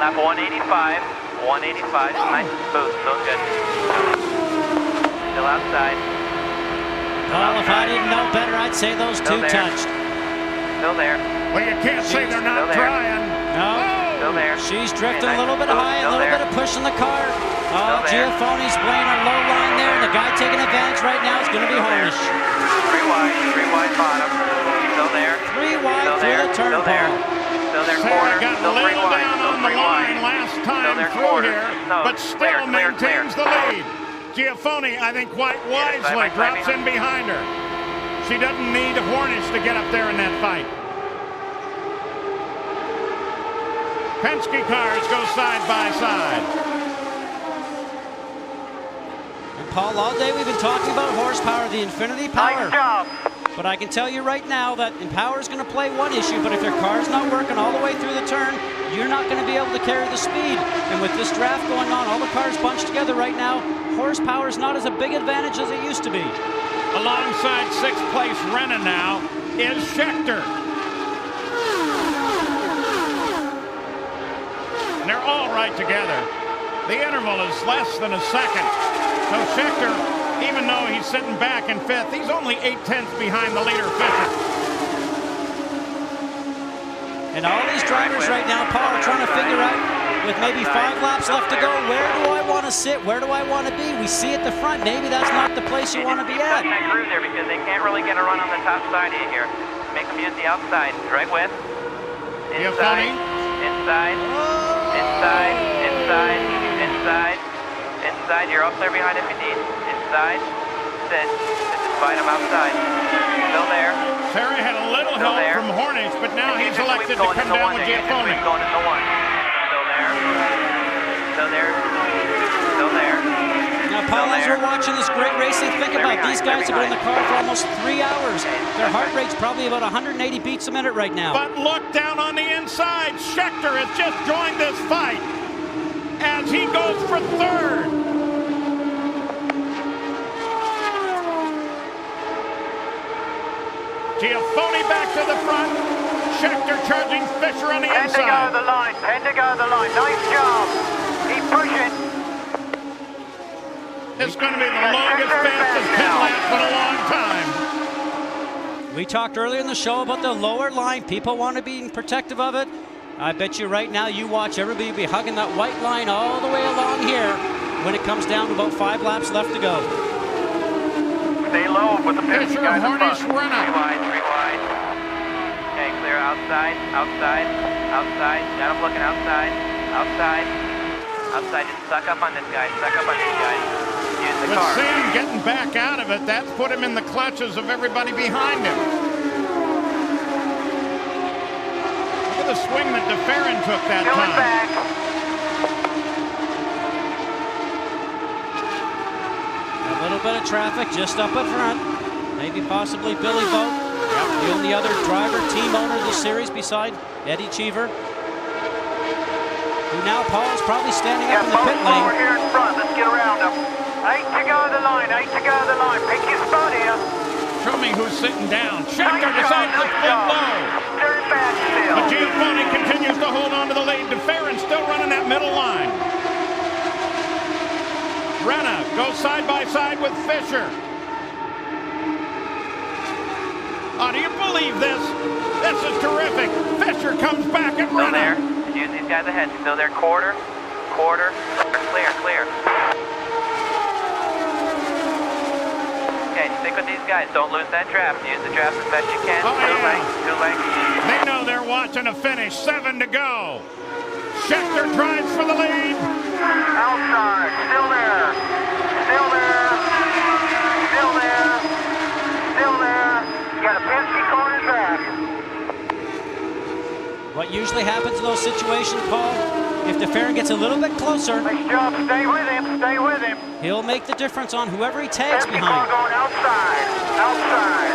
Lap 185. 185. Nice boost. So good. Still outside. Well, if I didn't know better, I'd say those two touched. Still there. Well, you can't say they're not trying. No. Still there. She's drifting a little bit high, a little bit of pushing the car. Oh, Giafoni's playing a low line there, and the guy taking advantage right now is going to be Harnish. 3 wide bottom. Still there. 3 wide Still through there. the turn Still there. Still there. Quarter. Got Still 3 laid wide. down Still on the 3 wide. line last time there, through quarter. here, No, but still clear. maintains the lead. Giafoni, I think, quite wisely drops in behind her. She doesn't need Hornish to get up there in that fight. Penske cars go side by side. And Paul, all day we've been talking about horsepower, the Infinity power. Nice job. But I can tell you right now that power is going to play one issue, but if your car's not working all the way through the turn, you're not going to be able to carry the speed. And with this draft going on, all the cars bunched together right now, horsepower is not as a big advantage as it used to be. Alongside 6th place Renna now is Schechter. And they're all right together. The interval is less than a second. So Schechter, even though he's sitting back in 5th, he's only 8/10 behind the leader, Fisher. And all these drivers right now, Paul, are trying to figure out, with maybe 5 laps left to go, where do I want to sit? Where do I want to be? We see at the front, maybe that's not the place you want to be at. That groove there because they can't really get a run on the top side of you here. Make them use the outside. Right with. Inside. Inside. Inside. Inside. Inside. Inside. You're up there behind if you need. Inside. Sit. Just fight them outside. Still there. Terry had a little help from Hornish, but now he's elected to come down with Giafoni. Going into 1. Still there. Still there. Still there. Now, Paul, as we're watching this great racing, think about these guys have been in the car for almost 3 hours. Their heart rate's probably about 180 beats a minute right now. But look down on the inside. Schechter has just joined this fight as he goes for 3rd. Giafoni back to the front. Schechter charging Fisher on the inside. 10 to go the line. 10 to go the line. Nice job. Keep pushing. It's going to be the longest, fastest pit lap in a long time. We talked earlier in the show about the lower line. People want to be protective of it. I bet you right now you watch everybody be hugging that white line all the way along here when it comes down to about 5 laps left to go. Stay low with the Penske Fisher, guys in Hornish, front. Renna. 3 wide, 3 wide. Okay, clear outside, outside, outside. Got him looking outside, outside, outside. Just suck up on this guy, suck up on this guy. Use the With car. Sam getting back out of it, that's put him in the clutches of everybody behind him. Look at the swing that DeFerrin took that time. Back. A little bit of traffic just up in front. Maybe possibly Billy Boat, the only other driver, team owner of the series beside Eddie Cheever, who now, Paul, is probably standing up in the pit lane. Over here in front. Let's get around him. 8 to go the line. 8 to go the line. Pick your spot here. Show me who's sitting down. Schechter decides to split low. Very fast still. But Giafoni continues to hold on to the lead. DeFerrin still running that middle line. Renna goes side by side with Fisher. Oh, do you believe this? This is terrific. Fisher comes back at Still there. Renna. Use these guys ahead. Still there. Quarter. Quarter. Clear. Clear. Okay, stick with these guys. Don't lose that draft. Use the draft as best you can. Oh, yeah. Two lengths. They know they're watching a finish. 7 to go. Schechter drives for the lead. Outside. Still there. Still there. Still there. Still there. You got a Penske car in back. What usually happens in those situations, Paul, if DeFerrin gets a little bit closer, Nice job. Stay with him. Stay with him. he'll make the difference on whoever he tags Empty behind. car going outside. Outside.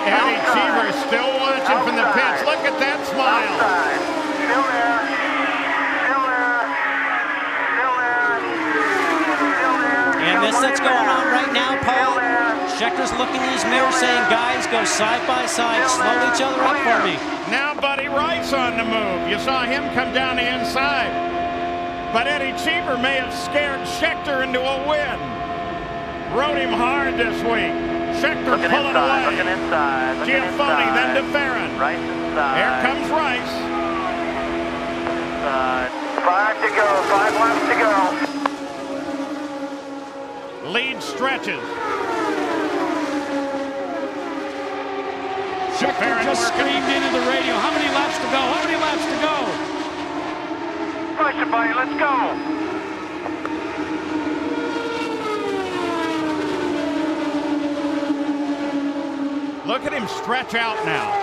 Eddie Cheever still watching from the pits. Look at that smile. Outside. Still there. Still there. Still there. Still there. And this that's going on right now, Paul. Schechter's looking in his mirror saying, guys, go side by side, slow each other up for me. Now Buddy Rice on the move. You saw him come down the inside. But Eddie Cheever may have scared Schechter into a win. Rode him hard this week. Schechter Looking pulling inside, away. looking inside, looking Giafoni, inside. then DeFerrin. Rice inside. Here comes Rice. Inside. 5 to go. 5 laps to go. Lead stretches. Schechter just screamed into the radio. How many laps to go? How many laps to go? Push it, buddy. Let's go. Look at him stretch out now.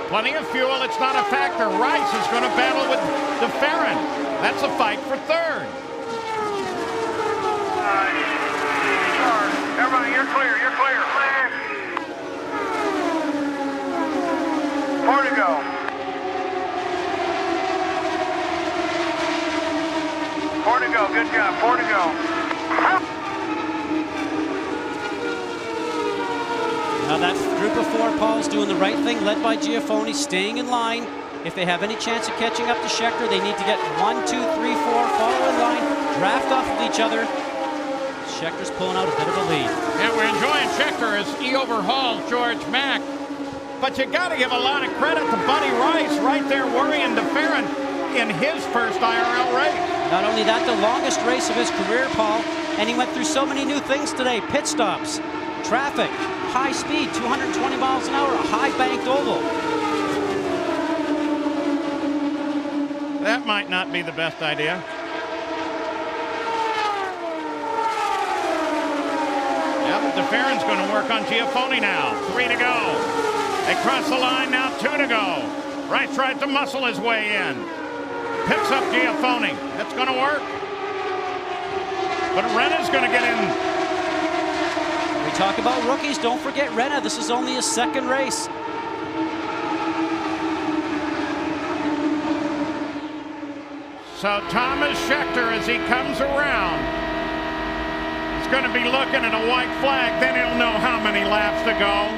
Plenty of fuel. It's not a factor. Rice is going to battle with DeFerrin. That's a fight for third. Everybody, you're clear. You're clear. 4 to go. 4 to go. Good job. 4 to go. Now that group of 4, Paul's doing the right thing, led by Giafoni, staying in line. If they have any chance of catching up to Schechter, they need to get 1, 2, 3, 4, follow in line, draft off of each other. Schechter's pulling out a bit of a lead. Yeah, we're enjoying Schechter as he overhauls George Mack. But you got to give a lot of credit to Buddy Rice right there worrying DeFerrin in his first IRL race. Not only that, the longest race of his career, Paul, and he went through so many new things today. Pit stops, traffic, high speed, 220 miles an hour, a high banked oval. That might not be the best idea. Yeah, but DeFerrin's going to work on Giafoni now. 3 to go. They cross the line now, 2 to go. Rice tried to muscle his way in. Picks up Giafoni. That's going to work. But Renna's going to get in. We talk about rookies. Don't forget Renna. This is only his second race. So Thomas Schechter, as he comes around, is going to be looking at a white flag. Then he'll know how many laps to go.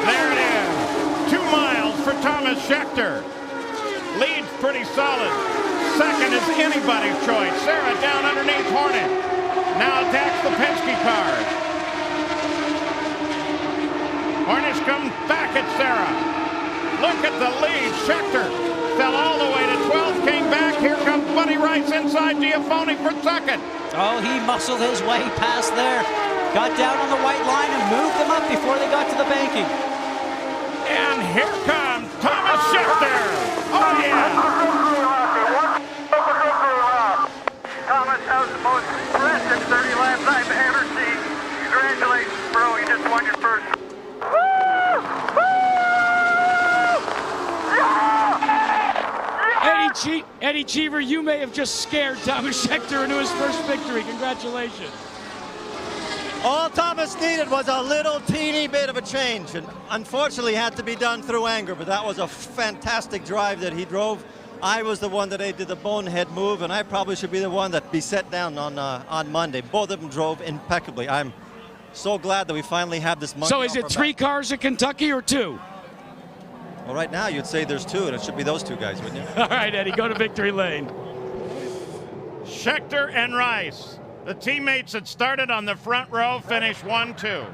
There it is. 2 miles for Thomas Schechter. Lead's pretty solid. Second is anybody's choice. Sarah down underneath Hornet. Now attacks the Penske cars. Hornets comes back at Sarah. Look at the lead. Schechter fell all the way to 12th, came back. Here comes Buddy Rice inside Giafoni for second. Oh, he muscled his way past there. Got down on the white line and moved them up before they got to the banking. And here comes Thomas Schechter. Oh, yeah. Thomas, that was the most impressive 30 laps I've ever seen. Congratulations, bro. You just won your first. Eddie Cheever, you may have just scared Thomas Schechter into his first victory. Congratulations. All Thomas needed was a little teeny bit of a change, and unfortunately had to be done through anger, but that was a fantastic drive that he drove. I was the one that did the bonehead move, and I probably should be the one that be set down on Monday. Both of them drove impeccably. I'm so glad that we finally have this monkey. So is it 3 cars at Kentucky or 2? Well, right now you'd say there's 2, and it should be those 2 guys, wouldn't you? All right, Eddie, go to victory lane. Schechter and Rice. The teammates that started on the front row finished 1-2.